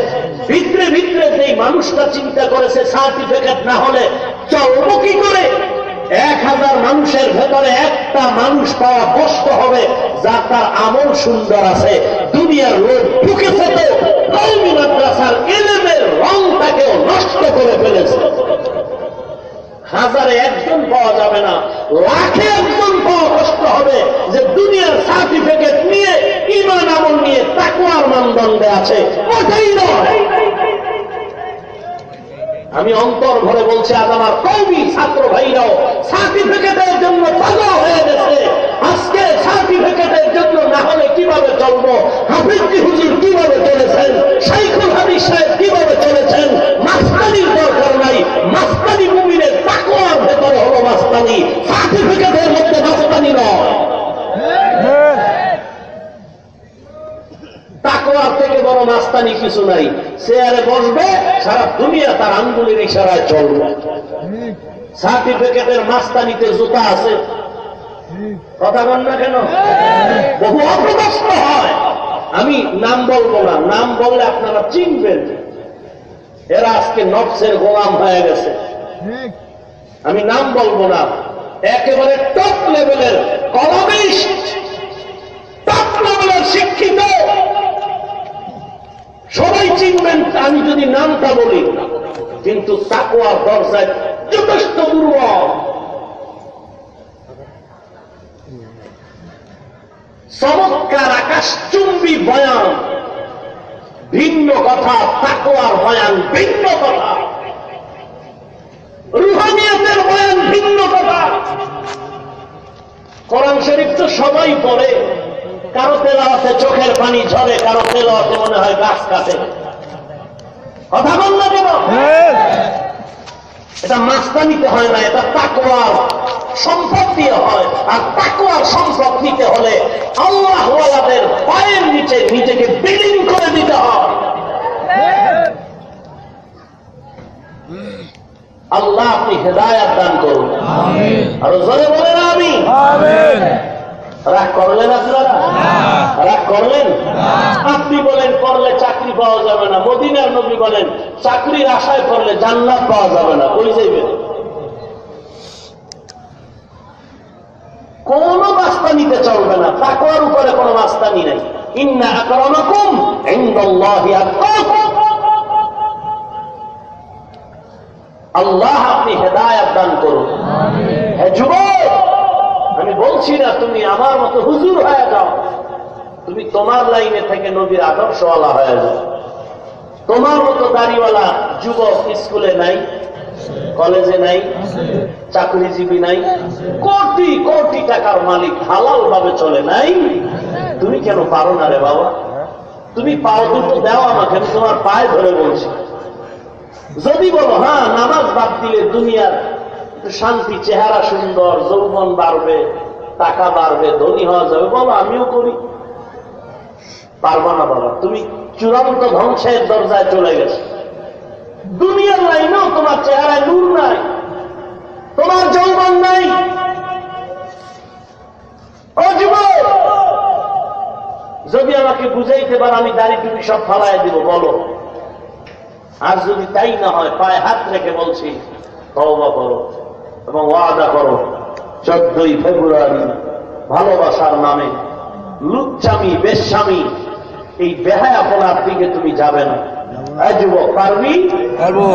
ভিতরে ভিতরে যেই মানুষটা চিন্তা করেছে সার্টিফিকেট না হলে চলবো কি করে, 1000 মানুষের ভেতরে একটা মানুষ পাওয়া কষ্ট হবে যার তার আমল সুন্দর আছে। দুনিয়ার লোক ঢুকেছে তো কওমি মাদ্রাসার ইলমের রংটাকেও নষ্ট করে ফেলেছে। 1000-এ একজন পাওয়া যাবে না, লাখে একজন পাওয়া কষ্ট হবে যে দুনিয়ার সার্টিফিকেট নিয়ে ঈমান আমল নিয়ে তাকওয়ার মানদণ্ডে আছে। ওটাই নয়, আমি অন্তর ভরে বলছি, আজ আমার কওমি ছাত্র ভাইরাও সার্টিফিকেটের জন্য পাগল হয়ে গেছে। আজকে সার্টিফিকেটের জন্য না হলে কিভাবে চলবো? হাফিজি হুজুর কিভাবে চলেছেন, শাইখুল হাদিস সাহেব কিভাবে চলেছেন? মাস্তানির দরকার নাই। মাস্তানি মুমিনের তাকওয়ার ভেতরে হলো মাস্তানি, সার্টিফিকেটের মধ্যে মাস্তানি নয়। তাকওয়ার থেকে বড় মাস্তানি কিছু নাই। চেয়ারে বসবে, সারা দুনিয়া তার আঙ্গুলের ইশারায় চলবে। সার্টিফিকেটের মাস্তানিতে জুতা আছে, কথা বল না কেন? বহু অপ্রদস্ত হয়। আমি নাম বলবো না, নাম বললে আপনারা চিনবেন। এরা আজকে নফসের গোলাম হয়ে গেছে। আমি নাম বলবো না, একেবারে টপ লেভেলের কলমিস্ট, টপ লেভেলের শিক্ষিত, সবাই চিনবেন আমি যদি নামটা বলি, কিন্তু তাকওয়ার দরজায় যথেষ্ট দুর্বল। চমৎকার আকাশচুম্বী বয়ান ভিন্ন কথা, তাকওয়ার বয়ান ভিন্ন কথা, রুহানিয়াতের বয়ান ভিন্ন কথা। কোরআন শরীফ তো সবাই পড়ে, কারো তেলাওয়াতে চোখের পানি ঝরে, কারো তেলাওয়াতে মনে হয় গাছ কাটে। কথা বল না কেন? এটা মাস্তানিতে হয় না, এটা তাকওয়ার সম্পদ দিয়ে হয়। আর তাকওয়ার সম্পদ নিতে হলে আল্লাহ ওয়ালাদের পায়ের নিচে নিজেকে বিলীন করে দিতে হয়। আল্লাহ আপনি হেদায়েত দান করুন। আর জোরে বলেন আমিন। রাগ করলেন আপনারা? রাগ করলেন? আপনি বলেন করলে চাকরি পাওয়া যাবে না, মদিনার নবী বলেন চাকরির আশায় করলে জান্নাত পাওয়া যাবে না। কই যাইবেন? কোন মাস্তানিতে চলবে না, তাকওয়ার উপরে কোন মাস্তানি নাই। ইন্না আকরামাকুম ইনদাল্লাহি আতকাকুম। আল্লাহ আপনি হেদায়েত দান করুন। হে যুবক, আমি বলছি না তুমি আমার মতো হুজুর হয়ে যাও, তুমি তোমার লাইনে থেকে নবীর আদর্শওয়ালা হয়ে যাও। তোমার মতো দাড়িওয়ালা যুবক স্কুলে নাই, কলেজে নাই, চাকরিজীবী নাই, কোটি কোটি টাকার মালিক হালাল ভাবে চলে নাই। তুমি কেন পারো না রে বাবা? তুমি পাও দুটো দাও আমাকে, আমি তোমার পায়ে ধরে বলছি। যদি বলো হ্যাঁ নামাজ বাদ দিলে দুনিয়ার শান্তি, চেহারা সুন্দর, যৌবন বাড়বে, টাকা বাড়বে, ধনী হওয়া যাবে, বলো আমিও করি। পারবা না বাবা, তুমি চূড়ান্ত ধ্বংসের দরজায় চলে গেছে। দুনিয়ার লাইনেও তোমার চেহারায় নূর নাই, তোমার যৌবন নাই। ও যুবক, যদি আমাকে বুঝাইতে পারো আমি দাড়ি টুপি সব ফালাই দিব, বলো। আর যদি তাই না হয়, পায়ে হাত রেখে বলছি তওবা করো এবং ওয়াদা করো 14ই ফেব্রুয়ারি ভালোবাসার নামে লুচ্চামি, বেশ্যামি, এই বেহায়াপনার দিকে তুমি যাবে না। এই যুবক, পারবি? পারবো।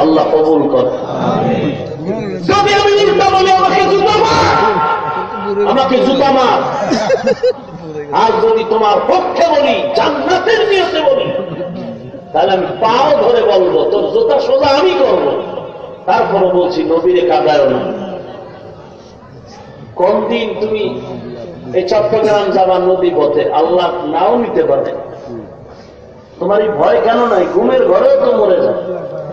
আল্লাহ কবুল কর। যদি আমি উল্টা বলি আমাকে জুতা মার, আমাকে জুতা মার। আর যদি তোমার পক্ষে বলি, জান্নাতের নিয়তে বলি, তাহলে আমি পাও ধরে বলবো তোর জুতা সোজা আমি করবো। তারপরে বলছি নবীরে কাঁদায় না। কোন দিন তুমি এই চট্টগ্রাম যাবার নদী পথে, আল্লাহ নাও নিতে পারে, তোমার এই ভয় কেন নাই? ঘুমের ঘরেও তো মরে যায়,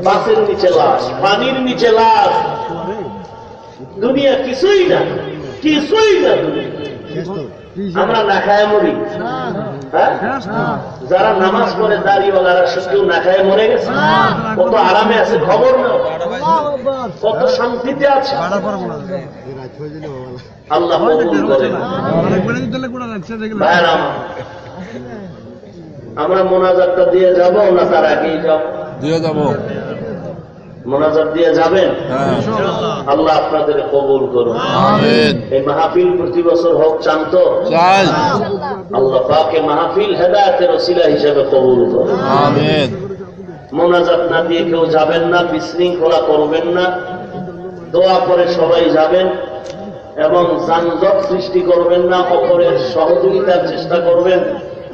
বাসের নিচে লাশ, পানির নিচে লাশ। দুনিয়া কিছুই না, কিছুই না। আমরা না খায় মরি। হ্যাঁ, যারা নামাজ পড়ে দাঁড়িয়েওয়ালারা শুধু না খায় মরে গেছে, কত আরামে আছে খবর না, কত শান্তিতে আছে। আল্লাহ কবুল করেন। আমরা মোনাজাতটা দিয়ে যাব না তার আগেই যাব? দিয়ে যাব। মোনাজাত দিয়ে যাবেন? আল্লাহ আপনাদের কবুল করুন। এই মাহফিল প্রতি বছর হোক, চান তো? আল্লাহ পাক এই মাহফিল হেদায়েতের ওসিলা হিসেবে কবুল করুন। মোনাজাত না দিয়ে কেউ যাবেন না, বিশৃঙ্খলা করবেন না, দোয়া করে সবাই যাবেন এবং যানজট সৃষ্টি করবেন না, অপরের সহযোগিতার চেষ্টা করবেন।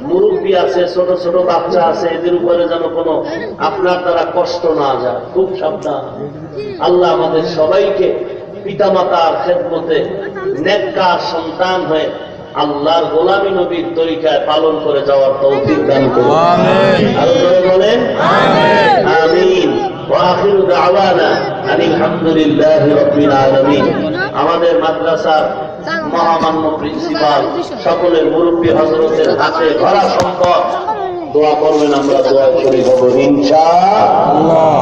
মুরব্বী আছে, ছোট ছোট বাচ্চা আছে, এদের উপরে যেন কোনো আপনার দ্বারা কষ্ট না যায়, খুব সাবধান। আল্লাহ আমাদের সবাইকে পিতামাতার খেদমতে নেককার সন্তান হয়ে আল্লাহর গোলামী নবীর তরিকায় পালন করে যাওয়ার তৌফিক দান করুন। আরো জোরে বলেন আমিন। ওয়া আখিরু দাওয়ানা আলহামদুলিল্লাহি রাব্বিল আলামিন। আমাদের মাদ্রাসার মহামান্য প্রিন্সিপাল, সকলের মুরব্বী হযরতের হাতে ভরা সম্পদ, দোয়া করবেন, আমরা দোয়া করি হব ইনশাআল্লাহ।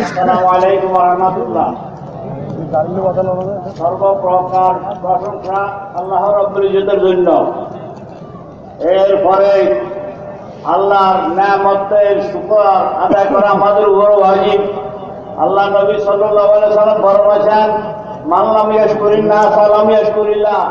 আসসালামু আলাইকুম ওয়া রাহমাতুল্লাহ। সর্বপ্রকার প্রশংসা আল্লাহ রাব্বুল ইজ্জতের জন্য। এরপরে আল্লাহর নেয়ামতের শুকর আদায় করা আমাদের উপর ওয়াজিব। আল্লাহ নবী সাল্লাল্লাহু আলাইহি ওয়াসাল্লাম ফরমায়েছেন, মান লাম ইয়াশকুরিন নাস লাম ইয়াশকুরিল্লাহ।